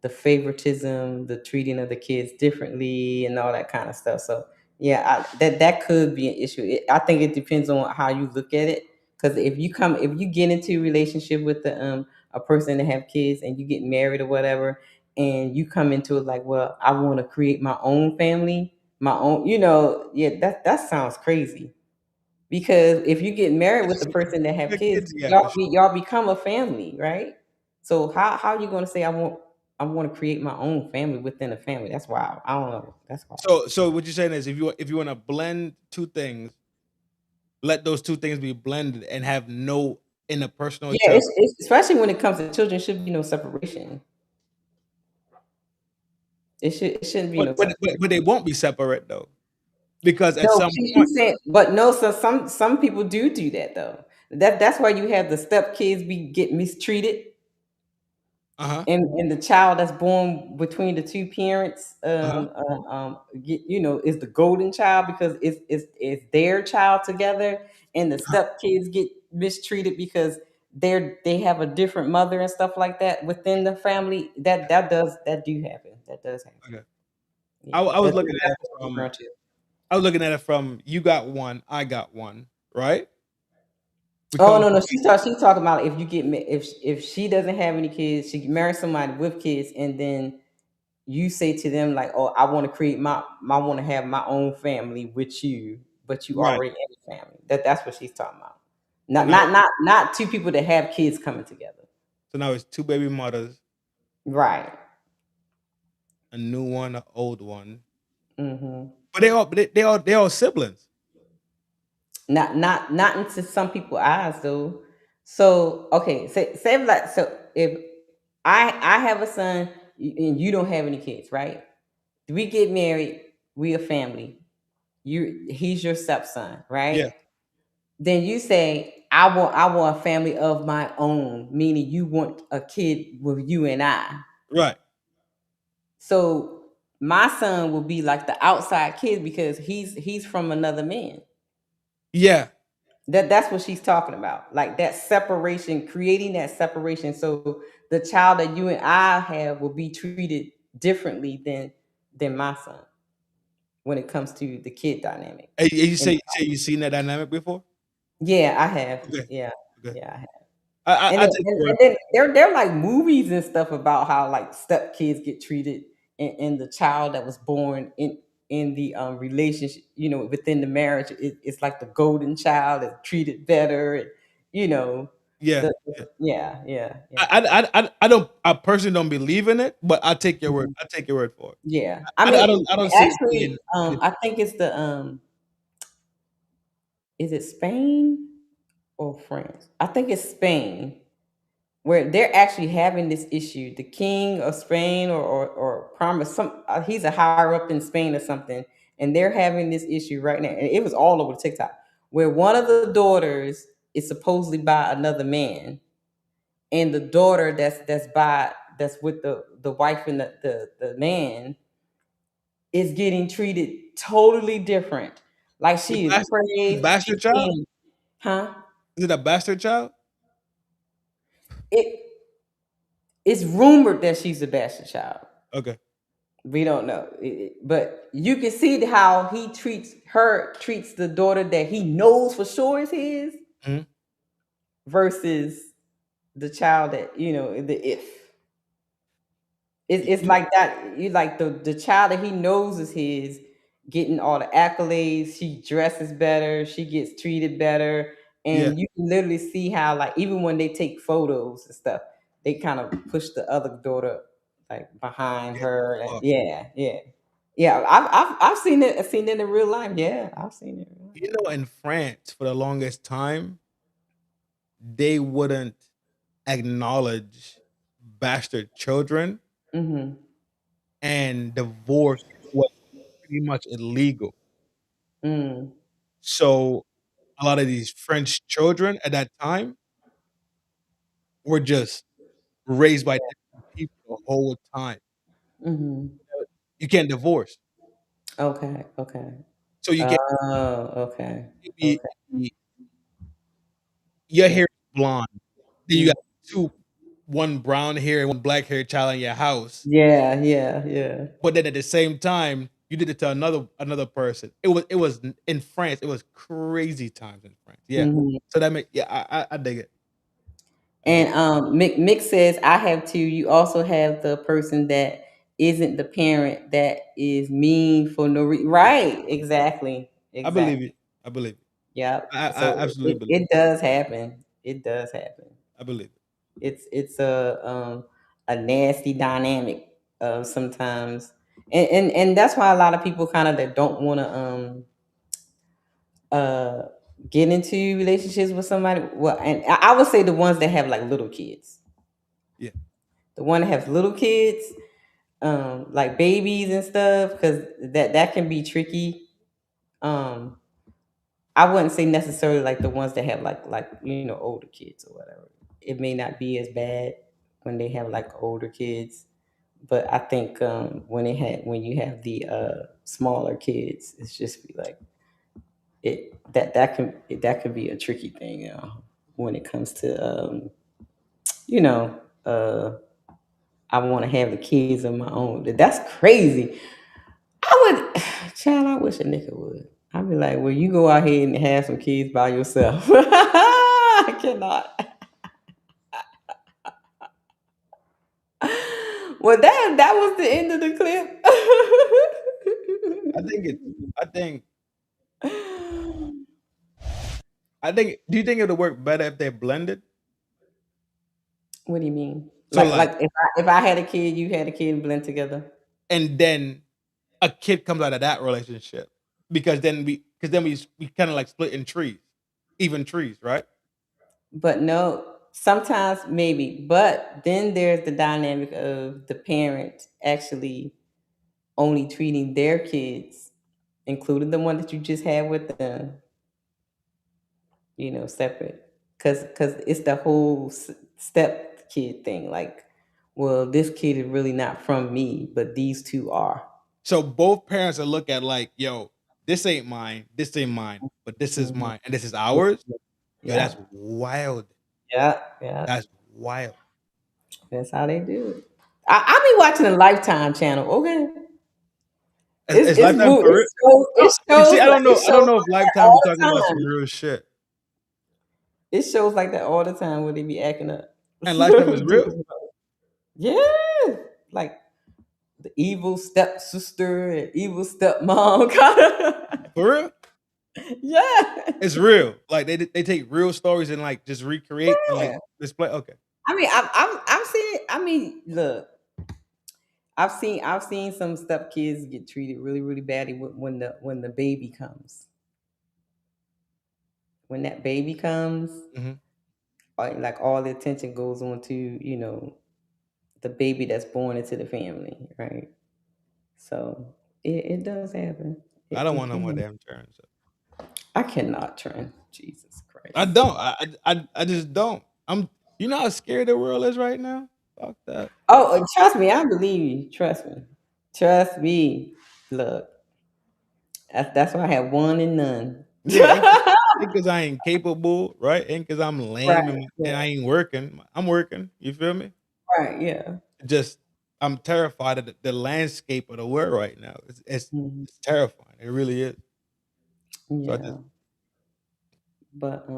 favoritism, the treating of the kids differently, and all that kind of stuff. So yeah, that could be an issue. I think it depends on how you look at it. Because if you get into a relationship with a person that have kids and you get married or whatever, and you come into it like, well, I want to create my own family, my own, that sounds crazy. Because if you get married with the person that have kids, y'all become a family, right? So how are you going to say I want to create my own family within a family? That's wild. I don't know. That's wild. So what you're saying is if you want to blend 2 things, let those 2 things be blended and have no interpersonal. Yeah, it's especially when it comes to children, should be no separation. It shouldn't be but they won't be separate though, because at some point. But no, so some people do that though. That's why you have the step kids get mistreated, Uh-huh. and the child that's born between the two parents, Uh-huh. is the golden child because it's their child together, and the step kids get mistreated because they have a different mother and stuff like that within the family. That do happen. That does happen. Okay. Yeah, I was looking at that's it what I'm from referring to. you got one, I got one, right? We Oh come no, no, she's talking about if you get if she doesn't have any kids, she marries somebody with kids, and then you say to them like, "Oh, I want to create I want to have my own family with you," but you right. already in a family. That's what she's talking about. So Not now not two people that have kids coming together. it's two baby mothers, Right. a new one, an old one. Hmm. But they all siblings. Not into some people eyes though. So okay, say like so if I have a son and you don't have any kids, right? We get married, we a family. He's your stepson, right? Yeah. Then you say, I want a family of my own, meaning you want a kid with you and I. Right. So my son will be like the outside kid because he's from another man. Yeah. That's what she's talking about. Like that separation, creating that separation. So the child that you and I have will be treated differently than my son when it comes to the kid dynamic. Hey, you And say you seen that dynamic before? yeah, I have. Okay. Yeah, Okay. yeah, I have. I take your And word. then they're like movies and stuff about how like step kids get treated, and the child that was born in the relationship, within the marriage, it's like the golden child is treated better, and you know, Yeah. the Yeah. yeah, yeah, yeah. I personally don't believe in it, but I take your word. Mhm. I take your word for it. Yeah. I mean, I don't see it actually, being I think it's the is it Spain or France? I think it's Spain where they're actually having this issue. The king of Spain or promise he's a higher up in Spain or something, and they're having this issue right now. And it was all over TikTok where one of the daughters is supposedly by another man, and the daughter that's with the wife and the man is getting treated totally different. Like the she is the praised, she's bastard child. being, huh? Is it a bastard child? It it's rumored that she's a bastard child. Okay. We don't know, but you can see how he treats the daughter that he knows for sure is his Mhm. versus the child that the if it's You- like that. You like the child that he knows is his, getting all the accolades. She dresses better, she gets treated better, yeah. and you can literally see how like even when they take photos and stuff, they kind of push the other daughter like behind Yeah. her. And Oh, yeah, yeah, yeah. I've seen it. I've seen it in real life. Yeah, I've seen it. In real life. in France for the longest time, they wouldn't acknowledge bastard children, Mm-hmm. and divorce was pretty much illegal. Mm. So a lot of these French children at that time were just raised by different people the whole time. Mm-hmm. You can't divorce. Okay. Okay. So you can't Oh. Okay. be Okay. your Yeah. hair is blonde. Then you Mm. got one brown hair and one black hair child in your house. Yeah. Yeah. Yeah. But then at the same time, you did it to another person. It was in France. It was crazy times in France. Yeah. Mhm. So that make yeah, I dig it. I dig And it. Mick says, I have two. You also have the person that isn't the parent that is mean for no reason. Right. Exactly. I believe Exactly. it. I believe it. Yep. I So absolutely it, believe it does happen. It does happen. it. I believe it. It's a nasty dynamic sometimes. And that's why a lot of people kind of that don't want to uh get into relationships with somebody. Well, and I would say the ones that have like little kids. Yeah. The one that has little kids, like babies and stuff, because that can be tricky. Um, I wouldn't say necessarily like the ones that have like older kids or whatever. It may not be as bad when they have like older kids, but I think when you have the smaller kids, it's just be like that can be a tricky thing when it comes to you know I want to have the kids of my own. That's crazy. I would, child. I wish a nigga would. I'd be like, well, you go out here and have some kids by yourself. I cannot. Well, that was the end of the clip. I think. Do you think it would work better if they're blended? What do you mean? So Like if I had a kid, you had a kid, and blend together. and then a kid comes out of that relationship because then we kind of like split in trees, even trees, right? But no, sometimes maybe. But then there's the dynamic of the parent actually only treating their kids, including the one that you just had with them, separate. Because it's the whole step kid thing. Like, well, this kid is really not from me, but these two are. So both parents will look at like, yo, this ain't mine, but this is mine, and this is ours. Yo, that's wild. Yeah. That's wild. That's how they do it. I be watching the Lifetime channel. Okay. It's Lifetime for real? It shows See, I don't know if Lifetime be all the talking about some time. real shit. It shows like that all the time where they be acting up. And Lifetime is real? Yeah. Like the evil stepsister and evil stepmom kind of. For real? Yeah. It's real. Like they take real stories and like just recreate and like display. Okay. I mean, I've seen it. I mean, look, I've seen some stepkids get treated really, really badly when the baby comes. When that baby comes, like all the attention goes on to the baby that's born into the family, right? So it does happen. I don't want no more damn turns. I cannot turn. Jesus Christ. I don't. I just don't. You know how scared the world is right now? Fuck that. Oh, trust me, I believe you. Trust me. Look, that's why I have one and none. Yeah, because I ain't capable, right? And because I'm lame Right, and I ain't working. I'm working. You feel me? Right. Yeah. Just I'm terrified of the landscape of the world right now. It's terrifying. It really is. Yeah. So But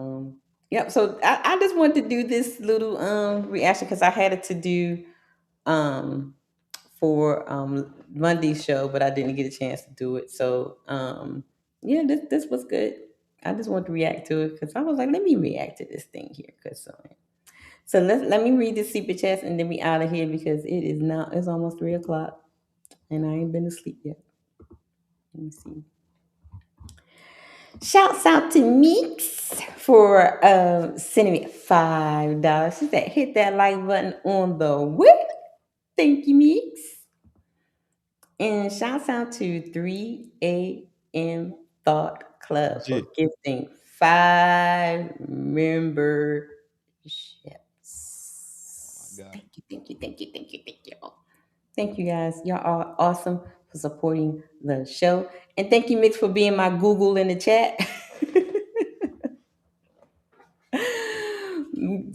yep. So I just wanted to do this little reaction because I had it to do for Monday's show, but I didn't get a chance to do it. So yeah, this was good. I just wanted to react to it because I was like, let me react to this thing here. So let me read the super chats and then we out of here because it's almost 3:00 and I ain't been to sleep yet. Let me see. Shouts out to Meeks for sending me $5. She said, hit that like button on the whip. Thank you, Meeks. And shouts out to 3 a.m. Thought Club for gifting 5 memberships. Thank you. Thank you guys. Y'all are awesome for supporting the show. And thank you, Mix, for being my Google in the chat.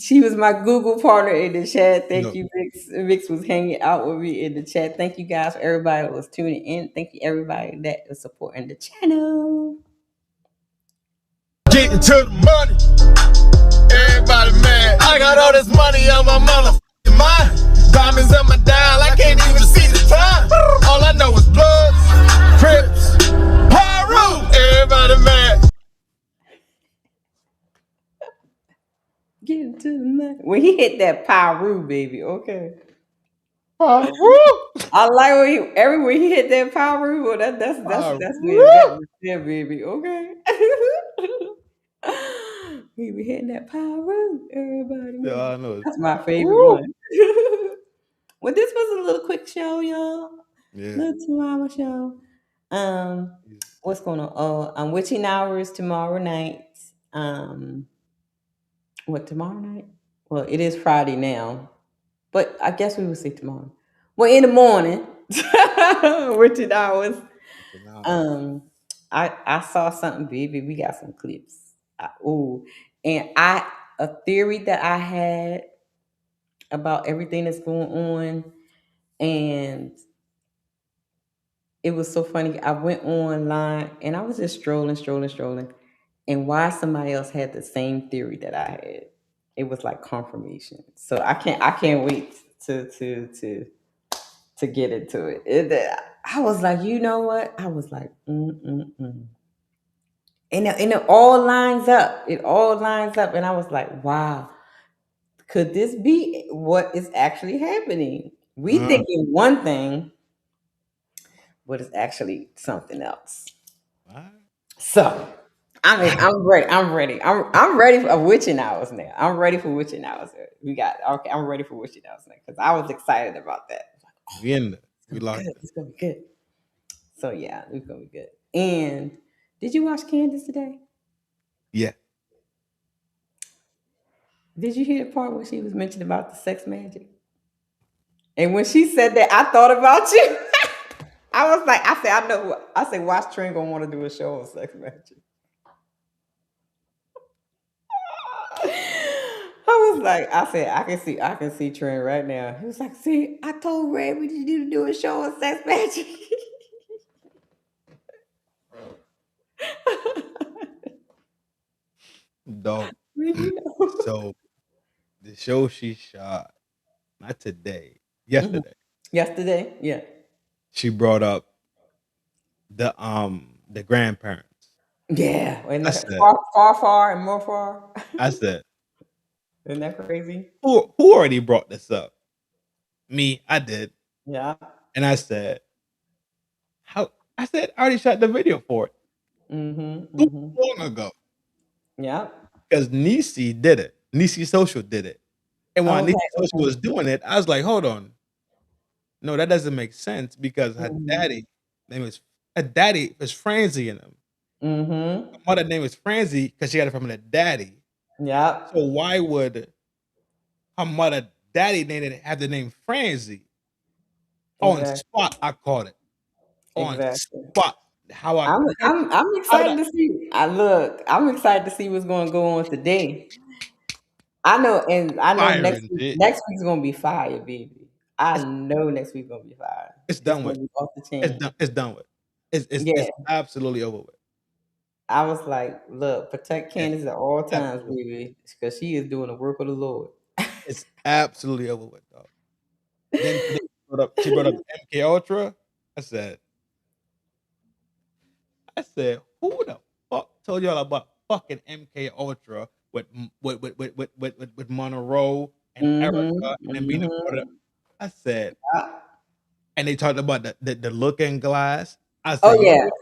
She was my Google partner in the chat. Thank you, Mix. Mix was hanging out with me in the chat. Thank you guys for everybody that was tuning in. Thank you everybody that is supporting the channel. Getting to the money. Everybody mad. I got all this money on my motherfucking mind. Diamonds on my dial. I can't even see the time. All I know is blood, Crips, Pyro. Everybody mad. Get to the money. When he hit that Pyro, baby, okay. I like when everywhere he hit that Pyro. Well, that's where that was there, baby. Okay. We be hitting that Pyro, everybody. Yeah, I know. That's my favorite one. Well, this was a little quick show, y'all. Yeah. Little 2-hour show. What's going on? Oh, witching hours tomorrow night. Um, what tomorrow night? Well, it is Friday now, but I guess we will see tomorrow. Well, in the morning, witching hours. Um, I saw something, baby. We got some clips. Ooh, and a theory that I had about everything that's going on, and it was so funny. I went online and I was just strolling, and why somebody else had the same theory that I had. It was like confirmation. So I can't wait to get into it. I was like, you know what? I was like, and it all lines up. It all lines up, and I was like, wow, could this be what is actually happening? We thinking one thing, but it's actually something else. So, I mean, I'm ready. I'm ready for witching hours now. I'm ready for witching hours. We got okay. I'm ready for witching hours now because I was excited about that. We in there. We It's locked good. in. It's gonna be good. So yeah, it's gonna be good. And did you watch Candace today? Yeah. Did you hear the part where she was mentioning about the sex magic? And when she said that, I thought about you. I was like, I know. I said, watch Trent gonna want to do a show on sex magic. I was like, I said, I can see Trent right now. He was like, see, I told Ray we need to do a show on sex magic. Dog. You know. So the show she shot, not today, Mhm. yesterday, Yesterday, yeah. she brought up the grandparents. Yeah. And I said, far and more far. I said, Isn't that crazy? who already brought this up? Me, I did. Yeah. And I said, how I said I already shot the video for it too Mm-hmm. long ago. Yeah. Because Nisi did it. Nisi Social did it. And while Okay. Nisi Social was doing it, I was like, hold on. No, that doesn't make sense because name is her daddy is Franzi in him. Mm-hmm. Her mother name is Franzi because she got it from her daddy. Yep. So why would her mother daddy name have the name Franzi? On Exactly. spot, I caught it. On Exactly. spot. How I I'm how did I excited to see. I'm excited to see what's going to go on today. I know fire and shit. next week's gonna be fire, baby. I know next week's gonna be fire. It's It's done gonna with. be off the It's chain. done. It's done with. Yeah. It's absolutely over with. I was like, look, protect It's Candace at all times, absolutely. baby, because she is doing the work of the Lord. It's absolutely over with, dog. Then today she brought up MK Ultra. I said, who the fuck told y'all about fucking MK Ultra with Monroe and Mm-hmm. Erica and then being a part of Mm-hmm. I said, and they talked about the looking glass. I Oh said, you know yeah. what?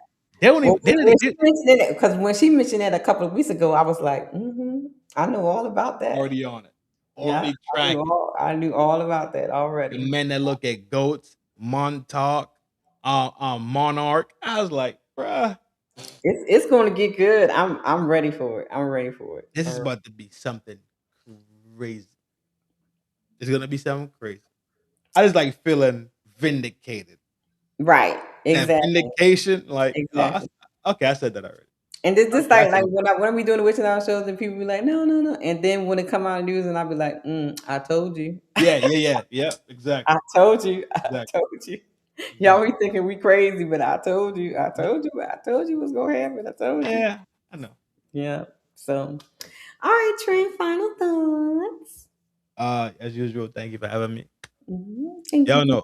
They don't even Well, they don't when even she mentioned it, because when she mentioned it a couple of weeks ago, I was like, I know all about that. already on it. Yeah, Already tracking. I knew all about that The already. men that look at goats, Montauk, Monarch. I was like, bruh, It's going to get good. I'm ready for it. I'm ready for it. this is about to be something crazy. It's gonna be something crazy. I just like feeling vindicated. Right. That Exactly. vindication, like, Exactly. okay, I said that already. And it's just Okay, I like said it. when we doing the witching hour shows and people be like, no, no, no. And then when it come out in the news and I be like, I told you. Yeah, exactly, I told you. I exactly, told you. Y'all exactly. be thinking we crazy, but I told you. I Yeah, told you. I told you what's gonna happen. I told you. yeah, I know. Yeah. So all right, Trent, final thoughts. As usual, thank you for having me. Thank you. Y'all know,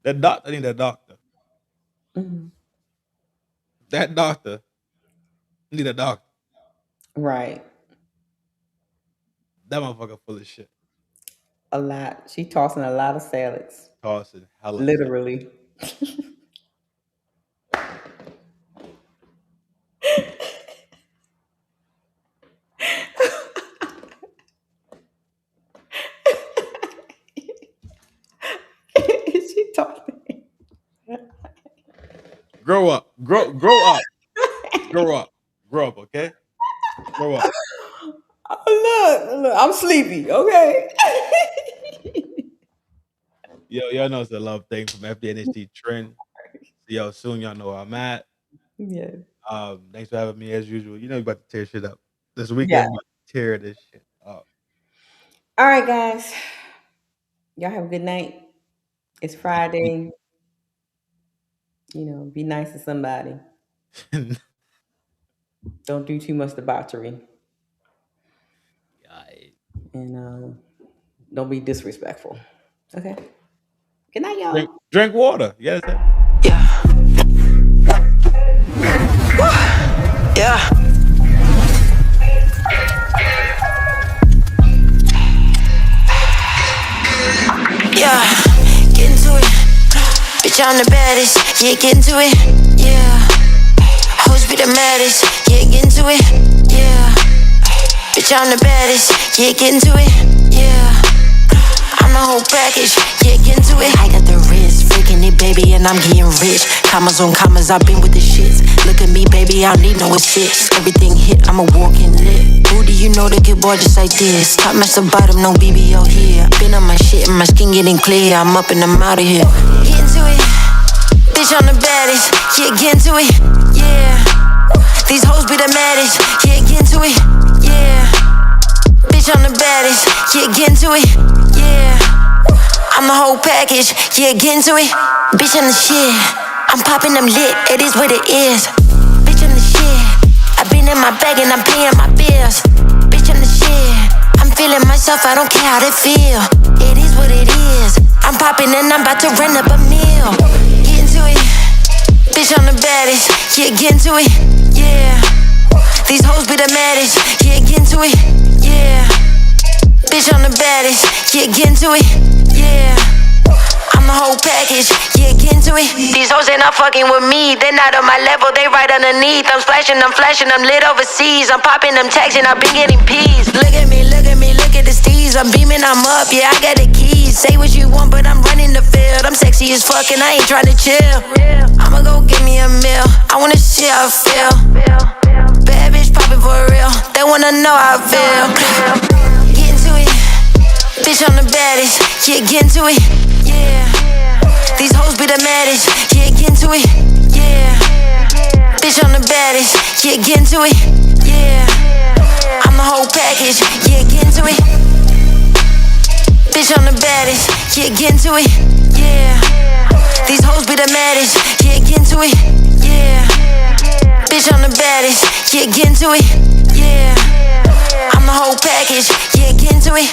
the doctor, I need a doctor. Mhm. That doctor need a doctor. Right. That motherfucker full of shit. A lot. She tossing a lot of salads. Tossing hella shit. Literally. She tossing. Grow up. Grow up. Grow up. Grow up, okay? Grow up. Look, I'm sleepy, okay? Y'all know it's a love thing from FDNHT Trend. See y'all soon. Y'all know where I'm at. Yeah. Thanks for having me as usual. You know you about to tear shit up. This weekend, I'm about to tear this shit up. All right, guys. Y'all have a good night. It's Friday. You know, be nice to somebody. Don't do too much debauchery. And don't be disrespectful. Okay. Good night, y'all. Drink water. Yes. Yeah. Yeah. Yeah. Get into it. Bitch, I'm the baddest. Yeah, get into it. Yeah. Hoes be the maddest. Yeah, get into it. Yeah. Bitch, I'm the baddest. Yeah, get into it. Yeah. I'm the whole package. Yeah, get into it. I got the wrist, freaking it, baby, and I'm getting rich. Commas on commas, I've been with the shits. Look at me, baby, I don't need no assist. Everything hit, I'm a walking lit. Booty, you know the good boy just like this. Top match the bottom, no BBO here. Been on my shit and my skin getting clear. I'm up and I'm out of here. Get into it. Bitch, I'm the baddest. Yeah, get into it. Yeah. These hoes be the maddest. Yeah, get into it. Yeah. Bitch, I'm the baddest. Yeah, get into it. Yeah. I'm the whole package. Yeah, get into it. Bitch, I'm the shit. I'm popping them lit. It is what it is. Bitch, I'm the shit. I've been in my bag and I'm paying my bills. Bitch, I'm the shit. I'm feeling myself. I don't care how they feel. It is what it is. I'm popping and I'm about to run up a meal. Get into it. Bitch, I'm the baddest. Yeah, get into it. Yeah. These hoes be the maddest. Yeah, get into it. Yeah. Bitch, I'm the baddest. Yeah, get into it. Yeah. I'm the whole package. Yeah, get into it. These hoes ain't not fucking with me. They not on my level. They right underneath. I'm splashing, I'm flashing, I'm lit overseas. I'm popping, I'm taxing, I've been getting peas. Look at me, look at me, look at the steez. I'm beaming, I'm up. Yeah, I got the keys. Say what you want, but I'm running the field. I'm sexy as fuck and I ain't trying to chill. I'ma go get me a meal. I wanna see how I feel. Bad bitch popping for real. They wanna know how I feel. Get into it. Bitch, I'm the baddest. Yeah, get into it. Yeah. These hoes be the maddest. Yeah, get into it. Yeah. Bitch, I'm the baddest. Yeah, get into it. Yeah. I'm the whole package. Yeah, get into it. Bitch, I'm the baddest. Yeah, get into it. Yeah. These hoes be the maddest. Yeah, get into it. Yeah. Bitch, I'm the baddest. Yeah, get into it. Yeah. I'm the whole package. Yeah, get into it.